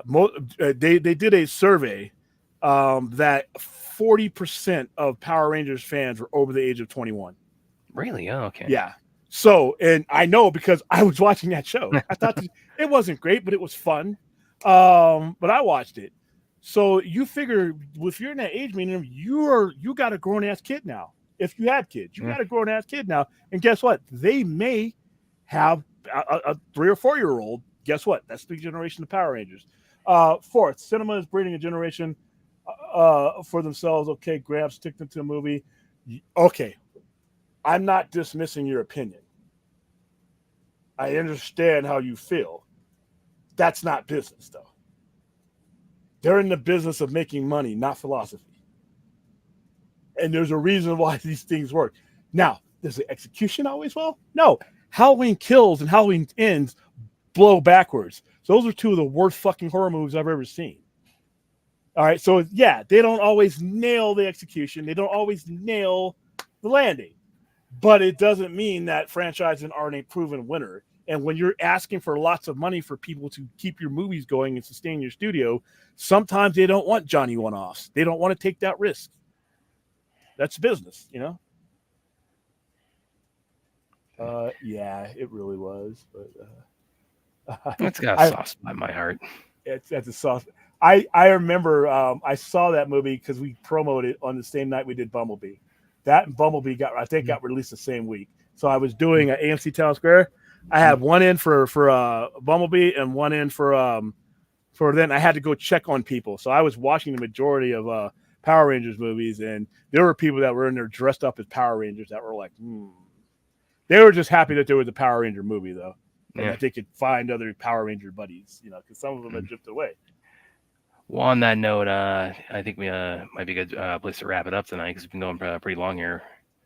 they did a survey that 40% of Power Rangers fans were over the age of 21. Really? Oh, okay. Yeah. So, and I know because I was watching that show. I thought it wasn't great, but it was fun. But I watched it. So you figure if you're in that age medium, you got a grown ass kid now. If you had kids, you got a grown ass kid now. And guess what? They may have a 3 or 4 year old. Guess what? That's the generation of Power Rangers. Fourth, cinema is breeding a generation for themselves. Okay, Gramps, stick them to a movie. Okay, I'm not dismissing your opinion. I understand how you feel. That's not business, though. They're in the business of making money, not philosophy. And there's a reason why these things work. Now, does the execution always well? No. Halloween Kills and Halloween Ends blow backwards. So those are two of the worst fucking horror movies I've ever seen. All right, so yeah, they don't always nail the execution. They don't always nail the landing. But it doesn't mean that franchises aren't a proven winner. And when you're asking for lots of money for people to keep your movies going and sustain your studio, sometimes they don't want Johnny one-offs. They don't want to take that risk. That's business, Yeah, it really was. But it's got a soft spot in my heart. It's a soft. I remember I saw that movie because we promoted it on the same night we did Bumblebee. That and Bumblebee got released the same week. So I was doing at AMC Town Square. I had one in for Bumblebee and one in for then I had to go check on people. So I was watching the majority of Power Rangers movies, and there were people that were in there dressed up as Power Rangers that were like, They were just happy that there was a Power Ranger movie, though. And that they could find other Power Ranger buddies, because some of them had drifted away. Well, on that note, I think we might be a good place to wrap it up tonight because we've been going pretty long here.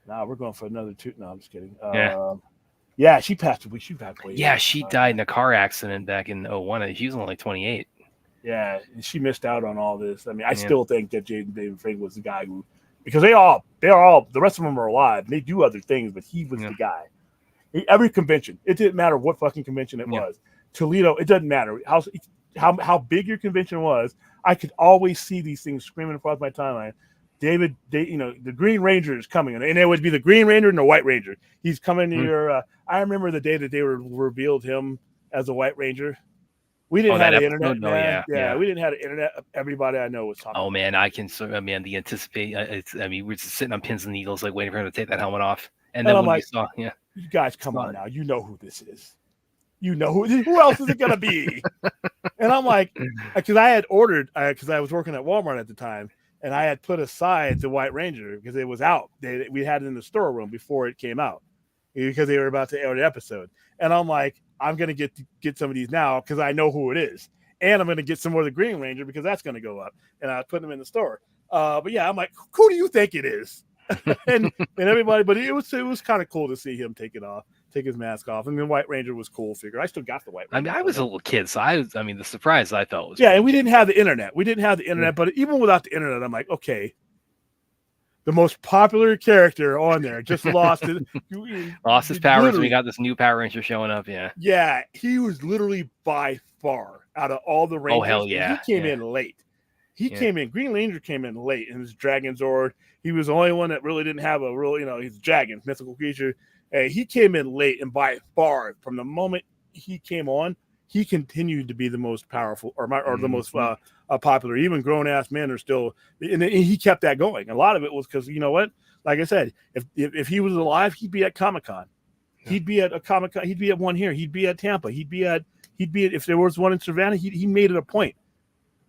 Nah, we're going for another two. No, I'm just kidding. Yeah, she passed away. She passed away. Yeah, she died in a car accident back in 01. And she was only like 28. Yeah, and she missed out on all this. I mean, I Yeah. still think that Jaden David Frank was the guy who, because they're all, the rest of them are alive. And they do other things, but he was Yeah. the guy. Every convention, it didn't matter what fucking convention it Yeah. was. Toledo, it doesn't matter how big your convention was. I could always see these things screaming across my timeline. The Green Ranger is coming, and it would be the Green Ranger and the White Ranger. He's coming to your. I remember the day that they revealed him as a White Ranger. We didn't have that the episode? internet. No, Man. yeah. We didn't have the internet. Everybody I know was talking. Oh man, the anticipate. We're just sitting on pins and needles, like waiting for him to take that helmet off. And then I'm when like, we saw, You guys, come on now. You know who this is. You know who else is it gonna be? And I'm like, because I had ordered, because I was working at Walmart at the time, and I had put aside the White Ranger because it was out. We had it in the storeroom before it came out because they were about to air the episode. And I'm like, I'm gonna get some of these now because I know who it is, and I'm gonna get some more of the Green Ranger because that's gonna go up. And I put them in the store. But yeah, I'm like, who do you think it is? and everybody, but it was kind of cool to see him take his mask off. And the White Ranger was cool figure. I still got the White Ranger. I was a little kid, so the surprise I felt was and we didn't have the internet. But even without the internet, I'm like, okay, the most popular character on there just lost his powers. We got this new Power Ranger showing up. Yeah, he was literally by far out of all the Rangers. Oh hell yeah! He came in late. Came in. Green Ranger came in late in his Dragon Zord. He was the only one that really didn't have a real, he's a dragon, mythical creature. And he came in late, and by far, from the moment he came on, he continued to be the most powerful or the most popular. Even grown ass men are still, and he kept that going. A lot of it was because like I said, if he was alive, he'd be at Comic-Con. Yeah. He'd be at a Comic-Con. He'd be at one here. He'd be at Tampa. He'd be at if there was one in Savannah. He made it a point.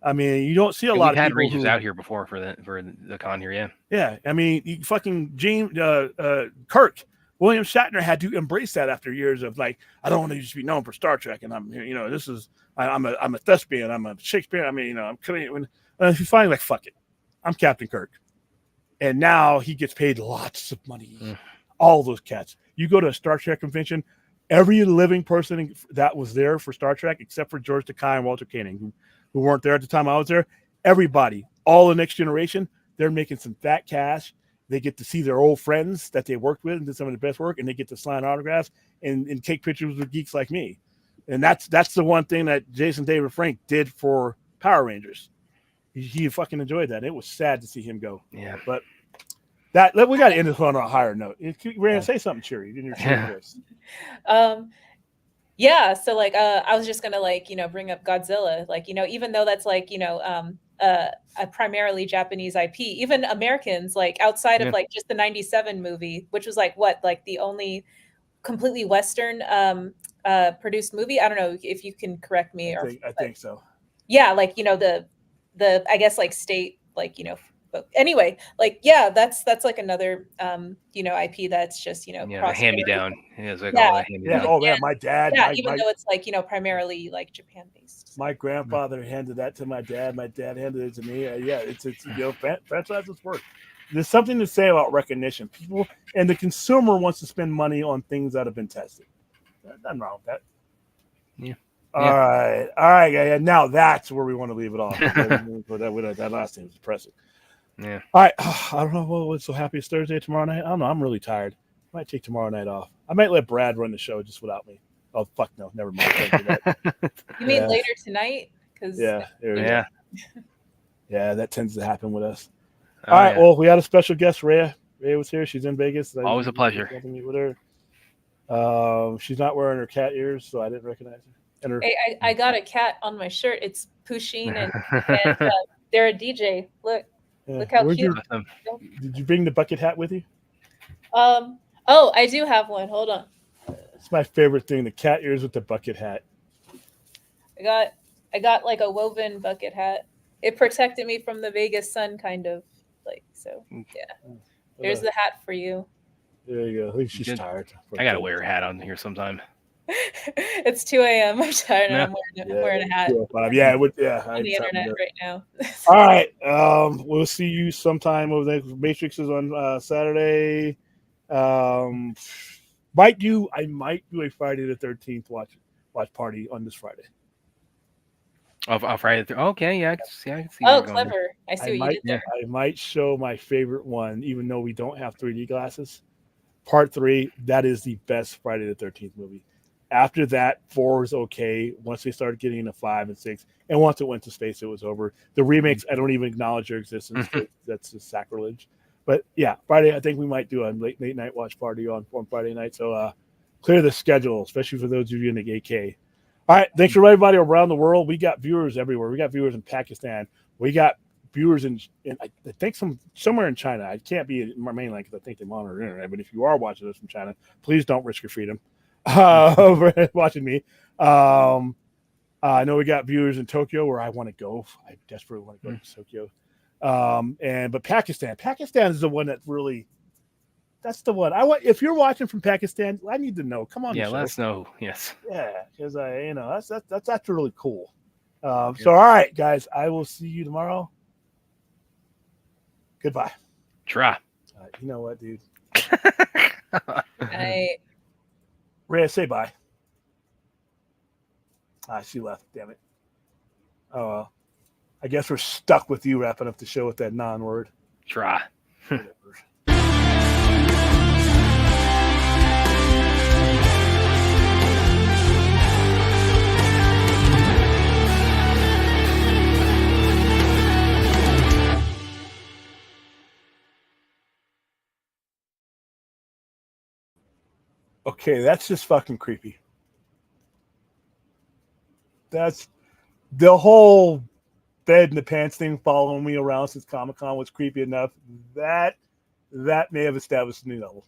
I mean, you don't see a lot of people Rangers out here before for the con here. Yeah. Yeah. I mean, fucking Kirk. William Shatner had to embrace that after years of like, I don't want to just be known for Star Trek, and I'm a thespian, I'm a Shakespeare. I mean, I'm coming. And he's finally like, fuck it, I'm Captain Kirk, and now he gets paid lots of money. All those cats. You go to a Star Trek convention, every living person that was there for Star Trek, except for George Takei and Walter Koenig, who weren't there at the time I was there. Everybody, all the next generation, they're making some fat cash. They get to see their old friends that they worked with and did some of the best work, and they get to sign autographs and take pictures with geeks like me. And that's the one thing that Jason David Frank did for Power Rangers. He fucking enjoyed that. It was sad to see him go. Yeah. But we got to end this on a higher note. Rand, say something cheery in your cheery voice. Yeah. So I was just gonna bring up Godzilla. Even though that's a primarily Japanese IP, even Americans outside of just the 97 movie, which was the only completely Western produced movie. I don't know if you can correct me. I think so. Yeah. The I guess state but anyway, that's another IP that's just hand me down. Oh man, my dad. Even though it's primarily Japan based. My grandfather handed that to my dad. My dad handed it to me. It's franchises work. There's something to say about recognition. People and the consumer wants to spend money on things that have been tested. Nothing wrong with that. Yeah. All right. Yeah. Now that's where we want to leave it off. That last thing was depressing. Yeah. All right. I don't know what's so happy it's Thursday tomorrow night. I don't know. I'm really tired. I might take tomorrow night off. I might let Brad run the show just without me. Oh fuck no, never mind. You mean later tonight? Yeah, that tends to happen with us. Oh, all right. Well, we had a special guest. Rhea was here. She's in Vegas. Always a pleasure. To meet with her. She's not wearing her cat ears, so I didn't recognize her. Hey, I got a cat on my shirt. It's Pusheen, and they're a DJ. Look how cute. Did you bring the bucket hat with you? Oh, I do have one. Hold on. It's my favorite thing, the cat ears with the bucket hat. I got a woven bucket hat. It protected me from the Vegas sun, kind of. Yeah. Here's the hat for you. There you go. I think she's tired. I gotta wear a hat on here sometime. It's 2 a.m. I'm tired and I'm wearing a hat. On the internet right now. All right. We'll see you sometime over the Matrix is on Saturday. I might do a Friday the 13th watch party on this Friday. Of Friday the okay, yeah, I can see. Oh, where you're going there. clever! I see what you might did there. I might show my favorite one, even though we don't have 3D glasses. Part 3, that is the best Friday the 13th movie. After that, 4 is okay. Once they started getting into 5 and 6, and once it went to space, it was over. The remakes, I don't even acknowledge their existence. That's just sacrilege. But yeah, Friday, I think we might do a late night watch party on Friday night. So clear the schedule, especially for those of you in the AK. All right, thanks for everybody around the world. We got viewers everywhere. We got viewers in Pakistan. We got viewers in I think somewhere in China. I can't be in my mainland because I think they monitor the internet. But if you are watching this from China, please don't risk your freedom over watching me. I know we got viewers in Tokyo where I want to go. I desperately want to go to Tokyo. But Pakistan is the one that really. That's the one I want. If you're watching from Pakistan, I need to know. Come on, Yeah, let us know. Yes. Yeah, because that's really cool. So all right, guys, I will see you tomorrow. Goodbye. Try. You know what, dude? Right. Say bye. She left. Damn it. Oh well. I guess we're stuck with you wrapping up the show with that non-word. Try. Whatever. Okay, that's just fucking creepy. That's the whole bed in the pants thing following me around since Comic-Con was creepy enough. That may have established a new level.